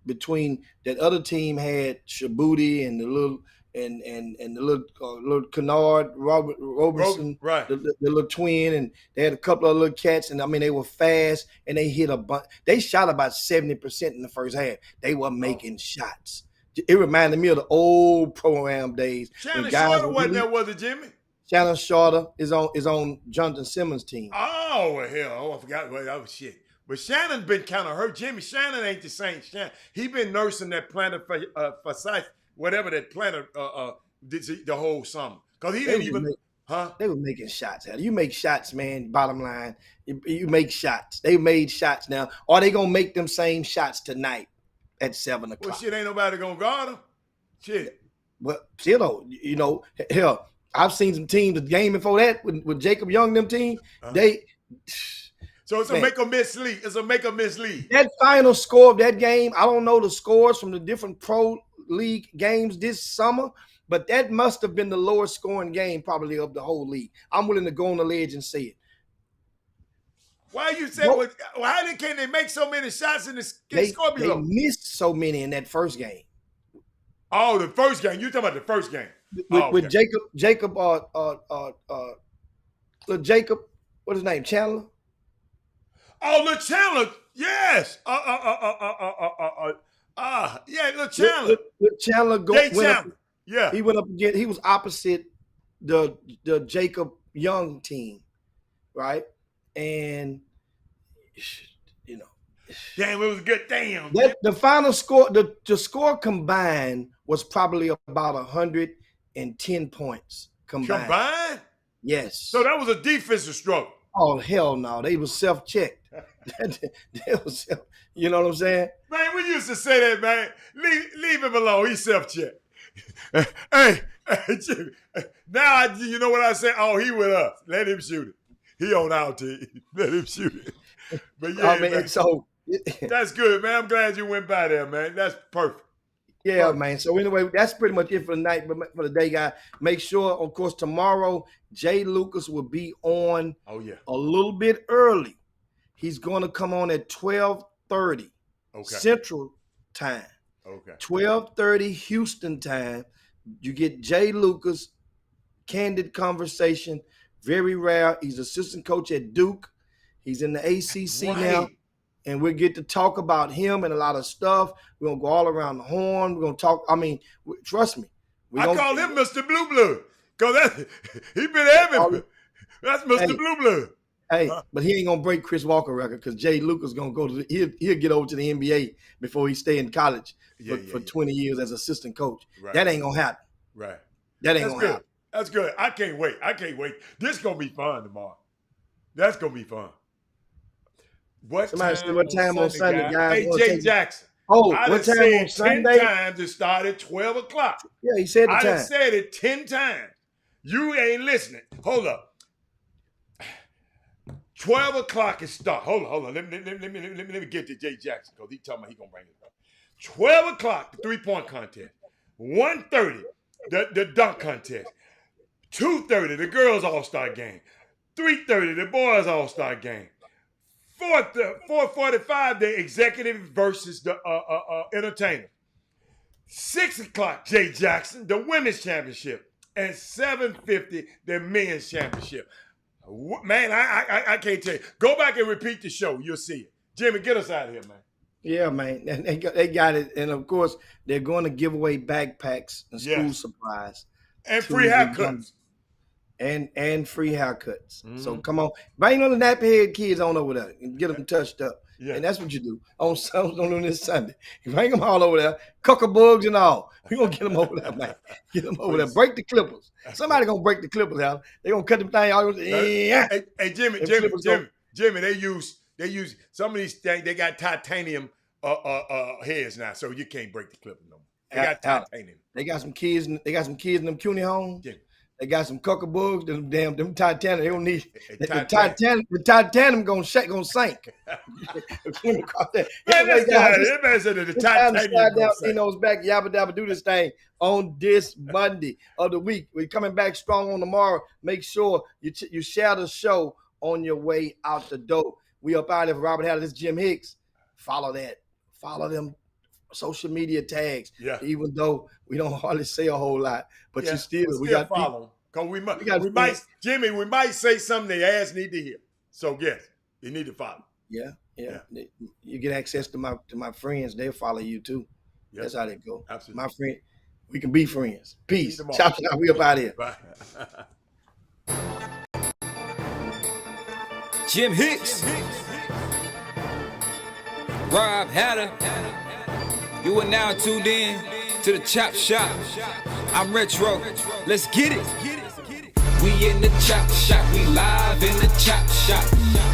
between that other team had Shabuti and the little and the little Kennard Robertson, Right. the little twin, and they had a couple of little cats, and I mean they were fast and they hit a bunch. They shot about 70% in the first half. They were making shots. It reminded me of the old Pro-Am days. Shannon when guys Shorter were wasn't really- there, was it, Jimmy? Shannon Shorter is on Jonathan Simmons' team. Oh, well, hell. Oh, I forgot. Well, that was shit. But Shannon's been kind of hurt. Jimmy, Shannon ain't the same Shannon. He been nursing that plantar fasciitis, whatever that plantar, the whole summer. Because he didn't even, They were making shots. You make shots, man. Bottom line, you make shots. They made shots now. Are they gonna make them same shots tonight at 7 o'clock? Well, shit, ain't nobody gonna guard him. Shit. But still, though, you know, hell, I've seen some teams the game before that with Jacob Young them team. They So it's a make or miss league. It's a make or miss league. that final score of that game. I don't know the scores from the different pro league games this summer, but that must have been the lowest scoring game probably of the whole league. I'm willing to go on the ledge and say it. Why you say can they make so many shots in the score They below? missed so many in that first game. Oh, the first game. You talking about the first game? With Jacob, Jacob, what's his name? Chandler. Oh, Lil Chandler. Yes. Yeah, Lil Chandler. With Chandler Jay Chandler. Yeah. He went up again. He was opposite the Jacob Young team, right? And you know, damn, it was a good damn. the final score, the score combined was probably about 110 points combined. Combined? Yes. So that was a defensive struggle. Oh hell no, they was self-checked. You know what I'm saying? Man, we used to say that, man. Leave him alone. He's self-checked. hey, Jimmy. Now you know what I say? Oh, he with us. Let him shoot it. He on our team. Let him shoot it. But yeah, man. So that's good, man. I'm glad you went by there, man. That's perfect. Yeah, man. So anyway, that's pretty much it for the night. But for the day, guys, make sure, of course, tomorrow Jay Lucas will be on. Oh yeah, a little bit early. He's going to come on at 12:30 Central Time. Okay. 12:30 Houston time. You get Jay Lucas, candid conversation. Very rare. He's assistant coach at Duke. He's in the ACC now. And we'll get to talk about him and a lot of stuff. We're going to go all around the horn. We're going to talk. I mean, trust me. I call him Mr. Blue Blood because he been everywhere. That's Mr. Blue Blood. Hey, but he ain't going to break Chris Walker record because Jay Lucas going to go to he'll get over to the NBA before he stay in college for 20 years as assistant coach. Right. That ain't going to happen. Right. That ain't going to happen. That's good. I can't wait. This going to be fun tomorrow. That's going to be fun. Somebody said what time on Sunday, guys? Hey, Jay Jackson. Oh, what time on Sunday? 10 times it started 12 o'clock. Yeah, he said the time. I said it 10 times. You ain't listening. Hold up. 12 o'clock is start. Hold on. Let me get to Jay Jackson because he talking about he gonna bring it up. 12 o'clock, the 3-point contest. 1:30, the dunk contest. 2:30, the girls all-star game. 3:30, the boys all-star game. 4:45, the executive versus the entertainer. 6 o'clock, Jay Jackson, the women's championship. And 7:50, the men's championship. Man, I can't tell you. Go back and repeat the show. You'll see it. Jimmy, get us out of here, man. Yeah, man. And they got it. And, of course, they're going to give away backpacks and school supplies. And free haircuts. And free haircuts. Mm-hmm. So come on, bring on the nappy head kids on over there and get them touched up. Yeah. And that's what you do on this Sunday. You bring them all over there, cuckabugs and all. We're going to get them over there, man. Get them over there. Break the clippers. Somebody going to break the clippers out. They're going to cut them things out. Hey, Jimmy, they use some of these things. They got titanium heads now, so you can't break the clippers no more. They got titanium. They got some kids in them CUNY homes. Jimmy. They got some cuckabugs, them Titanium. They don't need the Titanium gonna sink. The Titanium Eno's back, yabba dabba, do this thing on this Monday of the week. We're coming back strong on tomorrow. Make sure you share the show on your way out the door. We up out of Robert Haller. This is Jim Hicks. Follow that. Follow them social media tags. Yeah. Even though we don't hardly say a whole lot, but we got follow. Because we might say something the ass need to hear. So yes, you need to follow. Yeah. You get access to my friends. They'll follow you too. Yep. That's how they go. Absolutely. My friend, we can be friends. Peace. Chop. We up out of here. Bye. Jim Hicks. Rob Hatter. You are now tuned in to the Chop Shop. I'm Retro. Let's get it. We in the Chop Shop. We live in the Chop Shop.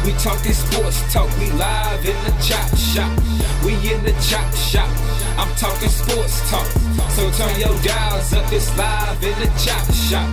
We talking sports talk. We live in the Chop Shop. We in the Chop Shop. I'm talking sports talk. So turn your dials up. It's live in the Chop Shop.